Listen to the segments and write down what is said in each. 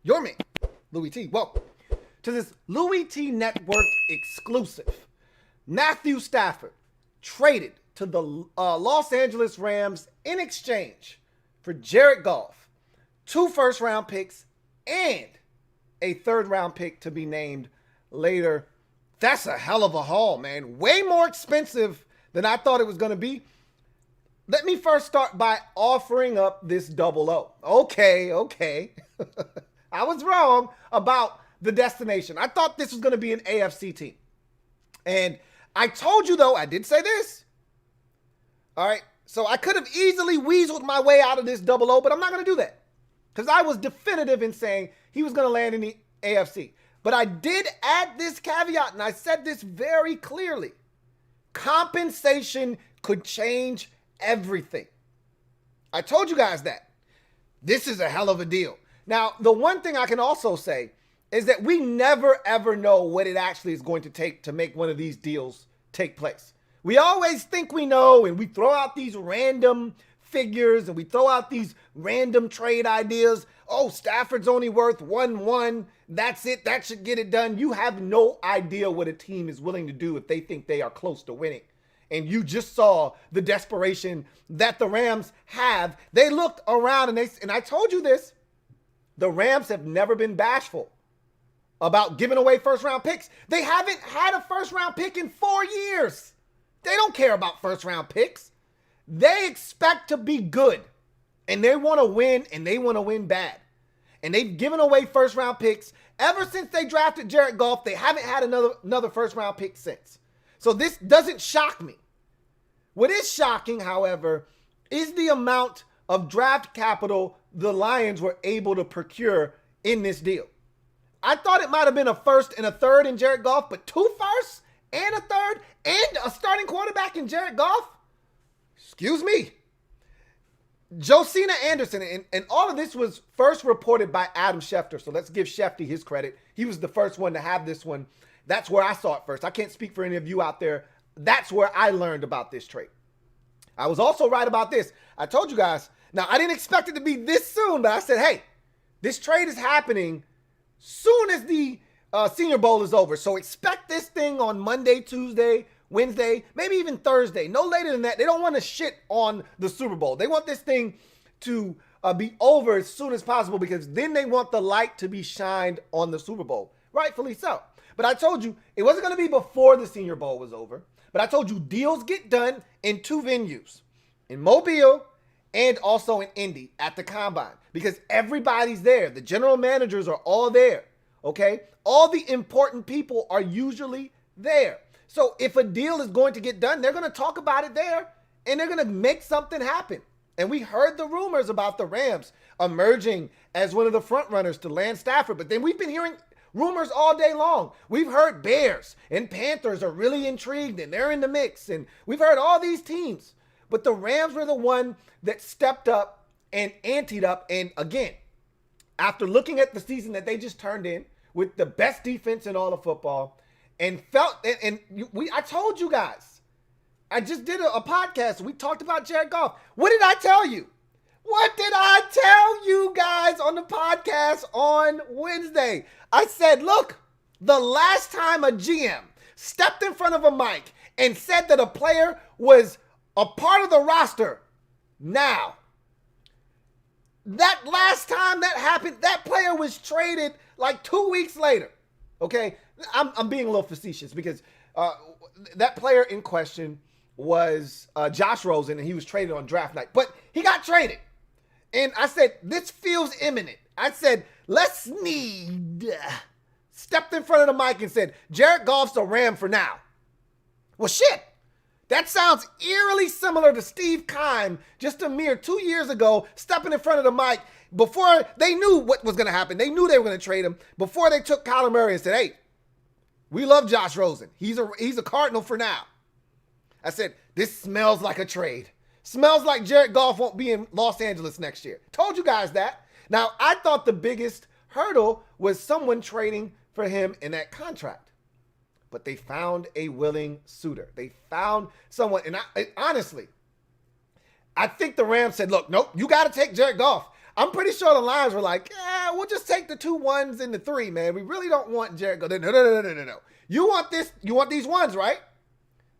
your man, Louie T. Welcome to this LouieTeeNetwork exclusive. Matthew Stafford traded to the Los Angeles Rams in exchange for Jared Goff, 2 first-round picks, and a 3rd-round pick to be named later. That's a hell of a haul, man. Way more expensive than I thought it was going to be. Let me first start by offering up this double O. Okay. I was wrong about the destination. I thought this was going to be an AFC team. And I told you, though, I did say this. All right. So I could have easily weaseled my way out of this double O, but I'm not going to do that. Because I was definitive in saying he was going to land in the AFC. But I did add this caveat, and I said this very clearly. Compensation could change everything. I told you guys that. This is a hell of a deal. Now, the one thing I can also say is that we never, ever know what it actually is going to take to make one of these deals take place. We always think we know, and we throw out these random figures, and we throw out these random trade ideas. Oh, Stafford's only worth 1-1. That's it. That should get it done. You have no idea what a team is willing to do if they think they are close to winning. And you just saw the desperation that the Rams have. They looked around and I told you this, the Rams have never been bashful about giving away first-round picks. They haven't had a first-round pick in 4 years. They don't care about first-round picks. They expect to be good, and they want to win, and they want to win bad. And they've given away first-round picks. Ever since they drafted Jared Goff, they haven't had another first-round pick since. So this doesn't shock me. What is shocking, however, is the amount of draft capital the Lions were able to procure in this deal. I thought it might have been a 1st and a 3rd in Jared Goff, but 2 firsts and a 3rd and a starting quarterback in Jared Goff? Excuse me. Josina Anderson, and all of this was first reported by Adam Schefter, so let's give Schefty his credit. He was the first one to have this one. That's where I saw it first. I can't speak for any of you out there. That's where I learned about this trade. I was also right about this. I told you guys, now I didn't expect it to be this soon, but I said, hey, this trade is happening soon as the Senior Bowl is over. So expect this thing on Monday, Tuesday, Wednesday, maybe even Thursday. No later than that. They don't want to shit on the Super Bowl. They want this thing to be over as soon as possible because then they want the light to be shined on the Super Bowl. Rightfully so. But I told you it wasn't going to be before the Senior Bowl was over. But I told you deals get done in 2 venues, in Mobile and also in Indy at the Combine, because everybody's there. The general managers are all there, okay? All the important people are usually there. So if a deal is going to get done, they're going to talk about it there, and they're going to make something happen. And we heard the rumors about the Rams emerging as one of the front runners to land Stafford, but then we've been hearing rumors all day long. We've heard Bears and Panthers are really intrigued and they're in the mix. And we've heard all these teams. But the Rams were the one that stepped up and anteed up. And again, after looking at the season that they just turned in with the best defense in all of football and I told you guys, I just did a podcast. We talked about Jared Goff. What did I tell you? What did I tell you guys on the podcast on Wednesday? I said, look, the last time a GM stepped in front of a mic and said that a player was a part of the roster, now, that last time that happened, that player was traded like 2 weeks later. Okay, I'm being a little facetious because that player in question was Josh Rosen, and he was traded on draft night, but he got traded. And I said, this feels imminent. I said, Les Snead stepped in front of the mic and said, Jared Goff's a Ram for now. Well, shit. That sounds eerily similar to Steve Keim just a mere 2 years ago, stepping in front of the mic before they knew what was going to happen. They knew they were going to trade him before they took Kyler Murray and said, hey, we love Josh Rosen. He's a Cardinal for now. I said, this smells like a trade. Smells like Jared Goff won't be in Los Angeles next year. Told you guys that. Now, I thought the biggest hurdle was someone trading for him in that contract. But they found a willing suitor. They found someone. And honestly, I think the Rams said, look, nope, you got to take Jared Goff. I'm pretty sure the Lions were like, yeah, we'll just take the 2 1s and the 3, man. We really don't want Jared Goff. No. You want this? You want these ones, right?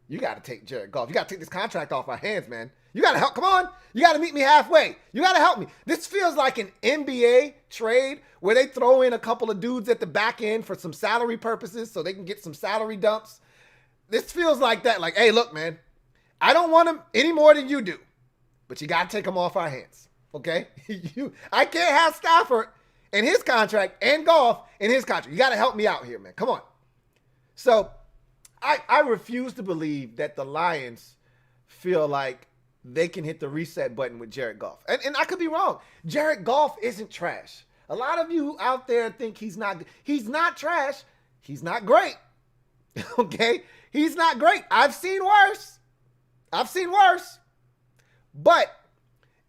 You got to take Jared Goff. You got to take this contract off our hands, man. You got to help. Come on. You got to meet me halfway. You got to help me. This feels like an NBA trade where they throw in a couple of dudes at the back end for some salary purposes so they can get some salary dumps. This feels like that. Like, hey, look, man, I don't want him any more than you do, but you got to take him off our hands, okay? I can't have Stafford in his contract and Goff in his contract. You got to help me out here, man. Come on. So I refuse to believe that the Lions feel like they can hit the reset button with Jared Goff. And I could be wrong. Jared Goff isn't trash. A lot of you out there think he's not trash. He's not great. Okay? He's not great. I've seen worse. But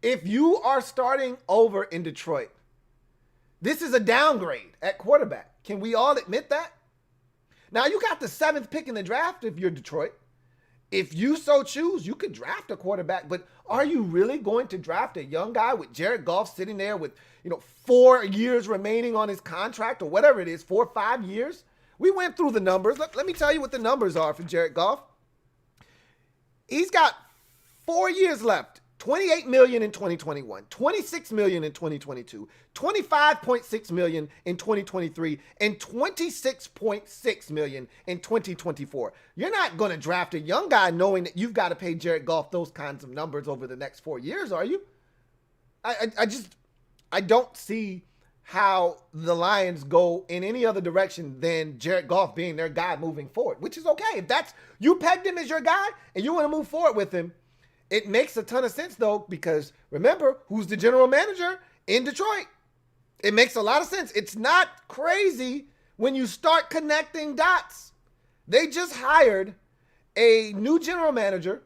if you are starting over in Detroit, this is a downgrade at quarterback. Can we all admit that? Now, you got the 7th pick in the draft if you're Detroit. If you so choose, you could draft a quarterback, but are you really going to draft a young guy with Jared Goff sitting there with, 4 years remaining on his contract or whatever it is, 4 or 5 years? We went through the numbers. Let me tell you what the numbers are for Jared Goff. He's got 4 years left. $28 million in 2021, $26 million in 2022, $25.6 million in 2023, and $26.6 million in 2024. You're not going to draft a young guy knowing that you've got to pay Jared Goff those kinds of numbers over the next 4 years, are you? I don't see how the Lions go in any other direction than Jared Goff being their guy moving forward, which is okay. If that's, you pegged him as your guy and you want to move forward with him, it makes a ton of sense, though, because remember, who's the general manager in Detroit? It makes a lot of sense. It's not crazy when you start connecting dots. They just hired a new general manager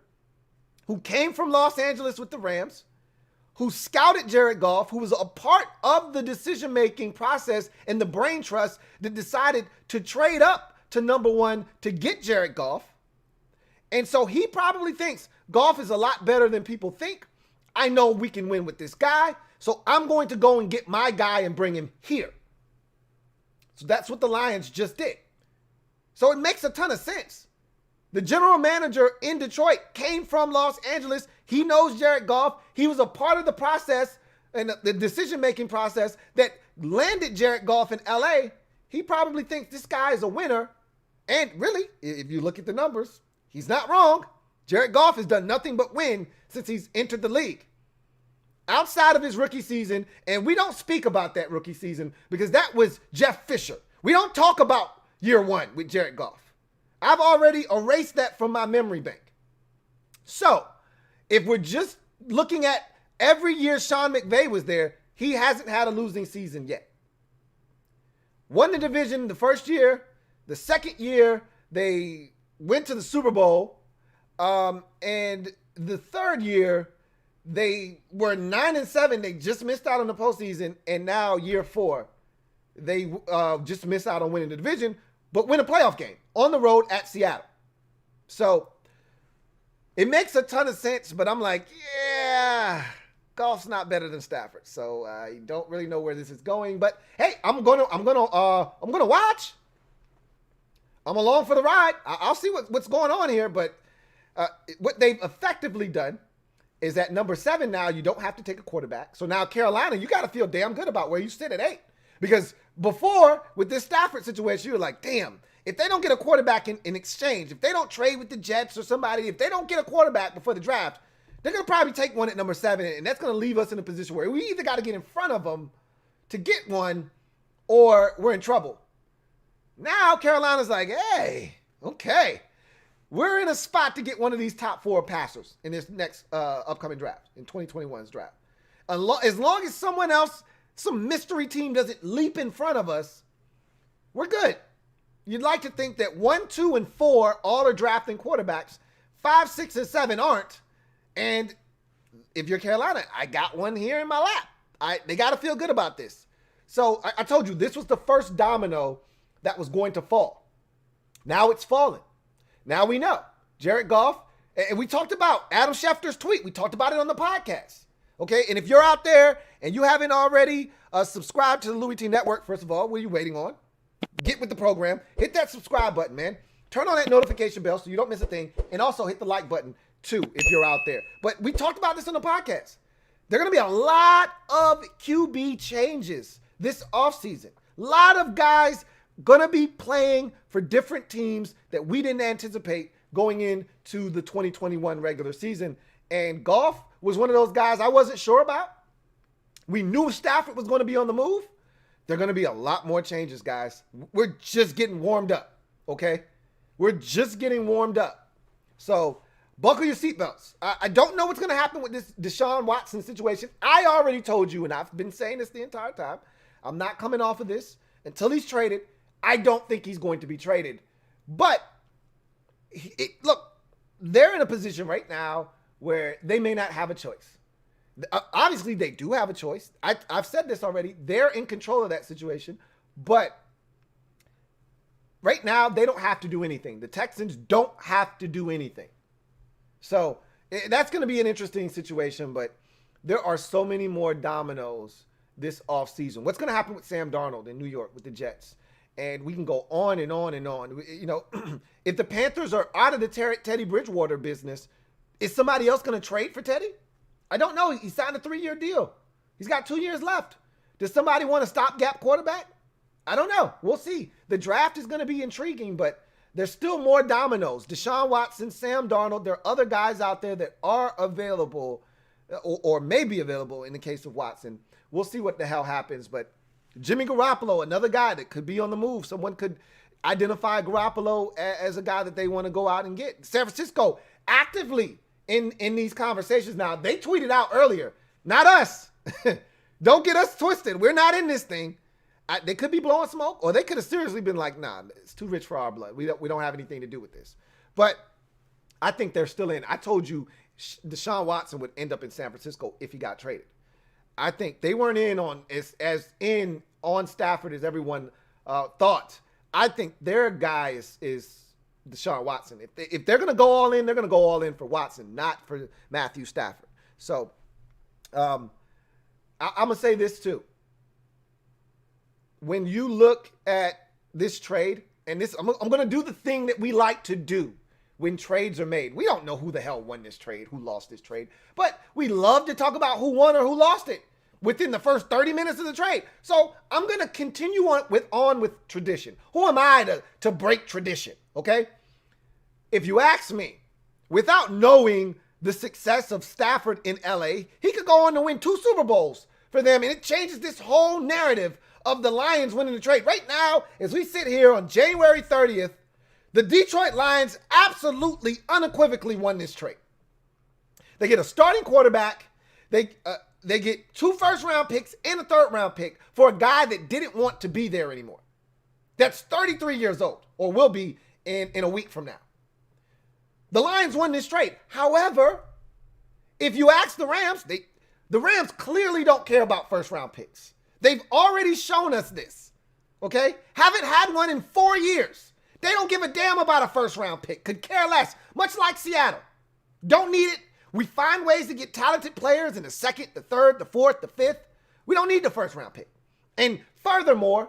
who came from Los Angeles with the Rams, who scouted Jared Goff, who was a part of the decision-making process and the brain trust that decided to trade up to number 1 to get Jared Goff. And so he probably thinks Goff is a lot better than people think. I know we can win with this guy, so I'm going to go and get my guy and bring him here. So that's what the Lions just did. So it makes a ton of sense. The general manager in Detroit came from Los Angeles. He knows Jared Goff. He was a part of the process and the decision-making process that landed Jared Goff in L.A. He probably thinks this guy is a winner. And really, if you look at the numbers, he's not wrong. Jared Goff has done nothing but win since he's entered the league. Outside of his rookie season, and we don't speak about that rookie season because that was Jeff Fisher. We don't talk about year 1 with Jared Goff. I've already erased that from my memory bank. So, if we're just looking at every year Sean McVay was there, he hasn't had a losing season yet. Won the division the first year. The second year, they went to the Super Bowl. And the third year, they were 9-7. They just missed out on the postseason. And now year 4, they just missed out on winning the division, but win a playoff game on the road at Seattle. So it makes a ton of sense, but I'm like, yeah, Goff's not better than Stafford. So I don't really know where this is going, but hey, I'm gonna watch. I'm along for the ride. I'll see what's going on here, but what they've effectively done is at number 7 now, you don't have to take a quarterback. So now Carolina, you got to feel damn good about where you sit at 8. Because before, with this Stafford situation, you were like, damn, if they don't get a quarterback in exchange, if they don't trade with the Jets or somebody, if they don't get a quarterback before the draft, they're going to probably take one at number 7, and that's going to leave us in a position where we either got to get in front of them to get one or we're in trouble. Now Carolina's like, hey, okay, we're in a spot to get one of these top 4 passers in this next upcoming draft, in 2021's draft. As long as someone else, some mystery team doesn't leap in front of us, we're good. You'd like to think that 1, 2, and 4 all are drafting quarterbacks. 5, 6, and 7 aren't. And if you're Carolina, I got one here in my lap. They got to feel good about this. So I told you, this was the first domino that was going to fall. Now it's fallen. Now we know. Jared Goff, and we talked about Adam Schefter's tweet. We talked about it on the podcast. Okay, and if you're out there and you haven't already subscribed to the Louie T Network, first of all, what are you waiting on? Get with the program. Hit that subscribe button, man. Turn on that notification bell so you don't miss a thing. And also hit the like button, too, if you're out there. But we talked about this on the podcast. There are going to be a lot of QB changes this offseason. A lot of guys going to be playing for different teams that we didn't anticipate going into the 2021 regular season. And Goff was one of those guys I wasn't sure about. We knew Stafford was going to be on the move. There are going to be a lot more changes, guys. We're just getting warmed up, okay? We're just getting warmed up. So buckle your seatbelts. I don't know what's going to happen with this Deshaun Watson situation. I already told you, and I've been saying this the entire time, I'm not coming off of this until he's traded. I don't think he's going to be traded. But, look, they're in a position right now where they may not have a choice. Obviously, they do have a choice. I've said this already. They're in control of that situation. But right now, they don't have to do anything. The Texans don't have to do anything. So that's going to be an interesting situation. But there are so many more dominoes this offseason. What's going to happen with Sam Darnold in New York with the Jets? And we can go on and on and on. You know, if the Panthers are out of the Teddy Bridgewater business, is somebody else going to trade for Teddy? I don't know. He signed a 3-year deal. He's got 2 years left. Does somebody want a stopgap quarterback? I don't know. We'll see. The draft is going to be intriguing, but there's still more dominoes. Deshaun Watson, Sam Darnold. There are other guys out there that are available or may be available in the case of Watson. We'll see what the hell happens, but Jimmy Garoppolo, another guy that could be on the move. Someone could identify Garoppolo as a guy that they want to go out and get. San Francisco actively in these conversations now. They tweeted out earlier, not us. Don't get us twisted. We're not in this thing. They could be blowing smoke, or they could have seriously been like, nah, it's too rich for our blood. We don't have anything to do with this. But I think they're still in. I told you Deshaun Watson would end up in San Francisco if he got traded. I think they weren't in on as in on Stafford as everyone thought. I think their guy is Deshaun Watson. If they're going to go all in, they're going to go all in for Watson, not for Matthew Stafford. So I'm going to say this too. When you look at this trade, and this, I'm going to do the thing that we like to do when trades are made. We don't know who the hell won this trade, who lost this trade, but we love to talk about who won or who lost it within the first 30 minutes of the trade. So I'm going to continue on with tradition. Who am I to break tradition? Okay. If you ask me, without knowing the success of Stafford in L.A., he could go on to win 2 Super Bowls for them. And it changes this whole narrative of the Lions winning the trade. Right now, as we sit here on January 30th, the Detroit Lions absolutely, unequivocally won this trade. They get a starting quarterback. They get 2 first-round picks and a third-round pick for a guy that didn't want to be there anymore. That's 33 years old, or will be in a week from now. The Lions won this trade. However, if you ask the Rams, the Rams clearly don't care about first-round picks. They've already shown us this, okay? Haven't had one in 4 years. They don't give a damn about a first-round pick. Could care less, much like Seattle. Don't need it. We find ways to get talented players in the second, the third, the fourth, the fifth. We don't need the first-round pick. And furthermore,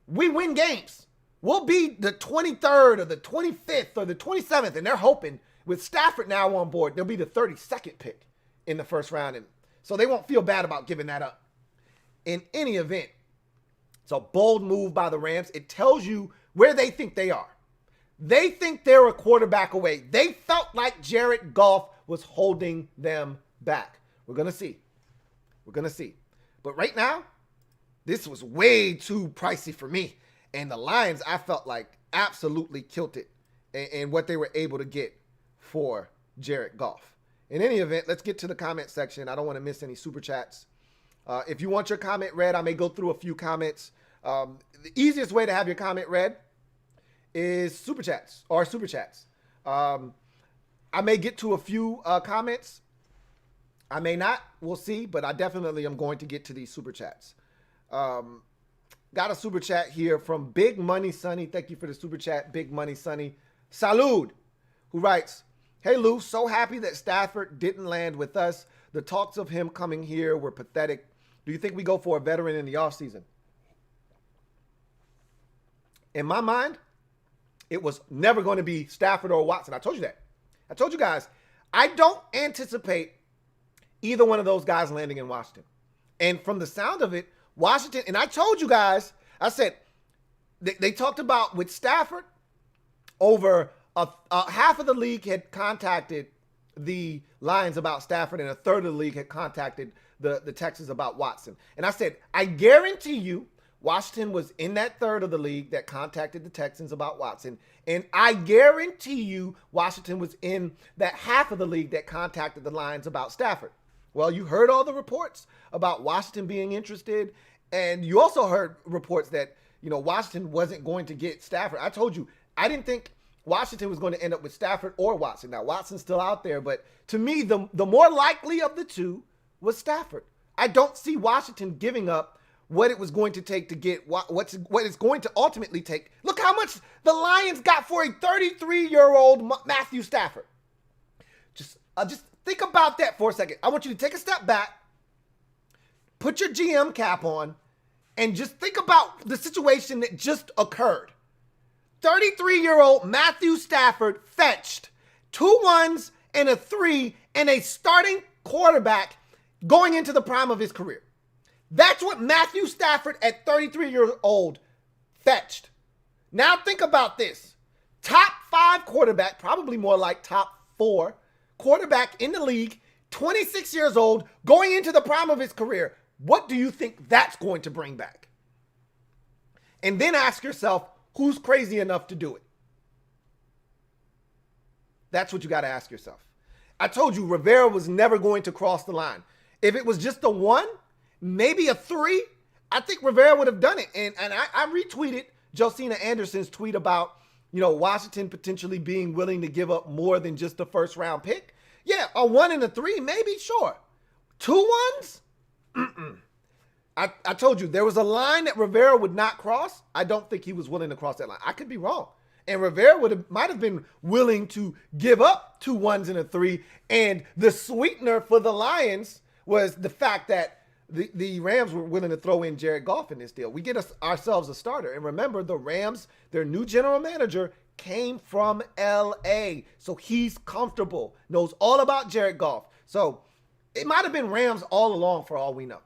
we win games. We'll be the 23rd or the 25th or the 27th, and they're hoping with Stafford now on board, they'll be the 32nd pick in the first round. And so they won't feel bad about giving that up. In any event, it's a bold move by the Rams. It tells you where they think they are. They think they're a quarterback away. They felt like Jared Goff was holding them back. We're going to see. We're going to see. But right now, this was way too pricey for me. And the Lions, I felt like absolutely killed it in what they were able to get for Jared Goff. In any event, let's get to the comment section. I don't want to miss any super chats. If you want your comment read, I may go through a few comments. The easiest way to have your comment read is super chats. I may get to a few comments. I may not. We'll see. But I definitely am going to get to these super chats. Got a super chat here from Big Money Sonny. Thank you for the super chat, Big Money Sonny. Salud, who writes, "Hey Lou, so happy that Stafford didn't land with us. The talks of him coming here were pathetic. Do you think we go for a veteran in the offseason? In my mind, it was never going to be Stafford or Watson. I told you that. I told you guys, I don't anticipate either one of those guys landing in Washington. And from the sound of it, Washington, and I told you guys, I said, they talked about with Stafford, over half of the league had contacted the Lions about Stafford, and a third of the league had contacted the Texans about Watson. And I said, I guarantee you, Washington was in that third of the league that contacted the Texans about Watson. And I guarantee you Washington was in that half of the league that contacted the Lions about Stafford. Well, you heard all the reports about Washington being interested. And you also heard reports that, Washington wasn't going to get Stafford. I told you, I didn't think Washington was going to end up with Stafford or Watson. Now, Watson's still out there. But to me, the more likely of the two was Stafford. I don't see Washington giving up what it was going to take to get what it's going to ultimately take. Look how much the Lions got for a 33-year-old Matthew Stafford. Just think about that for a second. I want you to take a step back, put your GM cap on, and just think about the situation that just occurred. 33-year-old Matthew Stafford fetched 2 1s and a 3 and a starting quarterback going into the prime of his career. That's what Matthew Stafford at 33 years old fetched. Now think about this. Top 5 quarterback, probably more like top 4 quarterback in the league, 26 years old, going into the prime of his career. What do you think that's going to bring back? And then ask yourself, who's crazy enough to do it? That's what you got to ask yourself. I told you Rivera was never going to cross the line. If it was just a 1, maybe a 3, I think Rivera would have done it. And I retweeted Josina Anderson's tweet about, Washington potentially being willing to give up more than just a first round pick. Yeah, a 1 and a 3, maybe, sure. 2 1s? I told you, there was a line that Rivera would not cross. I don't think he was willing to cross that line. I could be wrong. And Rivera might have been willing to give up 2 1s and a 3. And the sweetener for the Lions was the fact that the Rams were willing to throw in Jared Goff in this deal. We get ourselves a starter. And remember, the Rams, their new general manager, came from L.A. So he's comfortable, knows all about Jared Goff. So it might have been Rams all along for all we know.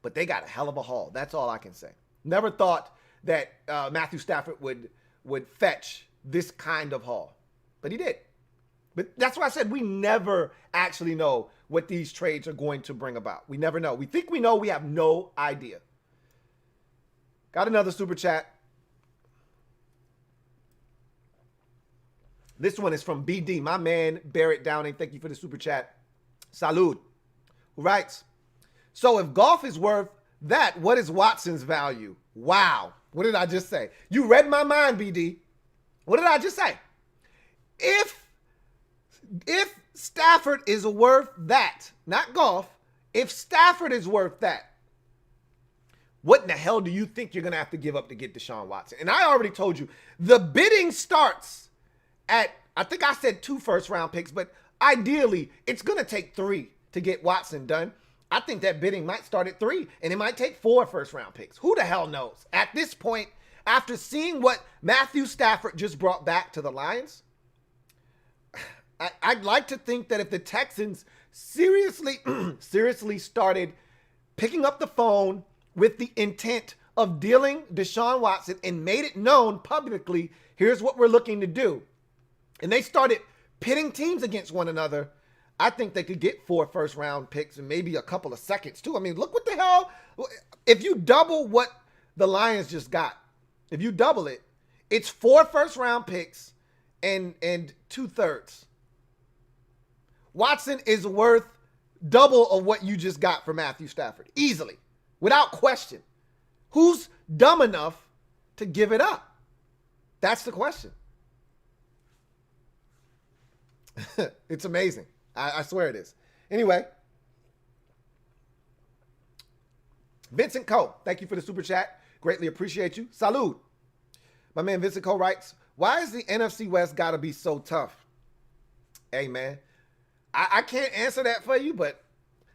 But they got a hell of a haul. That's all I can say. Never thought that Matthew Stafford would fetch this kind of haul. But he did. But that's why I said we never actually know what these trades are going to bring about. We never know. We think we know. We have no idea. Got another super chat. This one is from BD. My man, Barrett Downing. Thank you for the super chat. Salud. Who writes, so if Goff is worth that, what is Watson's value? Wow. What did I just say? You read my mind, BD. What did I just say? If Stafford is worth that, not Goff, if Stafford is worth that, what in the hell do you think you're going to have to give up to get Deshaun Watson? And I already told you, the bidding starts at, I think I said 2 first-round picks, but ideally, it's going to take 3 to get Watson done. I think that bidding might start at 3, and it might take 4 first-round picks. Who the hell knows? At this point, after seeing what Matthew Stafford just brought back to the Lions, I'd like to think that if the Texans seriously started picking up the phone with the intent of dealing Deshaun Watson and made it known publicly, here's what we're looking to do, and they started pitting teams against one another, I think they could get 4 first-round picks and maybe a couple of seconds, too. I mean, look what the hell. If you double what the Lions just got, if you double it, it's 4 first-round picks and 2/3. Watson is worth double of what you just got for Matthew Stafford. Easily. Without question. Who's dumb enough to give it up? That's the question. It's amazing. I swear it is. Anyway. Vincent Coe, thank you for the super chat. Greatly appreciate you. Salud. My man Vincent Coe writes, why is the NFC West got to be so tough? Hey, man. I can't answer that for you, but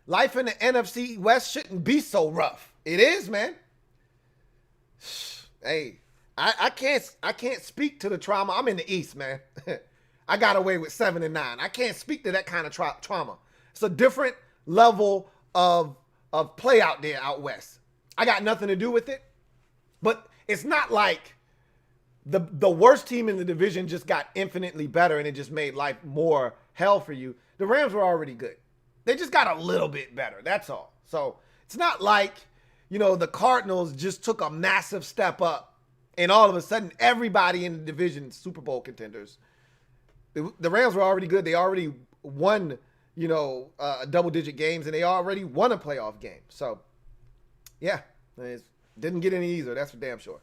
life in the NFC West shouldn't be so rough. It is, man. Hey, I can't speak to the trauma. I'm in the East, man. I got away with 7-9. I can't speak to that kind of trauma. It's a different level of play out there out West. I got nothing to do with it. But it's not like the worst team in the division just got infinitely better and it just made life more hell for you. The Rams were already good. They just got a little bit better. That's all. So it's not like, the Cardinals just took a massive step up and all of a sudden everybody in the division Super Bowl contenders. The Rams were already good. They already won, double-digit games, and they already won a playoff game. So, yeah, it didn't get any easier. That's for damn sure.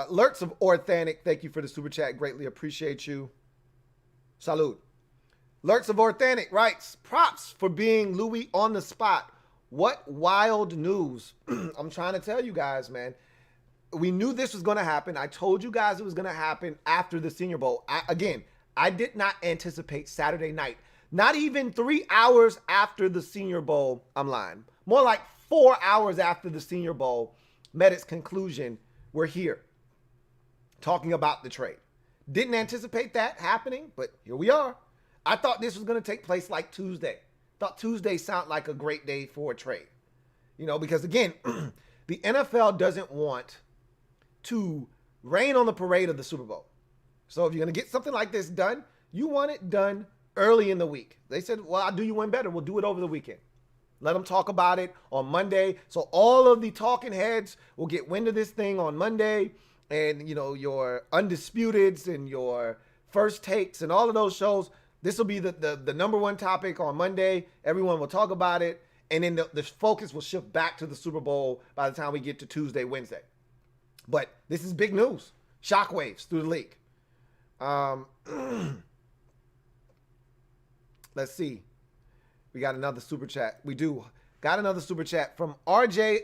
Lurts of Orthanic, thank you for the super chat. Greatly appreciate you. Salud. Lurts of Orthanic writes, props for being Louie on the spot. What wild news. I'm trying to tell you guys, man. We knew this was going to happen. I told you guys it was going to happen after the Senior Bowl. I did not anticipate Saturday night. Not even 3 hours after the Senior Bowl, I'm lying. More like 4 hours after the Senior Bowl met its conclusion, we're here talking about the trade. Didn't anticipate that happening, but here we are. I thought this was going to take place like Tuesday. Thought Tuesday sounded like a great day for a trade. Because again, the NFL doesn't want to rain on the parade of the Super Bowl. So if you're going to get something like this done, you want it done early in the week. They said, well, I'll do you one better. We'll do it over the weekend. Let them talk about it on Monday. So all of the talking heads will get wind of this thing on Monday. And, your Undisputeds and your First Takes and all of those shows, this will be the number one topic on Monday. Everyone will talk about it. And then the focus will shift back to the Super Bowl by the time we get to Tuesday, Wednesday. But this is big news. Shockwaves through the league. Let's see. We got another super chat. We do. Got another super chat from RJ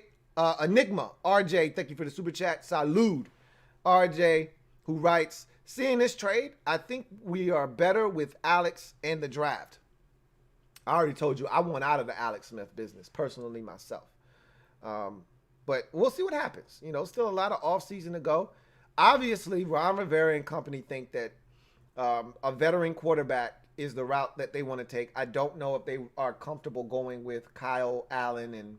Enigma. RJ, thank you for the super chat. Salud. RJ, who writes, seeing this trade, I think we are better with Alex and the draft. I already told you I want out of the Alex Smith business, personally myself. But we'll see what happens. Still a lot of offseason to go. Obviously, Ron Rivera and company think that a veteran quarterback is the route that they want to take. I don't know if they are comfortable going with Kyle Allen and,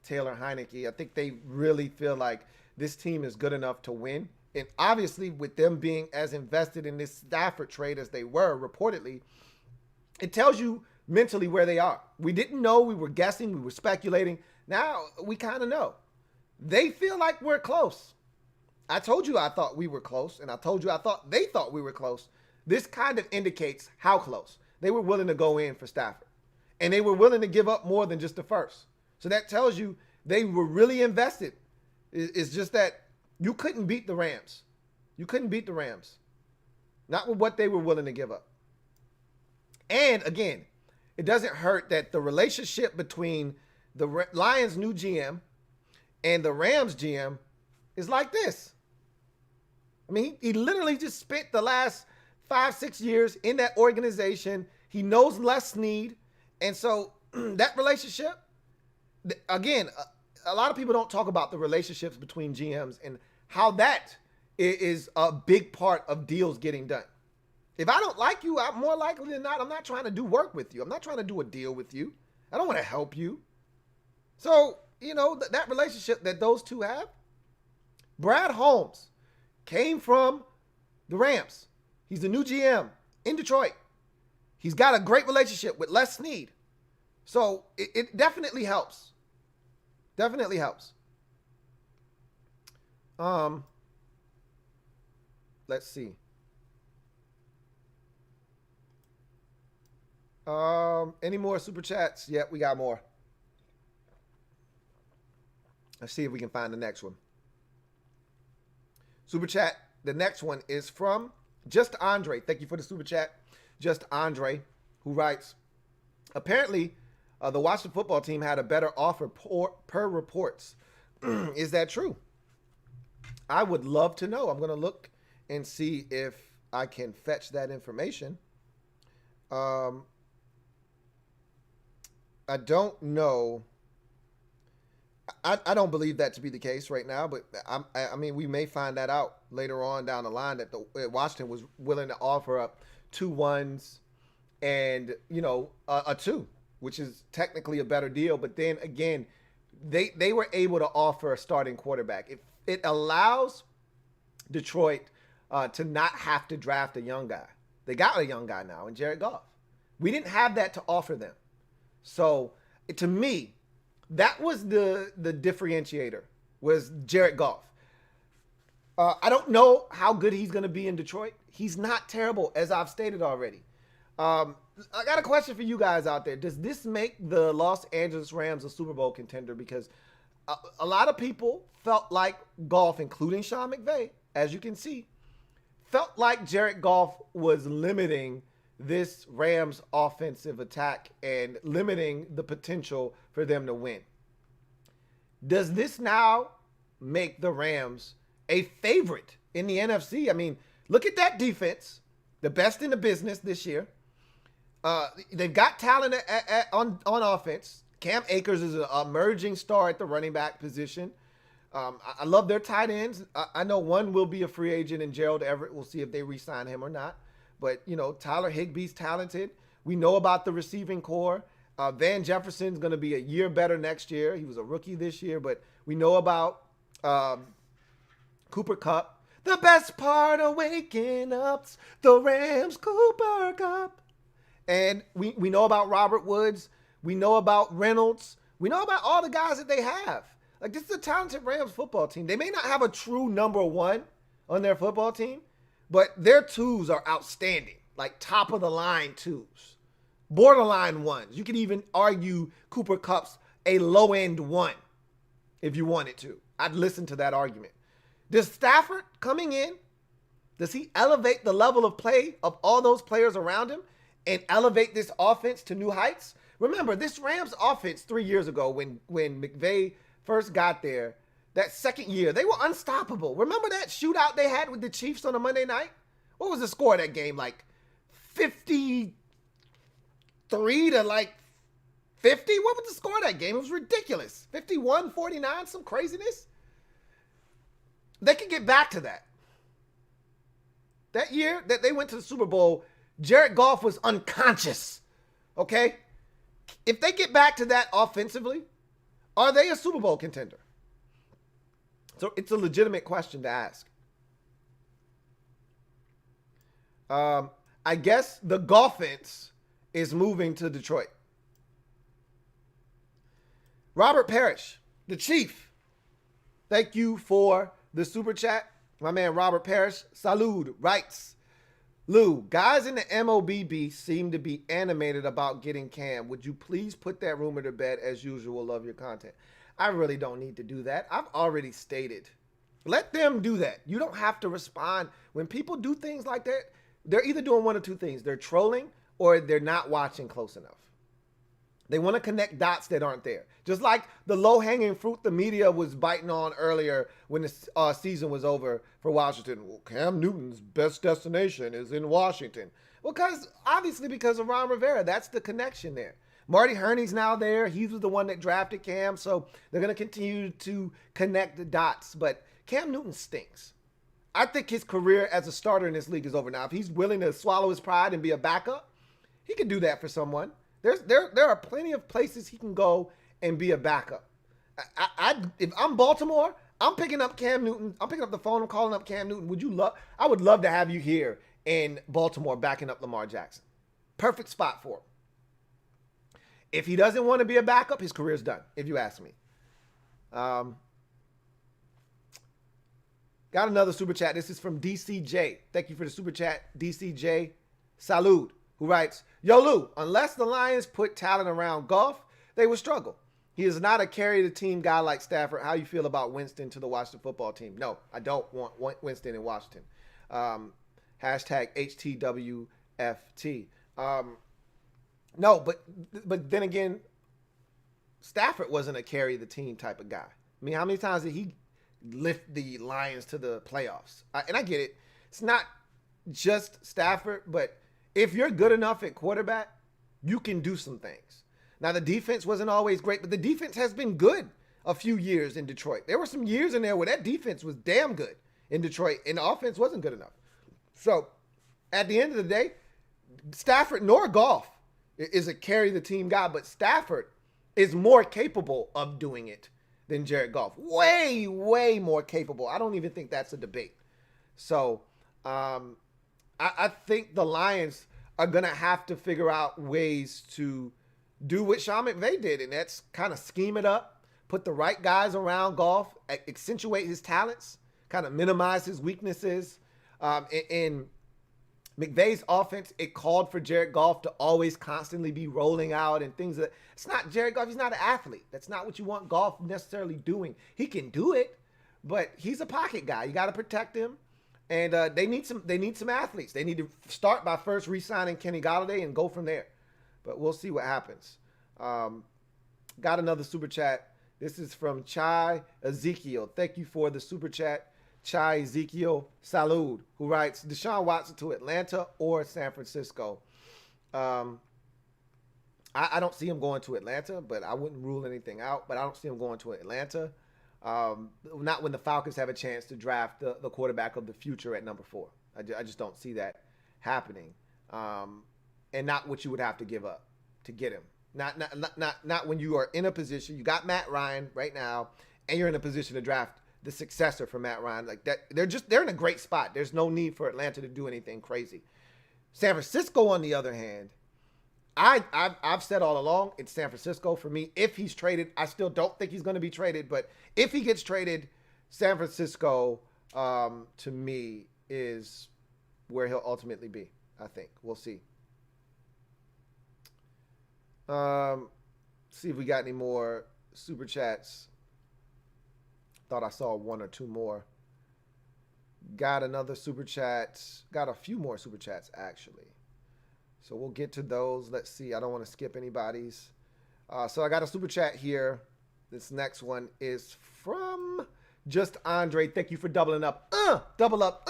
Taylor Heineke. I think they really feel like this team is good enough to win. And obviously, with them being as invested in this Stafford trade as they were, reportedly, it tells you mentally where they are. We didn't know. We were guessing. We were speculating. Now, we kind of know. They feel like we're close. I told you I thought we were close, and I told you I thought they thought we were close. This kind of indicates how close. They were willing to go in for Stafford, and they were willing to give up more than just the first. So that tells you they were really invested. It's just that you couldn't beat the Rams. You couldn't beat the Rams. Not with what they were willing to give up. And again, it doesn't hurt that the relationship between the Lions' new GM and the Rams' GM is like this. I mean, he literally just spent the last 5-6 years in that organization. He knows Les Snead. And so that relationship, again, a lot of people don't talk about the relationships between GMs and how that is a big part of deals getting done. If I don't like you, I'm more likely than not, I'm not trying to do work with you. I'm not trying to do a deal with you. I don't want to help you. So, that relationship that those two have, Brad Holmes came from the Rams. He's the new GM in Detroit. He's got a great relationship with Les Snead. So it definitely helps. Definitely helps. Let's see. Any more super chats? Yep, we got more. Let's see if we can find the next one. Super chat. The next one is from Just Andre. Thank you for the super chat. Just Andre, who writes, apparently the Washington football team had a better offer per reports. Is that true? I would love to know. I'm going to look and see if I can fetch that information. I don't know. I don't believe that to be the case right now, but I mean, we may find that out later on down the line that Washington was willing to offer up 2 1s and, a 2, which is technically a better deal. But then again, they were able to offer a starting quarterback. It allows Detroit to not have to draft a young guy. They got a young guy now in Jared Goff. We didn't have that to offer them. So to me, that was the differentiator, was Jared Goff. I don't know how good he's going to be in Detroit. He's not terrible, as I've stated already. I got a question for you guys out there. Does this make the Los Angeles Rams a Super Bowl contender? Because a lot of people felt like Goff, including Sean McVay, as you can see, felt like Jared Goff was limiting this Rams offensive attack and limiting the potential for them to win. Does this now make the Rams a favorite in the NFC? I mean, look at that defense, the best in the business this year. They've got talent on offense. Cam Akers is an emerging star at the running back position. I love their tight ends. I know one will be a free agent, and Gerald Everett. We'll see if they re-sign him or not. But, Tyler Higbee's talented. We know about the receiving core. Van Jefferson's going to be a year better next year. He was a rookie this year, but we know about Cooper Kupp. The best part of waking up's the Rams Cooper Kupp. And we know about Robert Woods. We know about Reynolds. We know about all the guys that they have. Like, this is a talented Rams football team. They may not have a true number 1 on their football team, but their 2s are outstanding. Like, top of the line 2s. Borderline 1s. You could even argue Cooper Kupp's a low-end 1 if you wanted to. I'd listen to that argument. Does Stafford coming in, does he elevate the level of play of all those players around him and elevate this offense to new heights? Remember, this Rams offense 3 years ago when McVay first got there, that second year, they were unstoppable. Remember that shootout they had with the Chiefs on a Monday night? What was the score of that game? Like 53 to like 50? What was the score of that game? It was ridiculous. 51-49, some craziness. They could get back to that. That year that they went to the Super Bowl, Jared Goff was unconscious. Okay? If they get back to that offensively, are they a Super Bowl contender? So it's a legitimate question to ask. I guess the Goffense is moving to Detroit. Robert Parrish, the Chief. Thank you for the super chat. My man Robert Parrish, salud, writes, Lou, guys in the MOBB seem to be animated about getting Cam. Would you please put that rumor to bed? As usual, love your content. I really don't need to do that. I've already stated. Let them do that. You don't have to respond. When people do things like that, they're either doing one of two things. They're trolling or they're not watching close enough. They want to connect dots that aren't there. Just like the low-hanging fruit the media was biting on earlier when the season was over for Washington. Well, Cam Newton's best destination is in Washington. Well, obviously because of Ron Rivera. That's the connection there. Marty Herney's now there. He was the one that drafted Cam, so they're going to continue to connect the dots. But Cam Newton stinks. I think his career as a starter in this league is over now. If he's willing to swallow his pride and be a backup, he can do that for someone. There are plenty of places he can go and be a backup. If I'm Baltimore, I'm picking up Cam Newton. I'm picking up the phone and calling up Cam Newton. I would love to have you here in Baltimore backing up Lamar Jackson. Perfect spot for him. If he doesn't want to be a backup, his career's done, if you ask me. Got another super chat. This is from DCJ. Thank you for the super chat, DCJ. Salud. Who writes, Yo, Lou, unless the Lions put talent around Goff, they will struggle. He is not a carry-the-team guy like Stafford. How you feel about Winston to the Washington football team? No, I don't want Winston in Washington. Hashtag HTWFT. No, but then again, Stafford wasn't a carry-the-team type of guy. I mean, how many times did he lift the Lions to the playoffs? And I get it. It's not just Stafford, but if you're good enough at quarterback, you can do some things. Now, the defense wasn't always great, but the defense has been good a few years in Detroit. There were some years in there where that defense was damn good in Detroit, and the offense wasn't good enough. So, at the end of the day, Stafford nor Goff is a carry the team guy, but Stafford is more capable of doing it than Jared Goff. Way, way more capable. I don't even think that's a debate. So, I think the Lions are going to have to figure out ways to do what Sean McVay did, and that's kind of scheme it up, put the right guys around Goff, accentuate his talents, kind of minimize his weaknesses. In McVay's offense, it called for Jared Goff to always constantly be rolling out and things. It's not Jared Goff. He's not an athlete. That's not what you want Goff necessarily doing. He can do it, but he's a pocket guy. You got to protect him. And they need some athletes. They need to start by first re-signing Kenny Golladay and go from there. But we'll see what happens. Got another super chat. This is from Chai Ezekiel. Thank you for the super chat. Chai Ezekiel Salud, who writes, Deshaun Watson to Atlanta or San Francisco. I don't see him going to Atlanta, but I wouldn't rule anything out. But I don't see him going to Atlanta. Not when the Falcons have a chance to draft the quarterback of the future at number 4. I just don't see that happening. And not what you would have to give up to get him. Not when you are in a position. You got Matt Ryan right now, and you're in a position to draft the successor for Matt Ryan. Like that, they're in a great spot. There's no need for Atlanta to do anything crazy. San Francisco, on the other hand, I've said all along, it's San Francisco for me. If he's traded, I still don't think he's going to be traded, but if he gets traded, San Francisco, to me, is where he'll ultimately be, I think. We'll see. See if we got any more super chats. Thought I saw one or two more. Got another super chat. Got a few more super chats, actually. So we'll get to those. Let's see. I don't want to skip anybody's. So I got a super chat here. This next one is from Just Andre. Thank you for doubling up. Double up.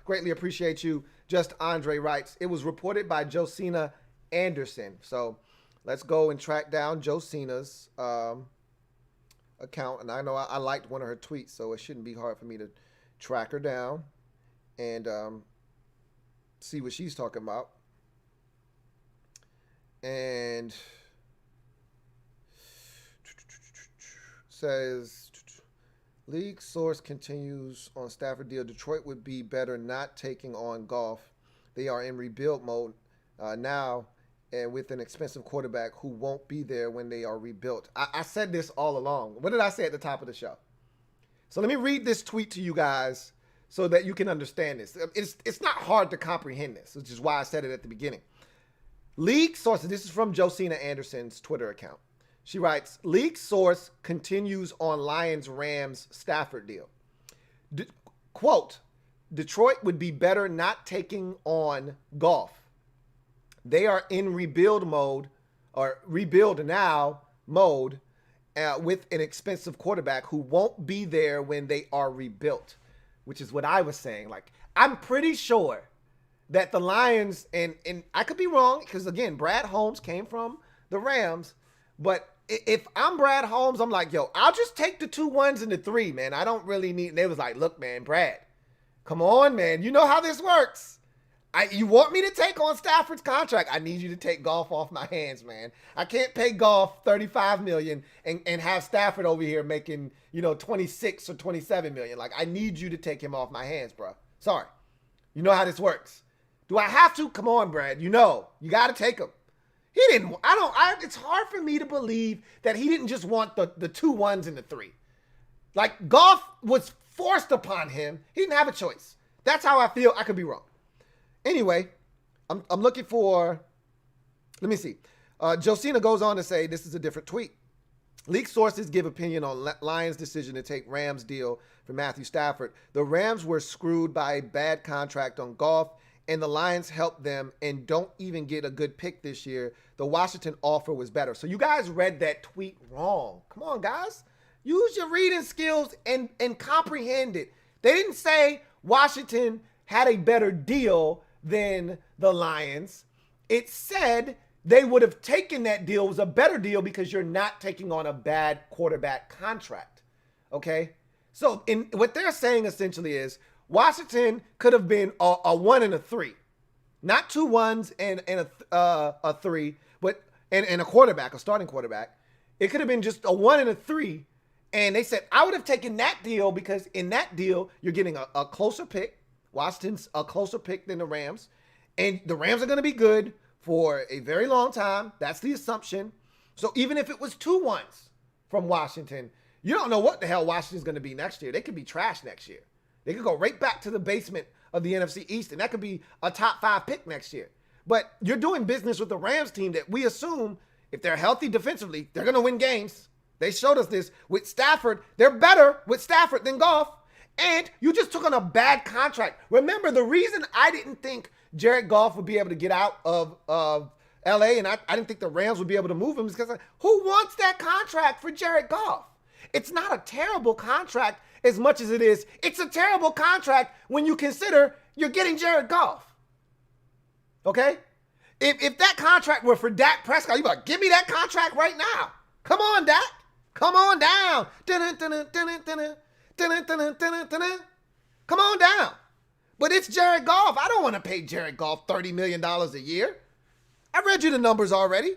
Greatly appreciate you. Just Andre writes, it was reported by Josina Anderson. So let's go and track down Josina's account. And I know I liked one of her tweets, so it shouldn't be hard for me to track her down and see what she's talking about. And says, league source continues on Stafford deal. Detroit would be better not taking on Goff. They are in rebuild mode now, and with an expensive quarterback who won't be there when they are rebuilt. I said this all along. What did I say at the top of the show? So let me read this tweet to you guys so that you can understand this. It's not hard to comprehend this, which is why I said it at the beginning. League sources, this is from Josina Anderson's Twitter account. She writes, league source continues on Lions-Rams Stafford deal. Quote, Detroit would be better not taking on Goff. They are in rebuild mode, or rebuild now mode, with an expensive quarterback who won't be there when they are rebuilt, which is what I was saying. Like, I'm pretty sure that the Lions, and I could be wrong, because, again, Brad Holmes came from the Rams, but if I'm Brad Holmes, I'm like, yo, I'll just take the 2 1s and the 3, man. I don't really need, and they was like, look, man, Brad, come on, man. You know how this works. You want me to take on Stafford's contract? I need you to take Goff off my hands, man. I can't pay Goff $35 million and have Stafford over here making, 26 or 27 million. Like, I need you to take him off my hands, bro. Sorry. You know how this works. Do I have to? Come on, Brad. You got to take him. He didn't. It's hard for me to believe that he didn't just want the 2 1s and the 3. Like, Goff was forced upon him. He didn't have a choice. That's how I feel. I could be wrong. Anyway, I'm looking for, let me see. Josina goes on to say, this is a different tweet. League sources give opinion on Lions' decision to take Rams deal for Matthew Stafford. The Rams were screwed by a bad contract on Goff, and the Lions helped them and don't even get a good pick this year. The Washington offer was better. So you guys read that tweet wrong. Come on, guys. Use your reading skills and comprehend it. They didn't say Washington had a better deal than the Lions. It said they would have taken that deal. It was a better deal because you're not taking on a bad quarterback contract. Okay? So what they're saying essentially is Washington could have been a 1 and a 3. Not 2 1s and a 3, but and a quarterback, a starting quarterback. It could have been just a 1 and a 3. And they said, I would have taken that deal because in that deal, you're getting a closer pick. Washington's a closer pick than the Rams. And the Rams are going to be good for a very long time. That's the assumption. So even if it was 2 1s from Washington, you don't know what the hell Washington's going to be next year. They could be trash next year. They could go right back to the basement of the NFC East, and that could be a top 5 pick next year. But you're doing business with the Rams team that we assume, if they're healthy defensively, they're going to win games. They showed us this with Stafford. They're better with Stafford than Goff. And you just took on a bad contract. Remember, the reason I didn't think Jared Goff would be able to get out of L.A. and I didn't think the Rams would be able to move him is because who wants that contract for Jared Goff? It's not a terrible contract as much as it is. It's a terrible contract when you consider you're getting Jared Goff. Okay? If that contract were for Dak Prescott, you'd be like, give me that contract right now. Come on, Dak. Come on down. Come on down. But it's Jared Goff. I don't want to pay Jared Goff $30 million a year. I read you the numbers already.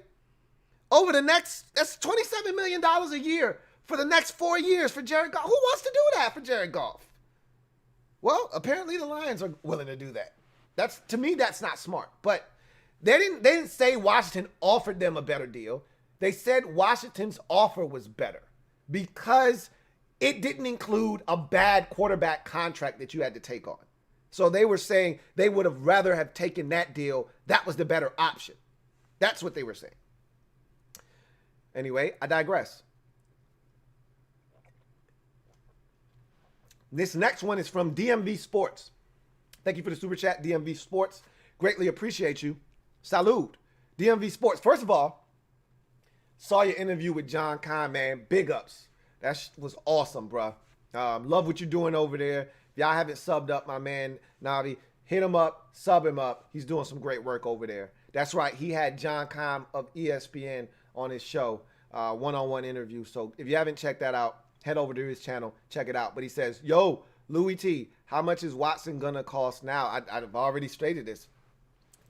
That's $27 million a year for the next 4 years for Jared Goff. Who wants to do that for Jared Goff? Well, apparently the Lions are willing to do that. To me, that's not smart. But they didn't say Washington offered them a better deal. They said Washington's offer was better because it didn't include a bad quarterback contract that you had to take on. So they were saying they would have rather have taken that deal. That was the better option. That's what they were saying. Anyway, I digress. This next one is from DMV Sports. Thank you for the super chat, DMV Sports. Greatly appreciate you. Salud. DMV Sports. First of all, saw your interview with John Kahn, man. Big ups. That was awesome, bro. Love what you're doing over there. If y'all haven't subbed up my man, Navi, hit him up, sub him up. He's doing some great work over there. That's right. He had John Kahn of ESPN on his show, one-on-one interview. So if you haven't checked that out, head over to his channel, check it out. But he says, yo, Louie T, how much is Watson going to cost now? I've already stated this.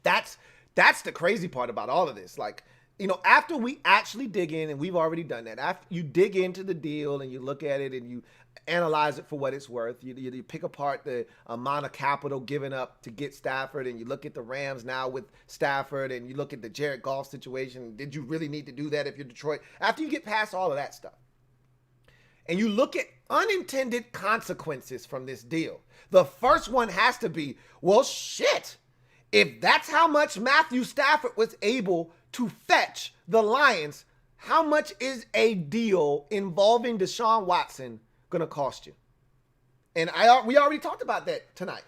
That's the crazy part about all of this. Like, you know, after we actually dig in, and we've already done that, after you dig into the deal and you look at it and you analyze it for what it's worth, you pick apart the amount of capital given up to get Stafford, and you look at the Rams now with Stafford, and you look at the Jared Goff situation. Did you really need to do that if you're Detroit? After you get past all of that stuff, and you look at unintended consequences from this deal, the first one has to be, well, shit. If that's how much Matthew Stafford was able to fetch the Lions, how much is a deal involving Deshaun Watson going to cost you? And we already talked about that tonight.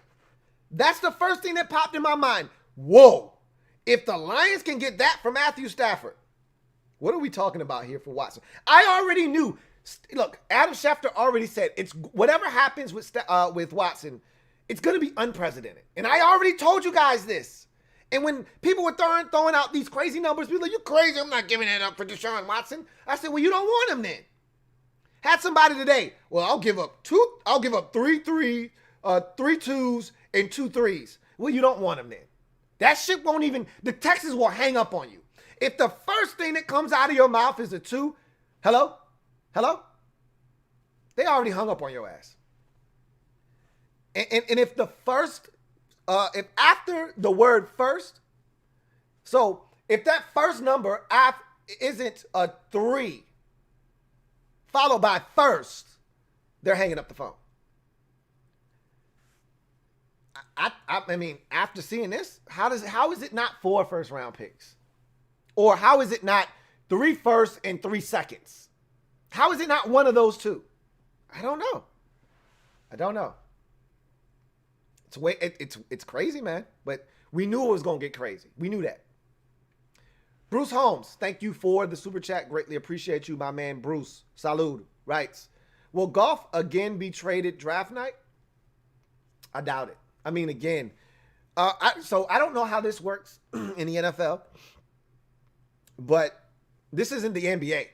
That's the first thing that popped in my mind. Whoa, if the Lions can get that from Matthew Stafford, what are we talking about here for Watson? I already knew. Look, Adam Schefter already said it's whatever happens with Watson, it's going to be unprecedented. And I already told you guys this. And when people were throwing out these crazy numbers, people were like, you crazy, I'm not giving that up for Deshaun Watson. I said, well, you don't want him then. Had somebody today, well, I'll give up 3 twos and 2 threes. Well, you don't want him then. That shit won't even, the Texans will hang up on you. If the first thing that comes out of your mouth is a 2, hello? They already hung up on your ass. And if the first, if after the word first, so if that first number isn't a 3 followed by first, they're hanging up the phone. I mean, after seeing this, how is it not 4 first round picks? Or how is it not 3 firsts and 3 seconds? How is it not one of those two? I don't know. It's crazy, man. But we knew it was going to get crazy. We knew that. Bruce Holmes, thank you for the super chat. Greatly appreciate you, my man. Bruce, salud, writes, will Goff again be traded draft night? I doubt it. I mean, again, so I don't know how this works in the NFL. But this isn't the NBA.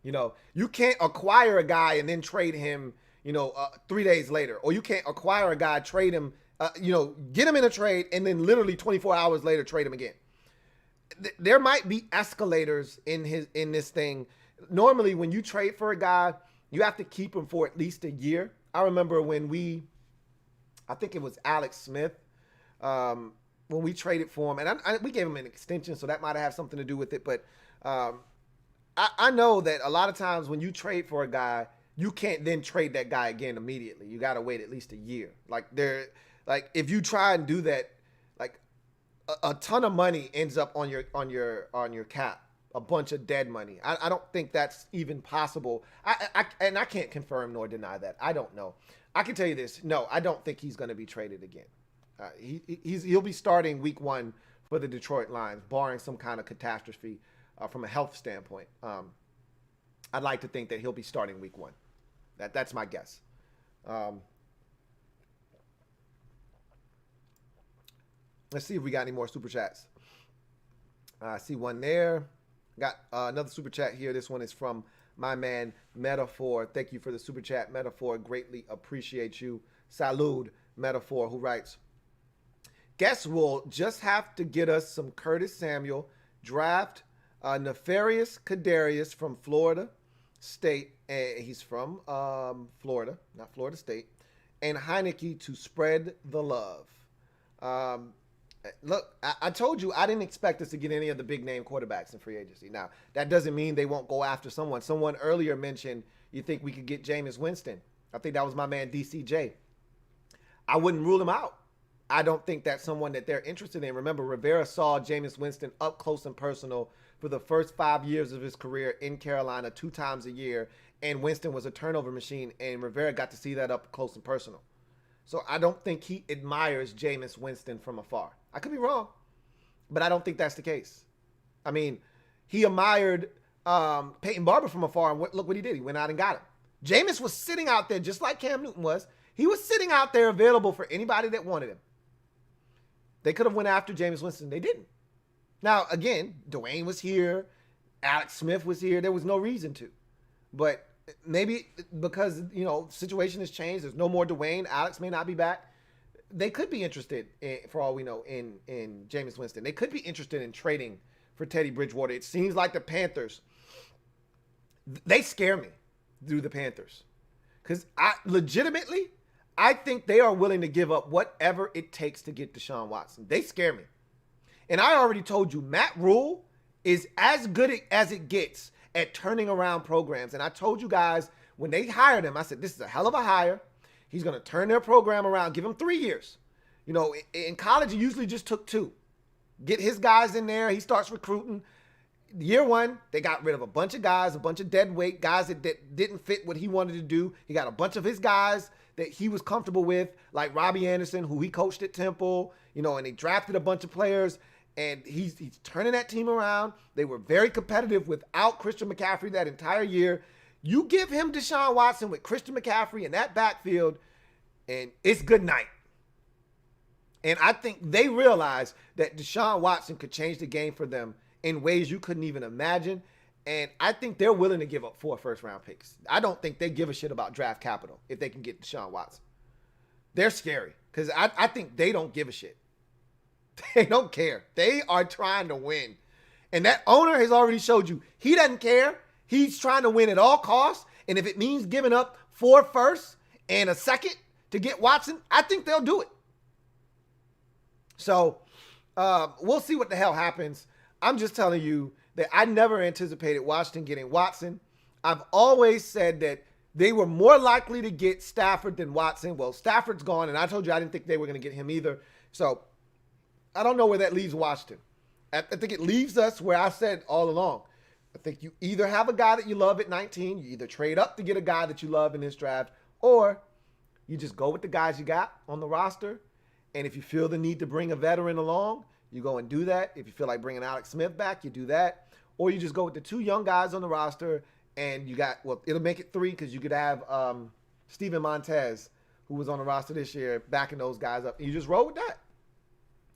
You know, you can't acquire a guy and then trade him, 3 days later. Or you can't acquire a guy, trade him, get him in a trade, and then literally 24 hours later trade him again. There might be escalators in this thing. Normally, when you trade for a guy, you have to keep him for at least a year. I remember when I think it was Alex Smith, when we traded for him, and we gave him an extension, so that might have something to do with it. But I know that a lot of times when you trade for a guy, you can't then trade that guy again immediately. You got to wait at least a year. Like if you try and do that, like a ton of money ends up on your cap. A bunch of dead money. I don't think that's even possible. I can't confirm nor deny that. I don't know. I can tell you this. No, I don't think he's going to be traded again. He'll be starting week 1 for the Detroit Lions, barring some kind of catastrophe from a health standpoint. I'd like to think that he'll be starting week 1. That's my guess. Let's see if we got any more super chats. I see one there. Got another super chat here. This one is from my man Metaphor. Thank you for the super chat, Metaphor. Greatly appreciate you. Salud, Metaphor, who writes, guess we'll just have to get us some Curtis Samuel, draft Nefarious Kadarius from Florida State. He's from Florida, not Florida State. And Heineke to spread the love. Look, I told you I didn't expect us to get any of the big name quarterbacks in free agency. Now, that doesn't mean they won't go after someone. Someone earlier mentioned you think we could get Jameis Winston. I think that was my man DCJ. I wouldn't rule him out. I don't think that's someone that they're interested in. Remember, Rivera saw Jameis Winston up close and personal for the first 5 years of his career in Carolina 2 times a year, and Winston was a turnover machine, and Rivera got to see that up close and personal. So I don't think he admires Jameis Winston from afar. I could be wrong, but I don't think that's the case. I mean, he admired Peyton Barber from afar, and look what he did. He went out and got him. Jameis was sitting out there just like Cam Newton was. He was sitting out there available for anybody that wanted him. They could have went after Jameis Winston. They didn't. Now, again, Dwayne was here. Alex Smith was here. There was no reason to. But maybe because, situation has changed. There's no more Dwayne. Alex may not be back. They could be interested, for all we know, in Jameis Winston. They could be interested in trading for Teddy Bridgewater. It seems like the Panthers, they scare me through the Panthers. Because I think they are willing to give up whatever it takes to get Deshaun Watson. They scare me. And I already told you, Matt Rule is as good as it gets at turning around programs. And I told you guys, when they hired him, I said, this is a hell of a hire. He's going to turn their program around. Give him 3 years. In college, he usually just took 2. Get his guys in there. He starts recruiting. Year 1, they got rid of a bunch of guys, a bunch of dead weight guys that didn't fit what he wanted to do. He got a bunch of his guys that he was comfortable with, like Robbie Anderson, who he coached at Temple, and they drafted a bunch of players, and he's turning that team around. They were very competitive without Christian McCaffrey that entire year. You give him Deshaun Watson with Christian McCaffrey in that backfield, and it's good night. And I think they realized that Deshaun Watson could change the game for them in ways you couldn't even imagine. And I think they're willing to give up 4 first-round picks. I don't think they give a shit about draft capital if they can get Deshaun Watson. They're scary because I think they don't give a shit. They don't care. They are trying to win. And that owner has already showed you he doesn't care. He's trying to win at all costs. And if it means giving up 4 firsts and a second to get Watson, I think they'll do it. So we'll see what the hell happens. I'm just telling you that I never anticipated Washington getting Watson. I've always said that they were more likely to get Stafford than Watson. Well, Stafford's gone, and I told you I didn't think they were going to get him either. So I don't know where that leaves Washington. I think it leaves us where I said all along. I think you either have a guy that you love at 19, you either trade up to get a guy that you love in this draft, or you just go with the guys you got on the roster. And if you feel the need to bring a veteran along, you go and do that. If you feel like bringing Alex Smith back, you do that. Or you just go with the 2 young guys on the roster, and you got, it'll make it 3 because you could have Steven Montez, who was on the roster this year, backing those guys up. And you just roll with that.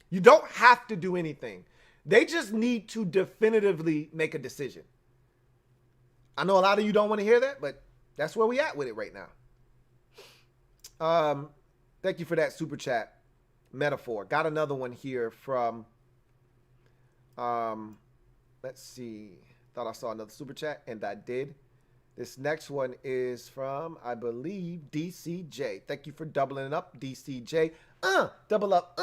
You don't have to do anything. They just need to definitively make a decision. I know a lot of you don't want to hear that, but that's where we at with it right now. Thank you for that super chat metaphor. Got another one here from, let's see. Thought I saw another super chat, and I did. This next one is from, I believe, DCJ. Thank you for doubling it up, DCJ. Double up.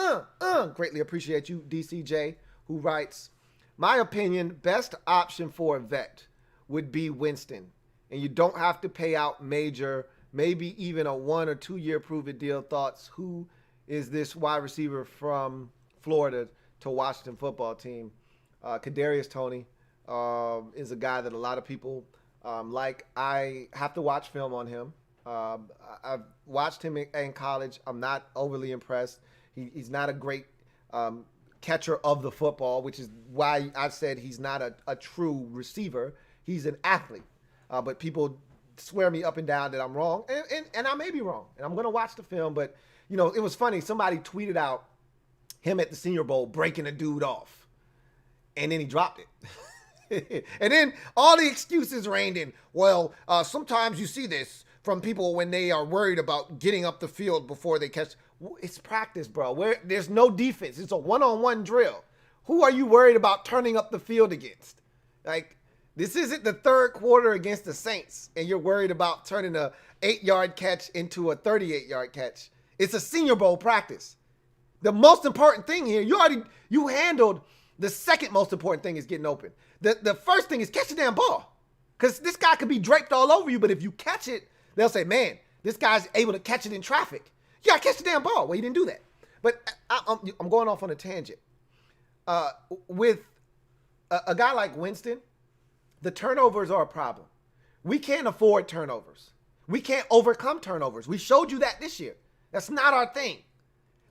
Greatly appreciate you, DCJ, who writes, my opinion, best option for a vet would be Winston. And you don't have to pay out major, maybe even a 1 or 2 year prove-it deal. Thoughts? Who is this wide receiver from Florida to Washington football team? Kadarius Toney is a guy that a lot of people like. I have to watch film on him. I've watched him in college. I'm not overly impressed. He's not a great catcher of the football, which is why I've said he's not a true receiver. He's an athlete. But people swear me up and down that I'm wrong. And I may be wrong. And I'm going to watch the film. But, you know, it was funny. Somebody tweeted out him at the Senior Bowl breaking a dude off. And then he dropped it. And then all the excuses rained in. Well, sometimes you see this from people when they are worried about getting up the field before they catch. It's practice, bro. There's no defense. It's a one-on-one drill. Who are you worried about turning up the field against? Like, this isn't the third quarter against the Saints, and you're worried about turning a 8-yard catch into a 38-yard catch. It's a Senior Bowl practice. The most important thing here, you handled the second most important thing is getting open. The first thing is catch the damn ball. Because this guy could be draped all over you, but if you catch it, they'll say, man, this guy's able to catch it in traffic. Yeah, catch the damn ball. Well, he didn't do that. But I'm going off on a tangent. With a guy like Winston, the turnovers are a problem. We can't afford turnovers. We can't overcome turnovers. We showed you that this year. That's not our thing.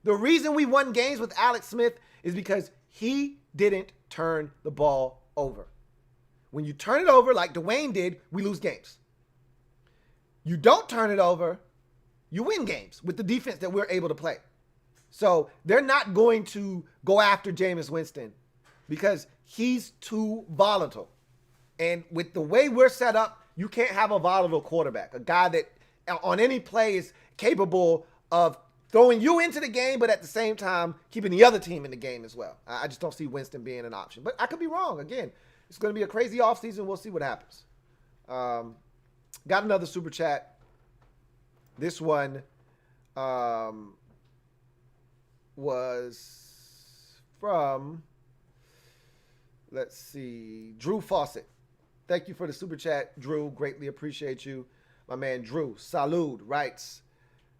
The reason we won games with Alex Smith is because he didn't turn the ball over. When you turn it over like Dwayne did, we lose games. You don't turn it over, you win games with the defense that we're able to play. So they're not going to go after Jameis Winston because he's too volatile. And with the way we're set up, you can't have a volatile quarterback, a guy that on any play is capable of throwing you into the game, but at the same time, keeping the other team in the game as well. I just don't see Winston being an option. But I could be wrong. Again, it's going to be a crazy offseason. We'll see what happens. Got another super chat. This one was from, let's see, Drew Fawcett. Thank you for the super chat, Drew. Greatly appreciate you. My man Drew, salud, writes,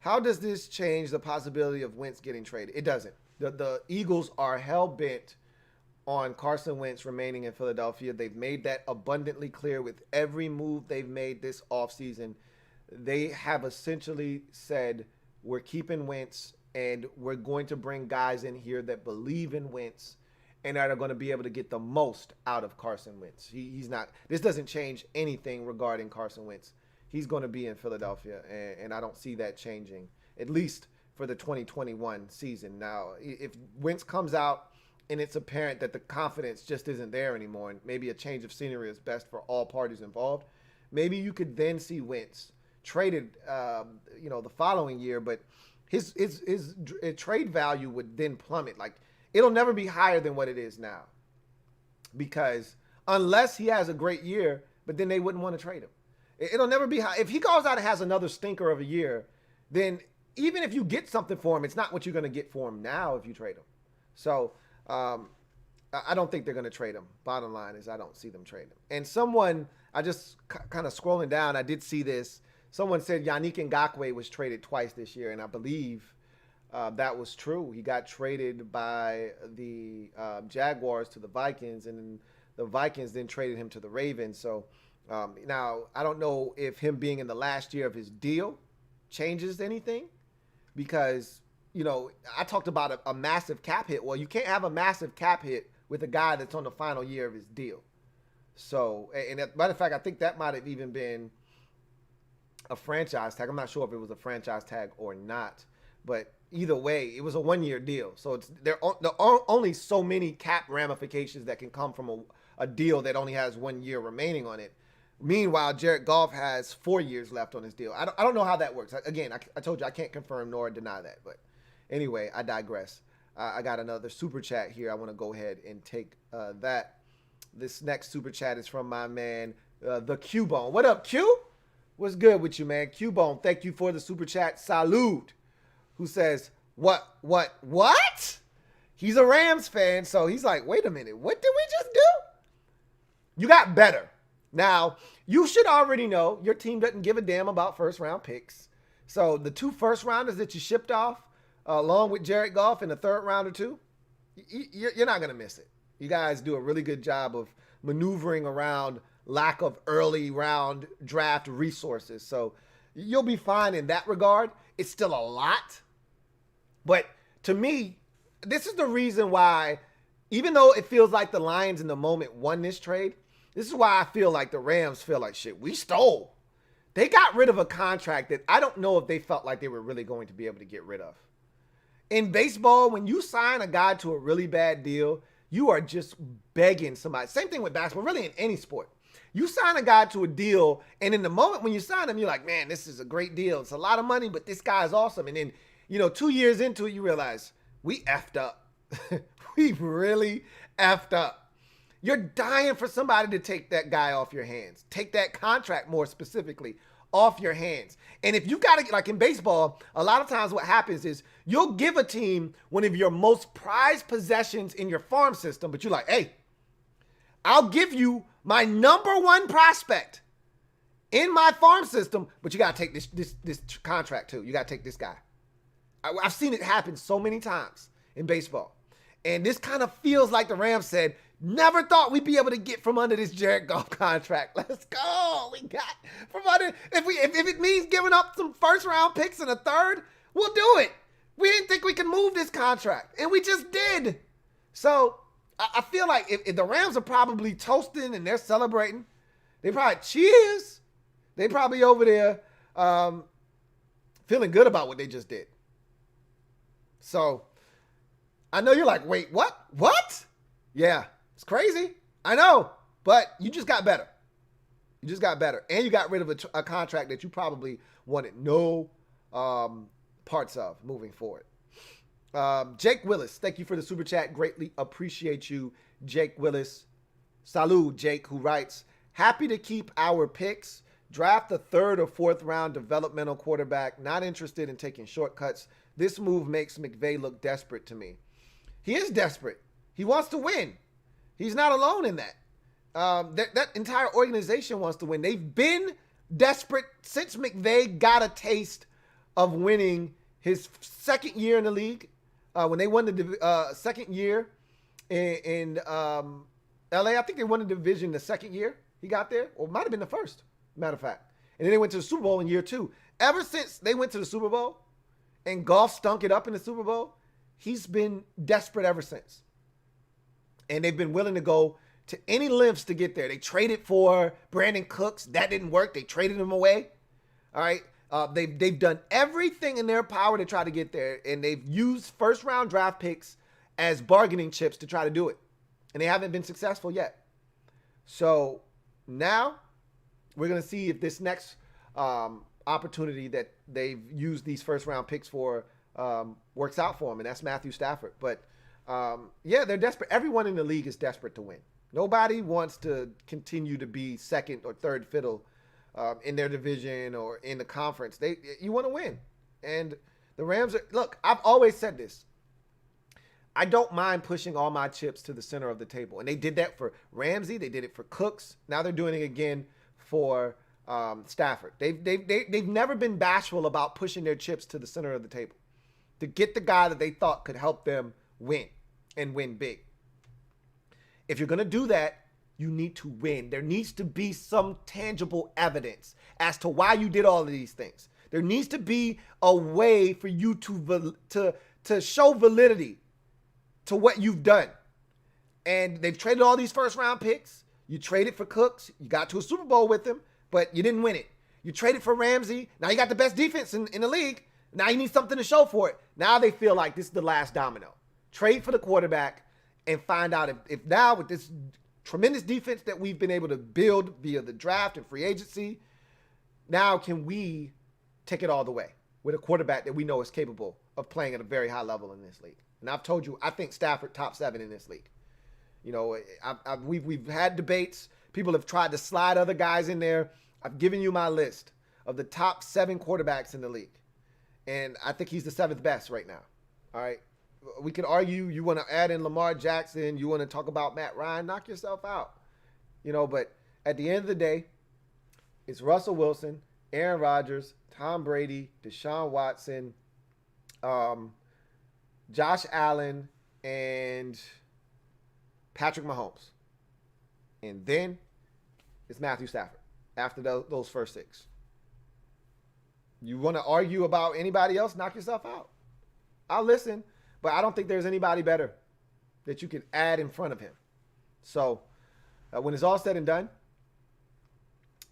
how does this change the possibility of Wentz getting traded? It doesn't. The Eagles are hell-bent on Carson Wentz remaining in Philadelphia. They've made that abundantly clear with every move they've made this offseason. They have essentially said, we're keeping Wentz, and we're going to bring guys in here that believe in Wentz and that are going to be able to get the most out of Carson Wentz. He's not. This doesn't change anything regarding Carson Wentz. He's going to be in Philadelphia, and I don't see that changing, at least for the 2021 season. Now, if Wentz comes out and it's apparent that the confidence just isn't there anymore, and maybe a change of scenery is best for all parties involved, maybe you could then see Wentz traded, the following year, but his trade value would then plummet. Like, it'll never be higher than what it is now, because unless he has a great year, but then they wouldn't want to trade him. It'll never be high. If he goes out and has another stinker of a year, then even if you get something for him, it's not what you're going to get for him now if you trade him. So I don't think they're going to trade him. Bottom line is I don't see them trading him. And someone, I just kind of scrolling down, I did see this. Someone said Heineke Ngakoue was traded twice this year, and I believe that was true. He got traded by the Jaguars to the Vikings, and then the Vikings then traded him to the Ravens. So now I don't know if him being in the last year of his deal changes anything, because, I talked about a massive cap hit. Well, you can't have a massive cap hit with a guy that's on the final year of his deal. So, and matter of fact, I think that might have even been a franchise tag. I'm not sure if it was a franchise tag or not. But either way, it was a 1-year deal. So there are only so many cap ramifications that can come from a deal that only has 1 year remaining on it. Meanwhile, Jared Goff has 4 years left on his deal. I don't know how that works. Again, I told you I can't confirm nor deny that. But anyway, I digress. I got another super chat here. I want to go ahead and take that. This next super chat is from my man, the Q-Bone. What up, Q? What's good with you, man? Q-Bone, thank you for the super chat. Salud. Who says, what? He's a Rams fan, so he's like, wait a minute, what did we just do? You got better. Now, you should already know your team doesn't give a damn about first-round picks. So the 2 first-rounders that you shipped off, along with Jared Goff in the 3rd round or 2, you're not going to miss it. You guys do a really good job of maneuvering around lack of early round draft resources. So you'll be fine in that regard. It's still a lot. But to me, this is the reason why, even though it feels like the Lions in the moment won this trade, this is why I feel like the Rams feel like, shit, we stole. They got rid of a contract that I don't know if they felt like they were really going to be able to get rid of. In baseball, when you sign a guy to a really bad deal, you are just begging somebody. Same thing with basketball, really in any sport. You sign a guy to a deal, and in the moment when you sign him, you're like, man, this is a great deal. It's a lot of money, but this guy is awesome. And then, 2 years into it, you realize, we effed up. We really effed up. You're dying for somebody to take that guy off your hands. Take that contract, more specifically, off your hands. And if you got to, like in baseball, a lot of times what happens is you'll give a team one of your most prized possessions in your farm system, but you're like, hey, I'll give you my number 1 prospect in my farm system, but you got to take this contract too. You got to take this guy. I've seen it happen so many times in baseball. And this kind of feels like the Rams said, never thought we'd be able to get from under this Jared Goff contract. Let's go. We got from under. If it means giving up some first-round picks in a 3rd, we'll do it. We didn't think we could move this contract, and we just did. So I feel like if the Rams are probably toasting and they're celebrating, they probably cheers. They probably over there feeling good about what they just did. So I know you're like, wait, what? What? Yeah, it's crazy. I know, but you just got better. You just got better. And you got rid of a contract that you probably wanted no parts of moving forward. Jake Willis, thank you for the super chat. Greatly appreciate you, Jake Willis. Salud, Jake, who writes, happy to keep our picks. Draft the 3rd or 4th round developmental quarterback. Not interested in taking shortcuts. This move makes McVay look desperate to me. He is desperate. He wants to win. He's not alone in that. That entire organization wants to win. They've been desperate since McVay got a taste of winning his 2nd year in the league. When they won the 2nd year in L.A., I think they won the division the 2nd year he got there, or it might have been the 1st, matter of fact. And then they went to the Super Bowl in year 2. Ever since they went to the Super Bowl and Goff stunk it up in the Super Bowl, he's been desperate ever since. And they've been willing to go to any lengths to get there. They traded for Brandon Cooks. That didn't work. They traded him away. All right. They've done everything in their power to try to get there. And they've used 1st-round draft picks as bargaining chips to try to do it. And they haven't been successful yet. So now we're going to see if this next opportunity that they've used these 1st-round picks for works out for them. And that's Matthew Stafford. But yeah, they're desperate. Everyone in the league is desperate to win. Nobody wants to continue to be 2nd or 3rd fiddle in their division or in the conference. You want to win. And the Rams look, I've always said this. I don't mind pushing all my chips to the center of the table. And they did that for Ramsey. They did it for Cooks. Now they're doing it again for Stafford. They've never been bashful about pushing their chips to the center of the table to get the guy that they thought could help them win and win big. If you're going to do that, you need to win. There needs to be some tangible evidence as to why you did all of these things. There needs to be a way for you to show validity to what you've done. And they've traded all these 1st-round picks. You traded for Cooks. You got to a Super Bowl with him, but you didn't win it. You traded for Ramsey. Now you got the best defense in the league. Now he needs something to show for it. Now they feel like this is the last domino. Trade for the quarterback and find out if now with this tremendous defense that we've been able to build via the draft and free agency, now can we take it all the way with a quarterback that we know is capable of playing at a very high level in this league. And I've told you, I think Stafford top 7 in this league. You know, we've had debates. People have tried to slide other guys in there. I've given you my list of the top 7 quarterbacks in the league. And I think he's the 7th best right now. All right. We could argue you want to add in Lamar Jackson. You want to talk about Matt Ryan. Knock yourself out. You know, but at the end of the day, it's Russell Wilson, Aaron Rodgers, Tom Brady, Deshaun Watson, Josh Allen, and Patrick Mahomes. And then it's Matthew Stafford after those first 6. You want to argue about anybody else? Knock yourself out. I'll listen, but I don't think there's anybody better that you could add in front of him. So when it's all said and done,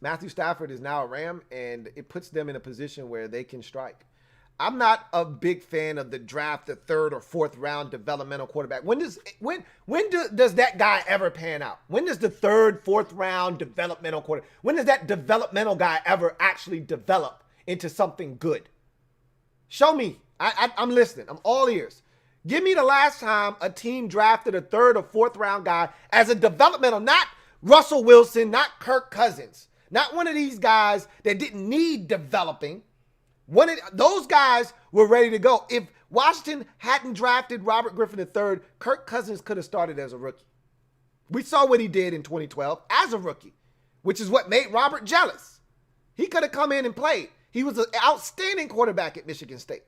Matthew Stafford is now a Ram, and it puts them in a position where they can strike. I'm not a big fan of the draft, the 3rd or 4th round developmental quarterback. When does that guy ever pan out? When does the 3rd, 4th round developmental quarterback, when does that developmental guy ever actually develop into something good? Show me. I'm listening. I'm all ears. Give me the last time a team drafted a 3rd or 4th round guy as a developmental, not Russell Wilson, not Kirk Cousins, not one of these guys that didn't need developing. Those guys were ready to go. If Washington hadn't drafted Robert Griffin III, Kirk Cousins could have started as a rookie. We saw what he did in 2012 as a rookie, which is what made Robert jealous. He could have come in and played. He was an outstanding quarterback at Michigan State.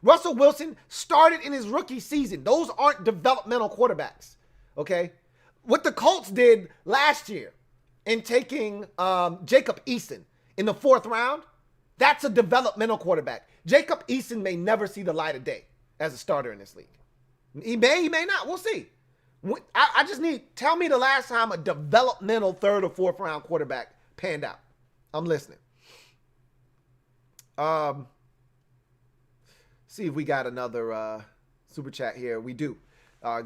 Russell Wilson started in his rookie season. Those aren't developmental quarterbacks, okay? What the Colts did last year in taking Jacob Eason in the 4th round, that's a developmental quarterback. Jacob Eason may never see the light of day as a starter in this league. He may not. We'll see. I just tell me the last time a developmental 3rd or 4th round quarterback panned out. I'm listening. See if we got another super chat here. We do.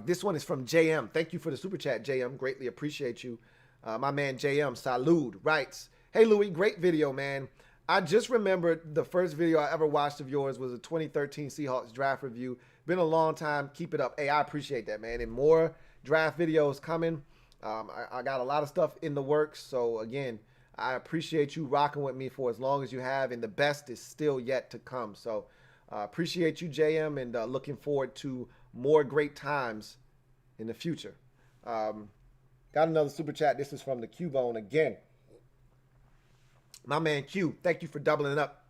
This one is from JM. Thank you for the super chat, JM. Greatly appreciate you. My man JM, salud, writes, "Hey, Louie, great video, man. I just remembered the first video I ever watched of yours was a 2013 Seahawks draft review. Been a long time. Keep it up." Hey, I appreciate that, man. And more draft videos coming. I got a lot of stuff in the works. So, again, I appreciate you rocking with me for as long as you have. And the best is still yet to come. So, appreciate you, JM, and looking forward to more great times in the future. Got another super chat. This is from the Q-Bone again. My man Q, thank you for doubling up.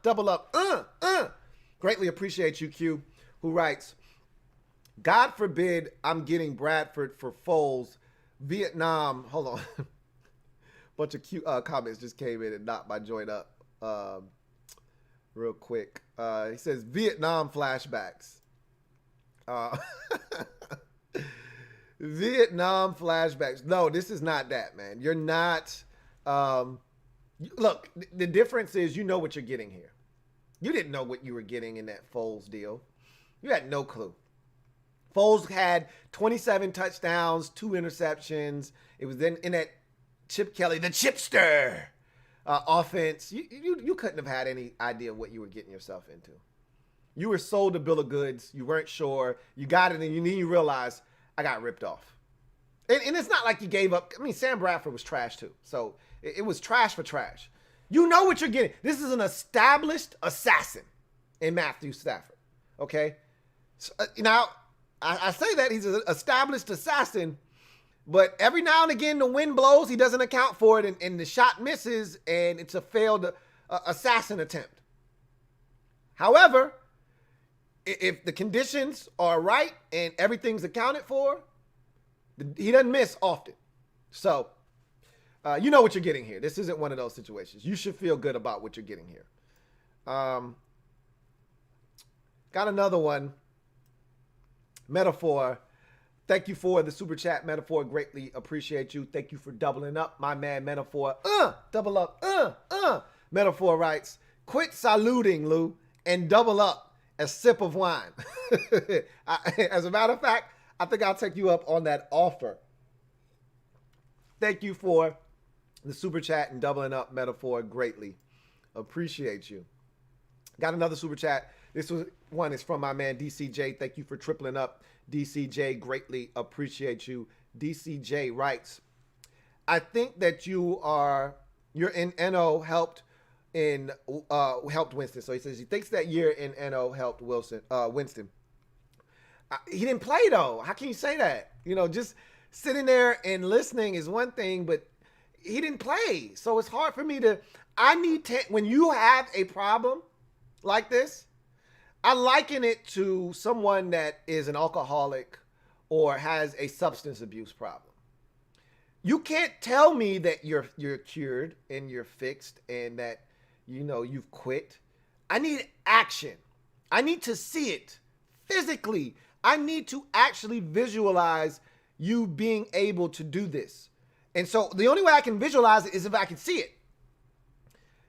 Double up. Greatly appreciate you, Q, who writes, "God forbid I'm getting Bradford for Foles. Vietnam." Hold on. Bunch of Q comments just came in and knocked my joint up real quick. He says, "Vietnam flashbacks." Vietnam flashbacks. No, this is not that, man. You're not... Look, the difference is you know what you're getting here. You didn't know what you were getting in that Foles deal. You had no clue. Foles had 27 touchdowns, 2 interceptions. It was then in that Chip Kelly, the chipster offense. You couldn't have had any idea what you were getting yourself into. You were sold a bill of goods. You weren't sure. You got it, and then you realized, I got ripped off. And it's not like you gave up. I mean, Sam Bradford was trash too. So it was trash for trash. You know what you're getting. This is an established assassin in Matthew Stafford. Okay? So, now, I say that he's an established assassin, but every now and again the wind blows. He doesn't account for it, and the shot misses, and it's a failed assassin attempt. However, if the conditions are right and everything's accounted for, he doesn't miss often. So, you know what you're getting here. This isn't one of those situations. You should feel good about what you're getting here. Got another one. Metaphor. Thank you for the super chat, Metaphor. Greatly appreciate you. Thank you for doubling up, my man, Metaphor. Double up. Metaphor writes, "Quit saluting, Lou. and double up a sip of wine. As a matter of fact, I think I'll take you up on that offer. Thank you for the super chat and doubling up metaphor greatly. Appreciate you. Got another super chat. This one is from my man DCJ. Thank you for tripling up, DCJ. Greatly appreciate you. DCJ writes, I think that your in NO helped Winston. So he says he thinks that year in NO helped Winston. He didn't play though. How can you say that? Just sitting there and listening is one thing, but he didn't play. So it's hard for me to. When you have a problem like this, I liken it to someone that is an alcoholic or has a substance abuse problem. You can't tell me that you're cured and you're fixed and that you've quit. I need action. I need to see it physically. I need to actually visualize you being able to do this. And so the only way I can visualize it is if I can see it.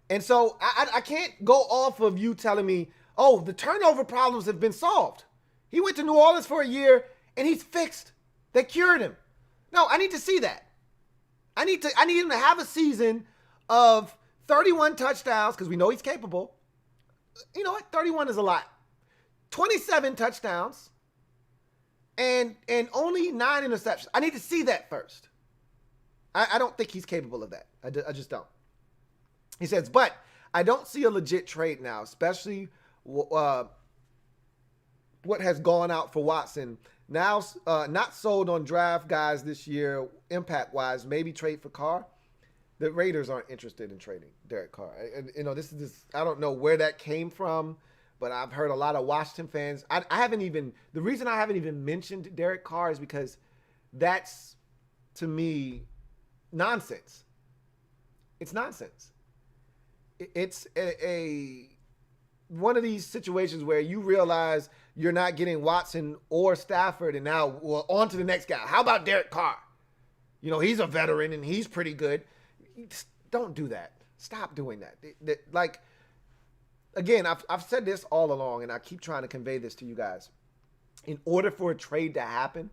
And so I can't go off of you telling me, oh, the turnover problems have been solved. He went to New Orleans for a year and he's fixed. They cured him. No, I need to see that. I need him to have a season of 31 touchdowns because we know he's capable. You know what? 31 is a lot. 27 touchdowns and only 9 interceptions. I need to see that first. I don't think he's capable of that. I just don't. He says, but I don't see a legit trade now, especially what has gone out for Watson. Now, not sold on draft guys this year, impact-wise. Maybe trade for Carr. The Raiders aren't interested in trading Derek Carr. And I don't know where that came from, but I've heard a lot of Washington fans. The reason I haven't even mentioned Derek Carr is because that's, to me, nonsense. It's nonsense. It's one of these situations where you realize you're not getting Watson or Stafford, and now on to the next guy. How about Derek Carr? He's a veteran and he's pretty good. Don't do that. Stop doing that. Like, again, I've said this all along, and I keep trying to convey this to you guys. In order for a trade to happen,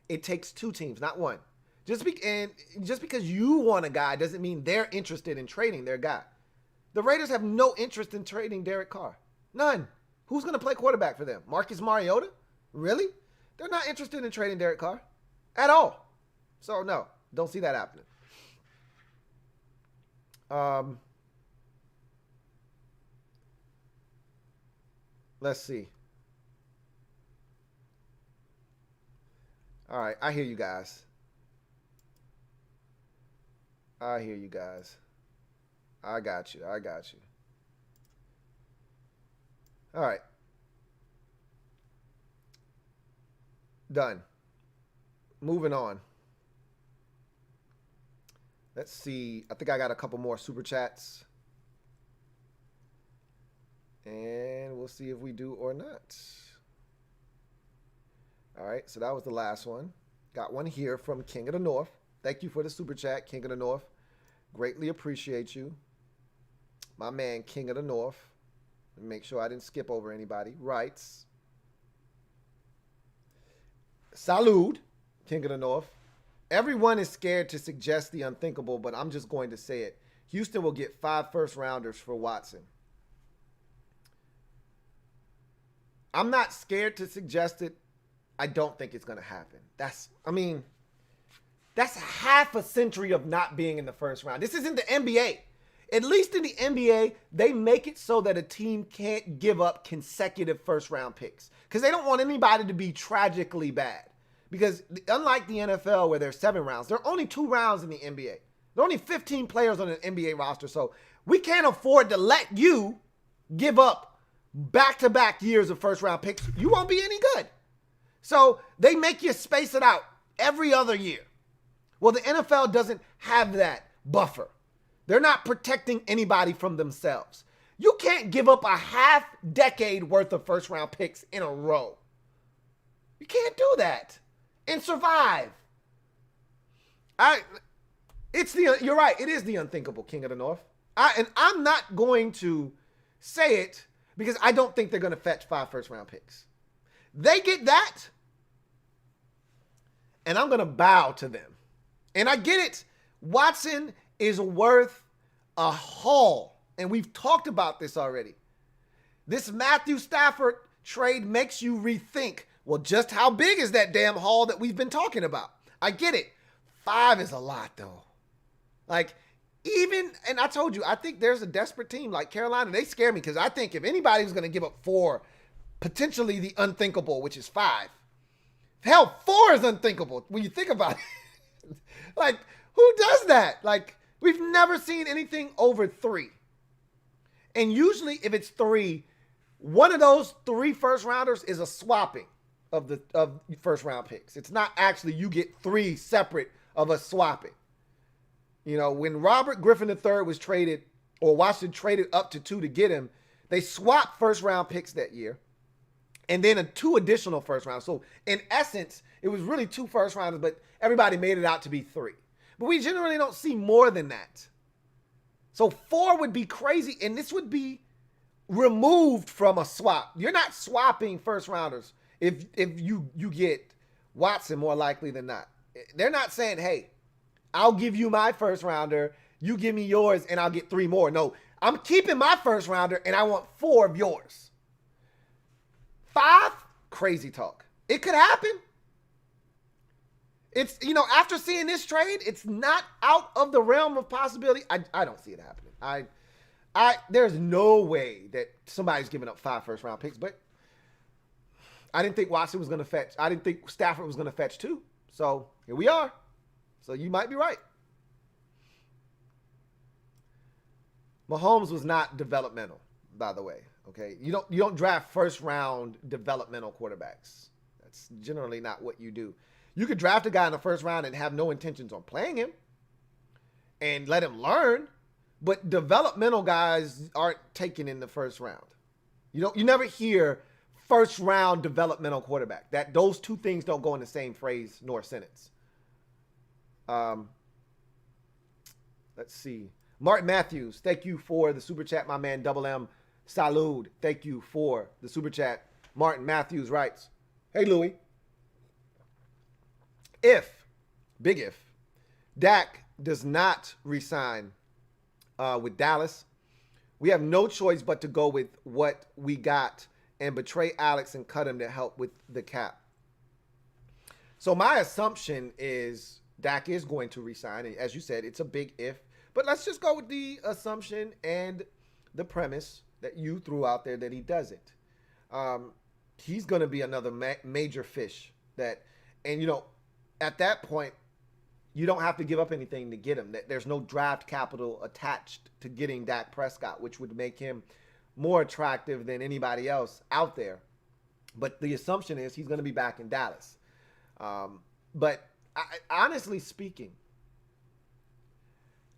it takes 2 teams, not one. Just because you want a guy doesn't mean they're interested in trading their guy. The Raiders have no interest in trading Derek Carr. None. Who's going to play quarterback for them? Marcus Mariota? Really? They're not interested in trading Derek Carr at all. So, no, don't see that happening. Let's see. All right, I hear you guys. I got you. All right. Done. Moving on. Let's see. I think I got a couple more super chats. And we'll see if we do or not. All right, so that was the last one. Got one here from King of the North. Thank you for the super chat, King of the North. Greatly appreciate you. My man, King of the North. Make sure I didn't skip over anybody. Writes, Salud, King of the North. Everyone is scared to suggest the unthinkable, but I'm just going to say it. Houston will get 5 first-rounders for Watson. I'm not scared to suggest it. I don't think it's going to happen. That's half a century of not being in the first round. This isn't the NBA. At least in the NBA, they make it so that a team can't give up consecutive first-round picks because they don't want anybody to be tragically bad. Because unlike the NFL where there's 7 rounds, there are only 2 rounds in the NBA. There are only 15 players on an NBA roster, so we can't afford to let you give up back-to-back years of first-round picks. You won't be any good. So they make you space it out every other year. Well, the NFL doesn't have that buffer. They're not protecting anybody from themselves. You can't give up a half-decade worth of first-round picks in a row. You can't do that and survive. You're right. It is the unthinkable, King of the North. And I'm not going to say it because I don't think they're going to fetch 5 first-round picks. They get that, and I'm going to bow to them. And I get it. Watson is worth a haul, and we've talked about this already. This Matthew Stafford trade makes you rethink, well, just how big is that damn haul that we've been talking about? I get it. 5 is a lot, though. Like, even, and I told you, I think there's a desperate team like Carolina. They scare me because I think if anybody was going to give up 4, potentially the unthinkable, which is 5. Hell, 4 is unthinkable when you think about it. Like, who does that? Like, we've never seen anything over 3. And usually if it's 3, one of those 3 first-rounders is a swapping of first-round picks. It's not actually you get 3 separate of a swapping. You know, when Robert Griffin III was traded, or Washington traded up to 2 to get him, they swapped first-round picks that year, and then 2 additional first-rounds. So, in essence, it was really 2 first-rounders, but everybody made it out to be 3. But we generally don't see more than that. So, 4 would be crazy, and this would be removed from a swap. You're not swapping first-rounders if you get Watson more likely than not. They're not saying, hey, I'll give you my first rounder, you give me yours, and I'll get 3 more. No, I'm keeping my first rounder, and I want 4 of yours. 5, crazy talk. It could happen. It's, you know, after seeing this trade, it's not out of the realm of possibility. I don't see it happening. There's no way that somebody's giving up 5 first-round picks, but I didn't think Watson was going to fetch. I didn't think Stafford was going to fetch 2. So here we are. So you might be right. Mahomes was not developmental, by the way. Okay, you don't draft first-round developmental quarterbacks. That's generally not what you do. You could draft a guy in the first round and have no intentions on playing him and let him learn, but developmental guys aren't taken in the first round. You never hear first-round developmental quarterback. Those 2 things don't go in the same phrase nor sentence. Let's see. Martin Matthews, thank you for the super chat, my man. Double M Salud, thank you for the super chat. Martin Matthews writes, hey, Louie. Big if, Dak does not re-sign with Dallas, we have no choice but to go with what we got and betray Alex and cut him to help with the cap. So my assumption is Dak is going to re-sign. And as you said, it's a big if. But let's just go with the assumption and the premise that you threw out there that he doesn't. He's going to be another major fish and you know, at that point, you don't have to give up anything to get him. There's no draft capital attached to getting Dak Prescott, which would make him more attractive than anybody else out there. But the assumption is he's going to be back in Dallas. But honestly speaking,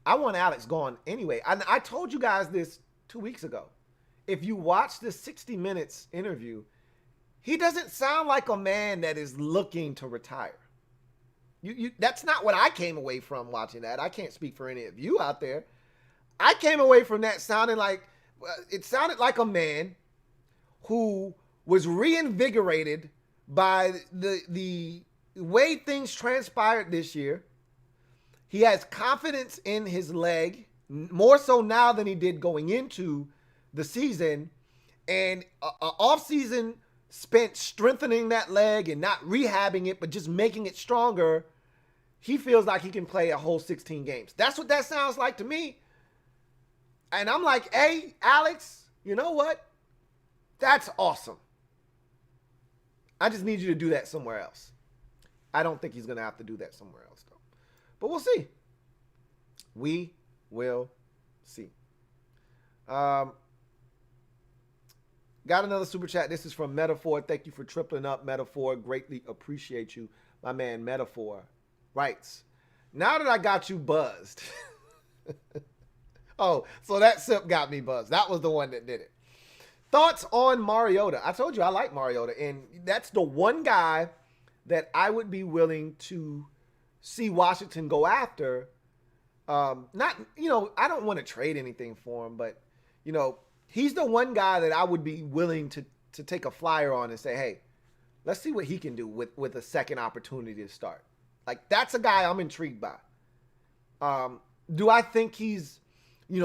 I want Alex gone anyway. I told you guys this 2 weeks ago. If you watch the 60 Minutes interview, he doesn't sound like a man that is looking to retire. That's not what I came away from watching that. I can't speak for any of you out there. I came away from that sounding like, it sounded like a man who was reinvigorated by the way things transpired this year. He has confidence in his leg, more so now than he did going into the season. And an offseason spent strengthening that leg and not rehabbing it, but just making it stronger. He feels like he can play a whole 16 games. That's what that sounds like to me. And I'm like, hey, Alex, you know what? That's awesome. I just need you to do that somewhere else. I don't think he's going to have to do that somewhere else, though. But we'll see. We will see. Got another super chat. This is from Metaphor. Thank you for tripling up, Metaphor. Greatly appreciate you. My man, Metaphor, writes, now that I got you buzzed. Oh, so that sip got me buzzed. That was the one that did it. Thoughts on Mariota? I told you I like Mariota, and that's the one guy that I would be willing to see Washington go after. I don't want to trade anything for him, but, he's the one guy that I would be willing to take a flyer on and say, hey, let's see what he can do with a second opportunity to start. Like, that's a guy I'm intrigued by. Do I think he's,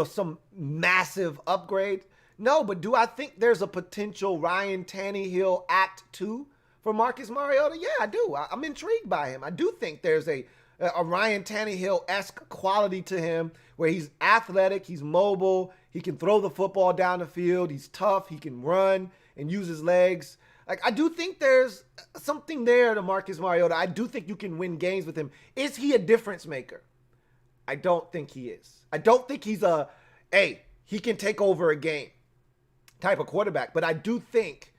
some massive upgrade? No, but do I think there's a potential Ryan Tannehill Act 2 for Marcus Mariota? Yeah, I do. I'm intrigued by him. I do think there's a Ryan Tannehill-esque quality to him where he's athletic, he's mobile, he can throw the football down the field, he's tough, he can run and use his legs. Like, I do think there's something there to Marcus Mariota. I do think you can win games with him. Is he a difference maker? I don't think he is. I don't think he's he can take over a game type of quarterback. But I do think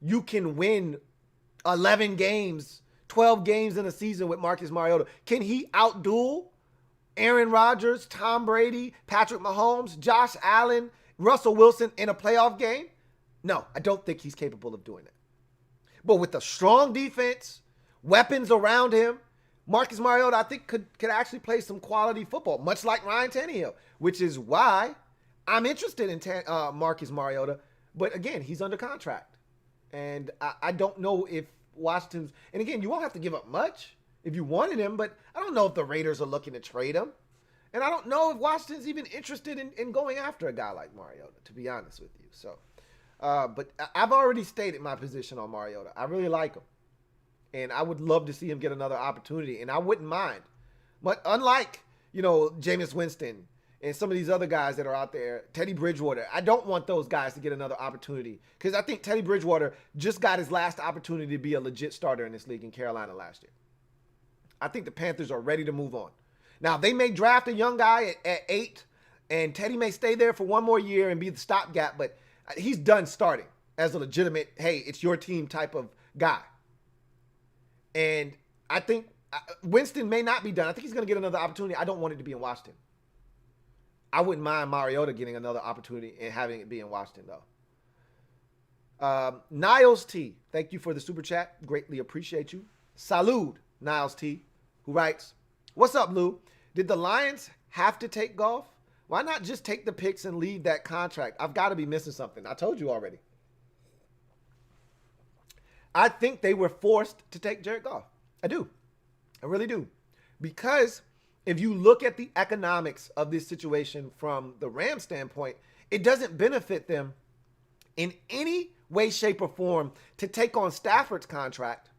you can win 11 games, 12 games in a season with Marcus Mariota. Can he outduel Aaron Rodgers, Tom Brady, Patrick Mahomes, Josh Allen, Russell Wilson in a playoff game? No, I don't think he's capable of doing it. But with a strong defense, weapons around him, Marcus Mariota, I think, could actually play some quality football, much like Ryan Tannehill, which is why I'm interested in Marcus Mariota. But again, he's under contract. And I don't know if Washington's, and again, you won't have to give up much if you wanted him, but I don't know if the Raiders are looking to trade him. And I don't know if Washington's even interested in going after a guy like Mariota, to be honest with you. So, but I've already stated my position on Mariota. I really like him. And I would love to see him get another opportunity. And I wouldn't mind. But unlike, Jameis Winston and some of these other guys that are out there, Teddy Bridgewater, I don't want those guys to get another opportunity. Because I think Teddy Bridgewater just got his last opportunity to be a legit starter in this league in Carolina last year. I think the Panthers are ready to move on. Now, they may draft a young guy at 8, and Teddy may stay there for one more year and be the stopgap, but he's done starting as a legitimate, hey, it's your team type of guy. And I think Winston may not be done. I think he's going to get another opportunity. I don't want it to be in Washington. I wouldn't mind Mariota getting another opportunity and having it be in Washington, though. Niles T, thank you for the super chat. Greatly appreciate you. Salud, Niles T, who writes, what's up, Lou? Did the Lions have to take Goff? Why not just take the picks and leave that contract? I've got to be missing something. I told you already. I think they were forced to take Jared Goff. I do. I really do. Because if you look at the economics of this situation from the Rams standpoint, it doesn't benefit them in any way, shape, or form to take on Stafford's contract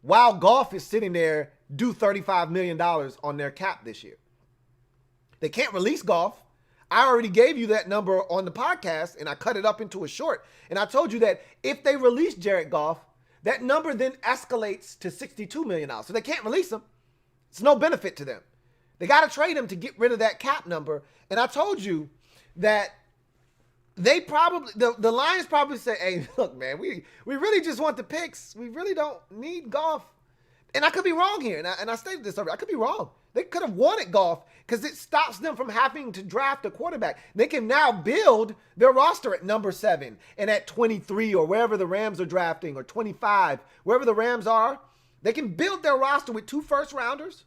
while Goff is sitting there due $35 million on their cap this year. They can't release Goff. I already gave you that number on the podcast, and I cut it up into a short. And I told you that if they release Jared Goff, that number then escalates to $62 million. So they can't release him. It's no benefit to them. They got to trade him to get rid of that cap number. And I told you that they probably, the Lions probably say, hey, look, man, we really just want the picks. We really don't need Goff. And I could be wrong here. And I stated this already. I could be wrong. They could have wanted Goff because it stops them from having to draft a quarterback. They can now build their roster at number 7 and at 23 or wherever the Rams are drafting, or 25, wherever the Rams are. They can build their roster with 2 first-rounders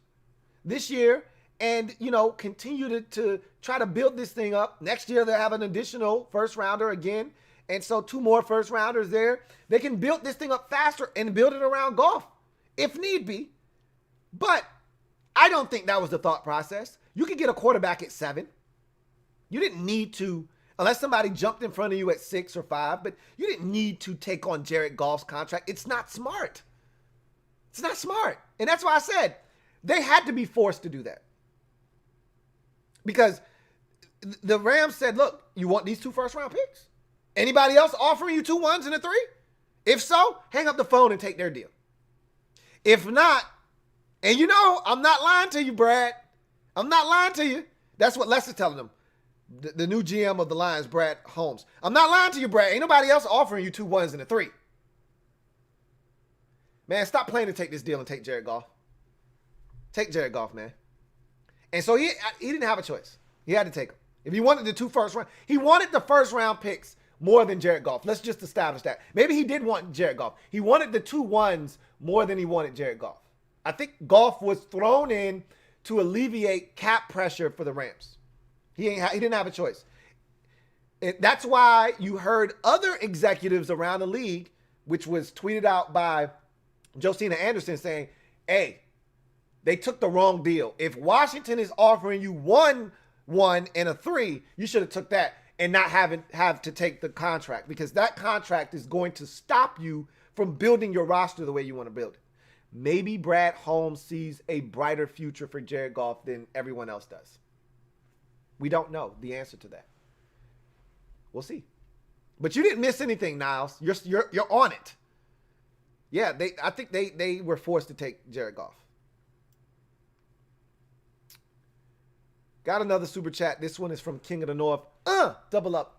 this year and, continue to try to build this thing up. Next year, they'll have an additional first-rounder again. And so 2 more first-rounders there. They can build this thing up faster and build it around Goff if need be. But I don't think that was the thought process. You could get a quarterback at 7. You didn't need to, unless somebody jumped in front of you at 6 or 5, but you didn't need to take on Jared Goff's contract. It's not smart. It's not smart. And that's why I said they had to be forced to do that. Because the Rams said, look, you want these 2 first-round picks? Anybody else offering you 2 1s and a 3? If so, hang up the phone and take their deal. If not, and I'm not lying to you, Brad. I'm not lying to you. That's what Lester's telling them. The new GM of the Lions, Brad Holmes. I'm not lying to you, Brad. Ain't nobody else offering you 2 1s and a 3. Man, stop playing to take this deal and take Jared Goff. Take Jared Goff, man. And so he didn't have a choice. He had to take him. If he wanted the 2 first round, he wanted the first round picks more than Jared Goff. Let's just establish that. Maybe he did want Jared Goff. He wanted the 2 1s more than he wanted Jared Goff. I think Goff was thrown in to alleviate cap pressure for the Rams. He didn't have a choice. And that's why you heard other executives around the league, which was tweeted out by Josina Anderson, saying, hey, they took the wrong deal. If Washington is offering you 1 and a 3, you should have took that and not have to take the contract, because that contract is going to stop you from building your roster the way you want to build it. Maybe Brad Holmes sees a brighter future for Jared Goff than everyone else does. We don't know the answer to that. We'll see. But you didn't miss anything, Niles. You're on it. Yeah, I think they were forced to take Jared Goff. Got another super chat. This one is from King of the North. Double up.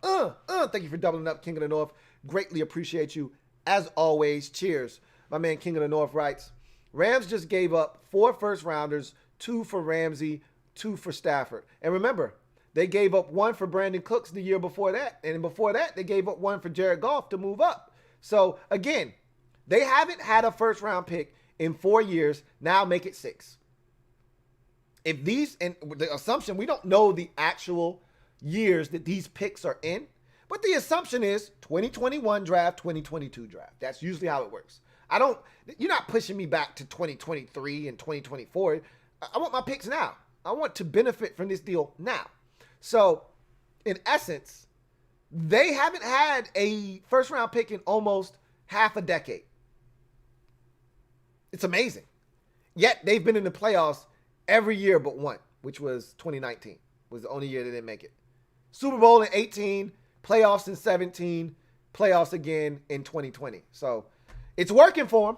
Thank you for doubling up, King of the North. Greatly appreciate you. As always, cheers. My man King of the North writes, Rams just gave up 4 first-rounders, 2 for Ramsey, 2 for Stafford. And remember, they gave up 1 for Brandon Cooks the year before that. And before that, they gave up 1 for Jared Goff to move up. So, again, they haven't had a first-round pick in 4 years. Now make it 6. If these, and the assumption, we don't know the actual years that these picks are in, but the assumption is 2021 draft, 2022 draft. That's usually how it works. You're not pushing me back to 2023 and 2024. I want my picks now. I want to benefit from this deal now. So, in essence, they haven't had a first-round pick in almost half a decade. It's amazing. Yet, they've been in the playoffs every year but one, which was 2019. Was the only year they didn't make it. Super Bowl in 18, playoffs in 17, playoffs again in 2020. So, it's working for them.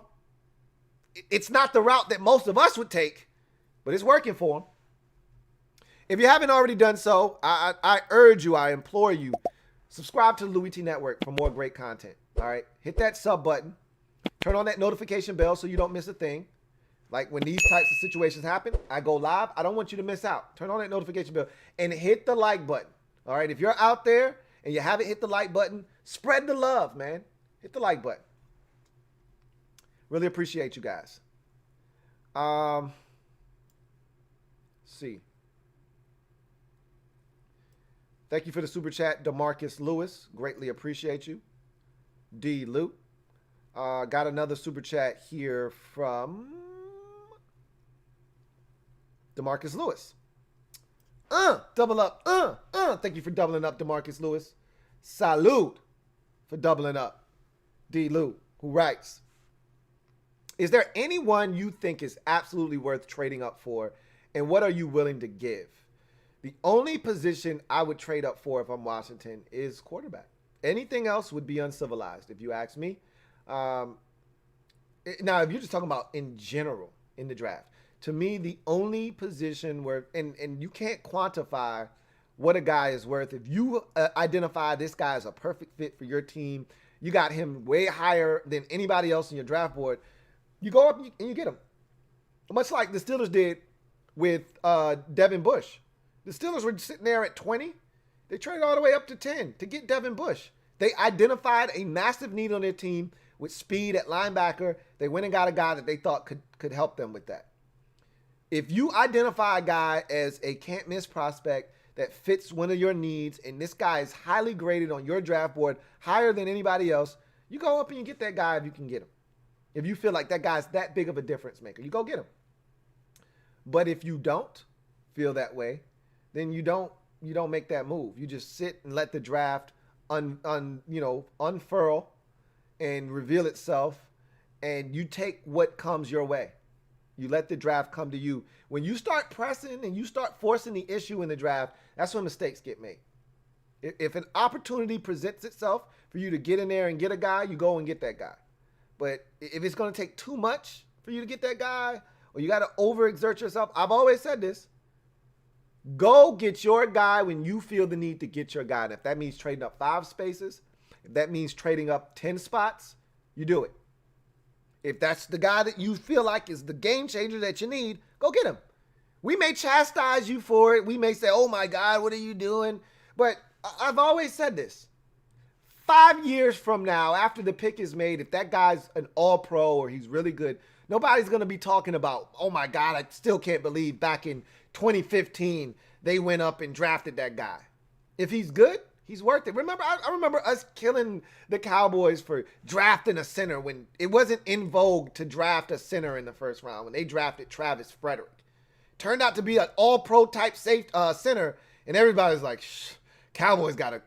It's not the route that most of us would take, but it's working for them. If you haven't already done so, I urge you, I implore you, subscribe to the Louie T Network for more great content. All right? Hit that sub button. Turn on that notification bell so you don't miss a thing. Like when these types of situations happen, I go live. I don't want you to miss out. Turn on that notification bell and hit the like button. All right? If you're out there and you haven't hit the like button, spread the love, man. Hit the like button. Really appreciate you guys. See. Thank you for the super chat, DeMarcus Lewis. Greatly appreciate you. D. Lou. Got another super chat here from DeMarcus Lewis. Double up. Thank you for doubling up, DeMarcus Lewis. Salute for doubling up. D. Lou, who writes, is there anyone you think is absolutely worth trading up for, and what are you willing to give? The only position I would trade up for if I'm Washington is quarterback. Anything else would be uncivilized, if you ask me. Now, if you're just talking about in general in the draft, to me, the only position where, and you can't quantify what a guy is worth. If you identify this guy as a perfect fit for your team, you got him way higher than anybody else in your draft board, you go up and you get him. Much like the Steelers did with Devin Bush. The Steelers were sitting there at 20. They traded all the way up to 10 to get Devin Bush. They identified a massive need on their team with speed at linebacker. They went and got a guy that they thought could help them with that. If you identify a guy as a can't-miss prospect that fits one of your needs, and this guy is highly graded on your draft board, higher than anybody else, you go up and you get that guy if you can get him. If you feel like that guy's that big of a difference maker, you go get him. But if you don't feel that way, then you don't make that move. You just sit and let the draft unfurl and reveal itself, and you take what comes your way. You let the draft come to you. When you start pressing and you start forcing the issue in the draft, that's when mistakes get made. If an opportunity presents itself for you to get in there and get a guy, you go and get that guy. But if it's going to take too much for you to get that guy, or you got to overexert yourself, I've always said this, go get your guy when you feel the need to get your guy. And if that means trading up 5 spaces, if that means trading up 10 spots, you do it. If that's the guy that you feel like is the game changer that you need, go get him. We may chastise you for it. We may say, oh my God, what are you doing? But I've always said this. 5 years from now, after the pick is made, if that guy's an all-pro or he's really good, nobody's going to be talking about, oh my God, I still can't believe back in 2015 they went up and drafted that guy. If he's good, He's worth it. Remember, I remember us killing the Cowboys for drafting a center when it wasn't in vogue to draft a center in the first round when they drafted Travis Frederick. Turned out to be an all-pro type safe center, and everybody's like, Cowboys got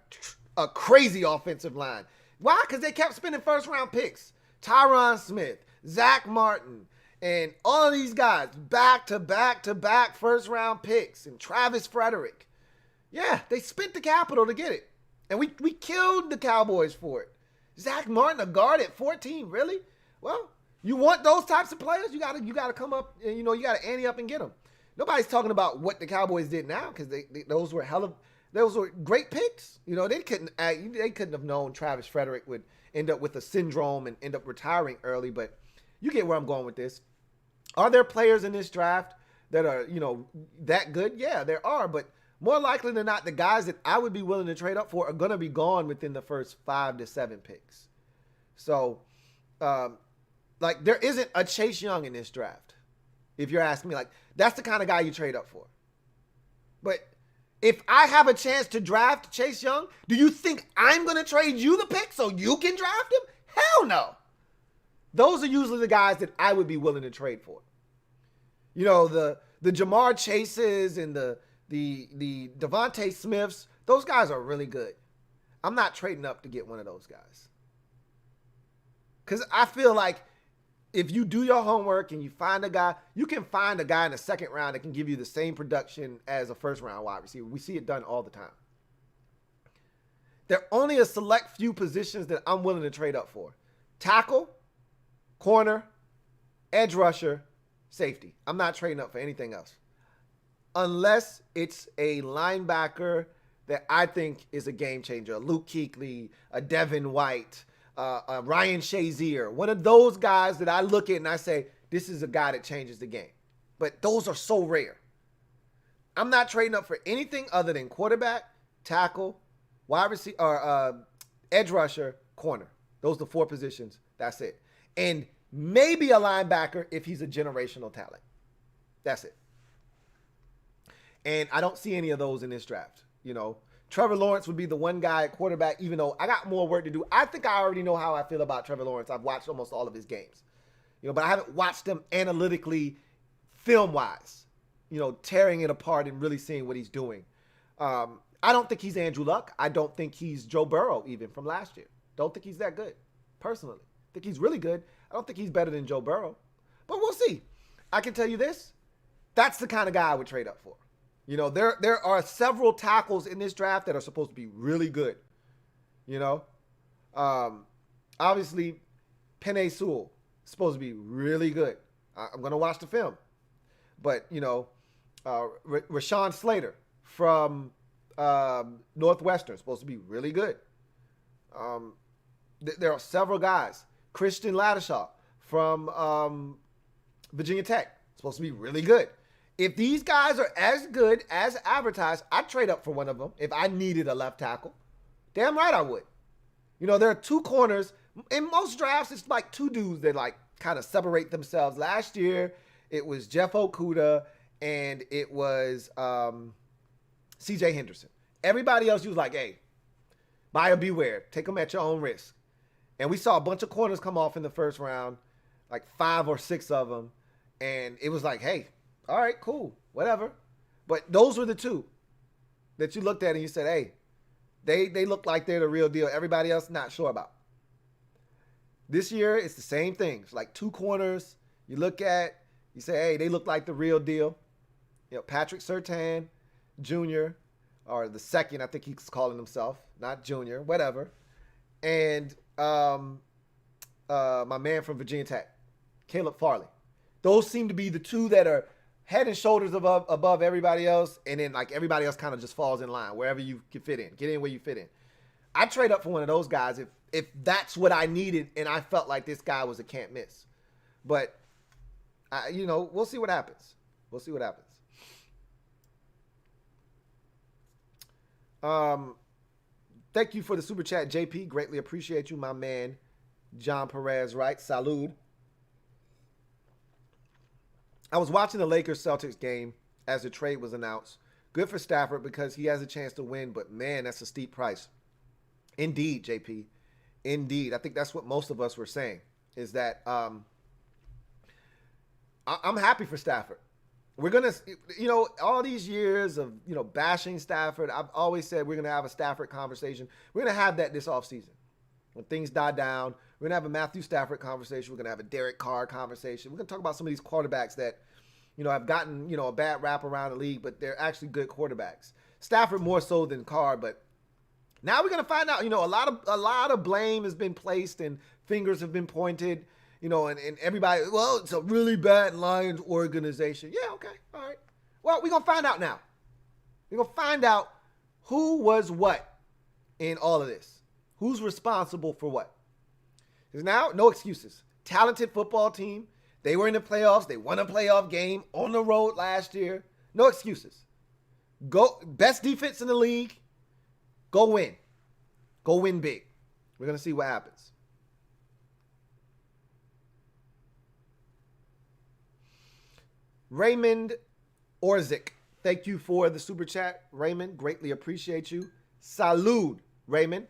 a crazy offensive line. Why? Because they kept spending first-round picks. Tyron Smith, Zach Martin, and all of these guys, back-to-back-to-back first-round picks, and Travis Frederick. Yeah, they spent the capital to get it. And we killed the Cowboys for it. Zach Martin, a guard at 14, really? Well, you want those types of players, you gotta come up, and, you gotta ante up and get them. Nobody's talking about what the Cowboys did now because those were great picks. They couldn't have known Travis Frederick would end up with a syndrome and end up retiring early. But you get where I'm going with this. Are there players in this draft that are that good? Yeah, there are. But more likely than not, the guys that I would be willing to trade up for are going to be gone within the first 5 to 7 picks. So, there isn't a Chase Young in this draft. If you're asking me, that's the kind of guy you trade up for. But if I have a chance to draft Chase Young, do you think I'm going to trade you the pick so you can draft him? Hell no. Those are usually the guys that I would be willing to trade for. The Jamar Chases and the Devontae Smiths, those guys are really good. I'm not trading up to get one of those guys. Because I feel like if you do your homework and you find a guy, you can find a guy in the second round that can give you the same production as a first-round wide receiver. We see it done all the time. There are only a select few positions that I'm willing to trade up for. Tackle, corner, edge rusher, safety. I'm not trading up for anything else. Unless it's a linebacker that I think is a game changer. A Luke Kuechly, a Devin White, Ryan Shazier, one of those guys that I look at and I say, this is a guy that changes the game. But those are so rare. I'm not trading up for anything other than quarterback, tackle, wide receiver, or edge rusher, corner. Those are the 4 positions. That's it. And maybe a linebacker if he's a generational talent. That's it. And I don't see any of those in this draft. Trevor Lawrence would be the one guy at quarterback, even though I got more work to do. I think I already know how I feel about Trevor Lawrence. I've watched almost all of his games. But I haven't watched him analytically, film-wise, tearing it apart and really seeing what he's doing. I don't think he's Andrew Luck. I don't think he's Joe Burrow even from last year. Don't think he's that good, personally. I think he's really good. I don't think he's better than Joe Burrow. But we'll see. I can tell you this. That's the kind of guy I would trade up for. There are several tackles in this draft that are supposed to be really good. Obviously, Penei Sewell is supposed to be really good. I'm going to watch the film. But, Rashawn Slater from Northwestern is supposed to be really good. There are several guys. Christian Ladishaw from Virginia Tech is supposed to be really good. If these guys are as good as advertised, I'd trade up for one of them if I needed a left tackle. Damn right I would. There are 2 corners. In most drafts, it's 2 dudes that kind of separate themselves. Last year, it was Jeff Okudah and it was C.J. Henderson. Everybody else, you was like, hey, buyer beware. Take them at your own risk. And we saw a bunch of corners come off in the first round, 5 or 6 of them. And it was like, hey, all right, cool, whatever. But those were the 2 that you looked at and you said, hey, they look like they're the real deal. Everybody else, not sure about. This year, it's the same thing. It's 2 corners you look at, you say, hey, they look like the real deal. Patrick Surtain Jr., or the second, I think he's calling himself, not Junior, whatever. And my man from Virginia Tech, Caleb Farley. Those seem to be the 2 that are head and shoulders above everybody else, and then everybody else kind of just falls in line wherever you can fit in. Get in where you fit in. I'd trade up for one of those guys if that's what I needed and I felt like this guy was a can't miss. But, we'll see what happens. We'll see what happens. Thank you for the super chat, JP. Greatly appreciate you, my man. John Perez, right? Salud. I was watching the Lakers-Celtics game as the trade was announced. Good for Stafford because he has a chance to win, but man, that's a steep price. Indeed, JP. Indeed. I think that's what most of us were saying, is that I'm happy for Stafford. We're going to, all these years of, bashing Stafford, I've always said we're going to have a Stafford conversation. We're going to have that this offseason. When things die down, we're going to have a Matthew Stafford conversation. We're going to have a Derek Carr conversation. We're going to talk about some of these quarterbacks that, have gotten, a bad rap around the league, but they're actually good quarterbacks. Stafford more so than Carr, but now we're going to find out, a lot of blame has been placed and fingers have been pointed, and everybody, well, it's a really bad Lions organization. Yeah, okay, all right. Well, we're going to find out now. We're going to find out who was what in all of this. Who's responsible for what? Because now, no excuses. Talented football team. They were in the playoffs. They won a playoff game on the road last year. No excuses. Go best defense in the league. Go win. Go win big. We're going to see what happens. Raymond Orzik, thank you for the super chat. Raymond, greatly appreciate you. Salud, Raymond,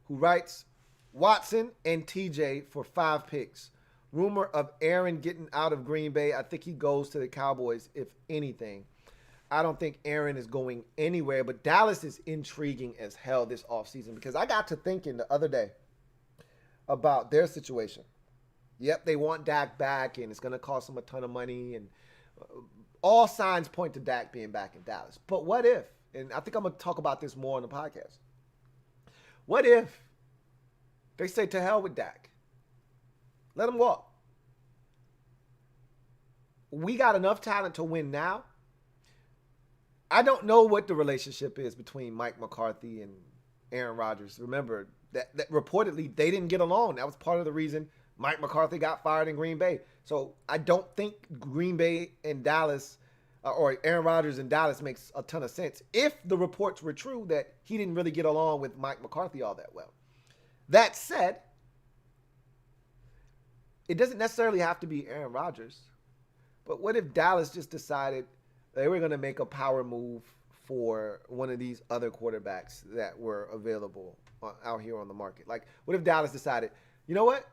who writes, Watson and TJ for 5 picks. Rumor of Aaron getting out of Green Bay. I think he goes to the Cowboys, if anything. I don't think Aaron is going anywhere, but Dallas is intriguing as hell this offseason because I got to thinking the other day about their situation. Yep, they want Dak back, and it's going to cost them a ton of money, and all signs point to Dak being back in Dallas. But what if, and I think I'm going to talk about this more on the podcast, what if they say to hell with Dak? Let him walk. We got enough talent to win now. I don't know what the relationship is between Mike McCarthy and Aaron Rodgers. Remember, that reportedly they didn't get along. That was part of the reason Mike McCarthy got fired in Green Bay. So I don't think Green Bay and Dallas or Aaron Rodgers and Dallas makes a ton of sense if the reports were true that he didn't really get along with Mike McCarthy all that well. That said, it doesn't necessarily have to be Aaron Rodgers. But what if Dallas just decided they were going to make a power move for one of these other quarterbacks that were available out here on the market? Like, what if Dallas decided, you know what?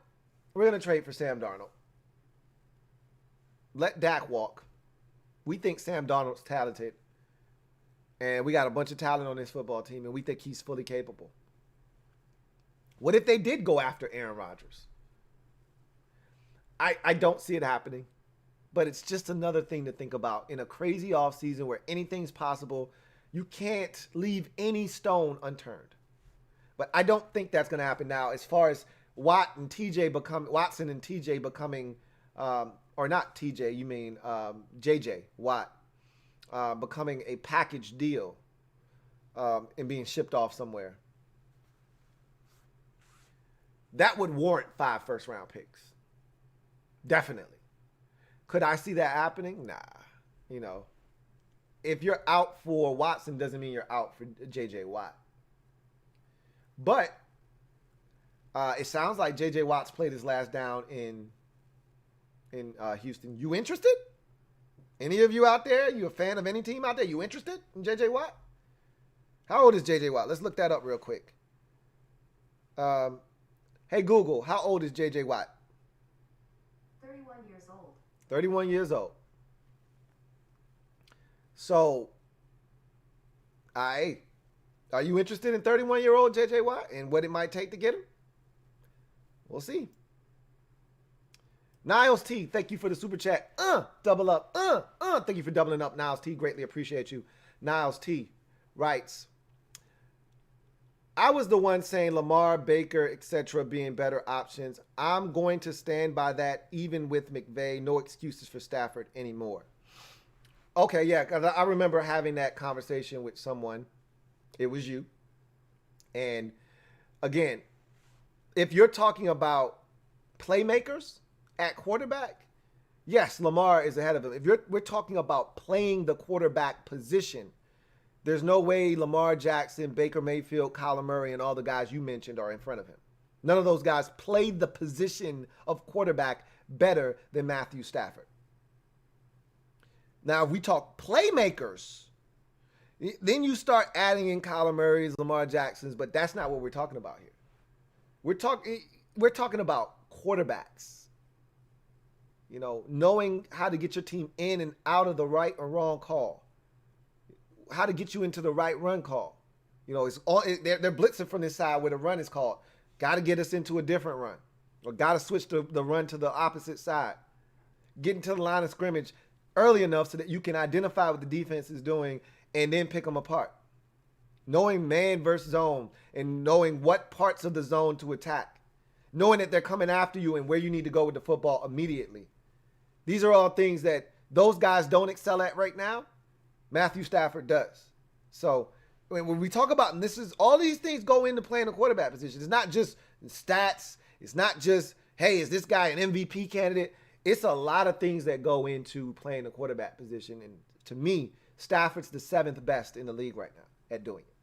We're going to trade for Sam Darnold. Let Dak walk. We think Sam Darnold's talented. And we got a bunch of talent on this football team, and we think he's fully capable. What if they did go after Aaron Rodgers? I don't see it happening. But it's just another thing to think about. In a crazy offseason where anything's possible, you can't leave any stone unturned. But I don't think that's going to happen now. As far as Watson and TJ becoming, or not TJ, you mean JJ Watt, becoming a package deal and being shipped off somewhere. That would warrant 5 first-round picks. Definitely. Could I see that happening? Nah. If you're out for Watson doesn't mean you're out for J.J. Watt. But it sounds like J.J. Watt's played his last down in Houston. You interested? Any of you out there? You a fan of any team out there? You interested in J.J. Watt? How old is J.J. Watt? Let's look that up real quick. Hey, Google, how old is J.J. Watt? 31 years old. 31 years old. So, are you interested in 31-year-old J.J. Watt and what it might take to get him? We'll see. Niles T, thank you for the super chat. Double up. Thank you for doubling up, Niles T. Greatly appreciate you. Niles T writes, I was the one saying Lamar, Baker, etc. being better options. I'm going to stand by that even with McVay. No excuses for Stafford anymore. Okay, yeah, because I remember having that conversation with someone. It was you. And again, if you're talking about playmakers at quarterback, yes, Lamar is ahead of him. If we're talking about playing the quarterback position, there's no way Lamar Jackson, Baker Mayfield, Kyler Murray, and all the guys you mentioned are in front of him. None of those guys played the position of quarterback better than Matthew Stafford. Now, if we talk playmakers, Then you start adding in Kyler Murray's, Lamar Jackson's, but that's not what we're talking about here. We're talking about quarterbacks. You know, knowing how to get your team in and out of the right or wrong call, how to get you into the right run call. You know, they're blitzing from this side where the run is called. Got to get us into a different run, or got to switch the run to the opposite side. Get into the line of scrimmage early enough so that you can identify what the defense is doing and then pick them apart. Knowing man versus zone and knowing what parts of the zone to attack. Knowing that they're coming after you and where you need to go with the football immediately. These are all things that those guys don't excel at right now. Matthew Stafford does. So when we talk about, and this is all these things go into playing a quarterback position. It's not just stats. It's not just, hey, is this guy an MVP candidate? It's a lot of things that go into playing a quarterback position. And to me, Stafford's the 7th best in the league right now at doing it.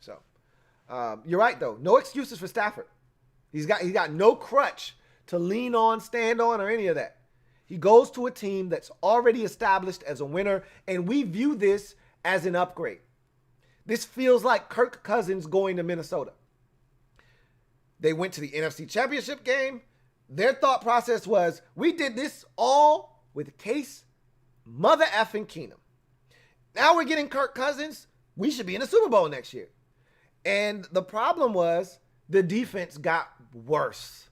So you're right, though. No excuses for Stafford. He's got no crutch to lean on, stand on, or any of that. He goes to a team that's already established as a winner, and we view this as an upgrade. This feels like Kirk Cousins going to Minnesota. They went to the NFC Championship game. Their thought process was, we did this all with Case Mother effing Keenum. Now we're getting Kirk Cousins. We should be in the Super Bowl next year. And the problem was the defense got worse.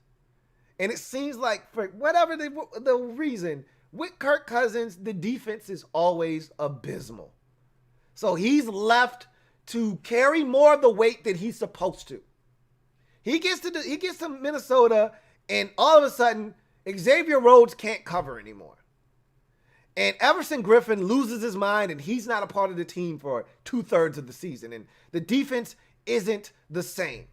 And it seems like for whatever the reason, with Kirk Cousins, the defense is always abysmal. So he's left to carry more of the weight than he's supposed to. He gets to Minnesota, and all of a sudden, Xavier Rhodes can't cover anymore. And Everson Griffin loses his mind, and he's not a part of the team for 2/3 of the season. And the defense isn't the same.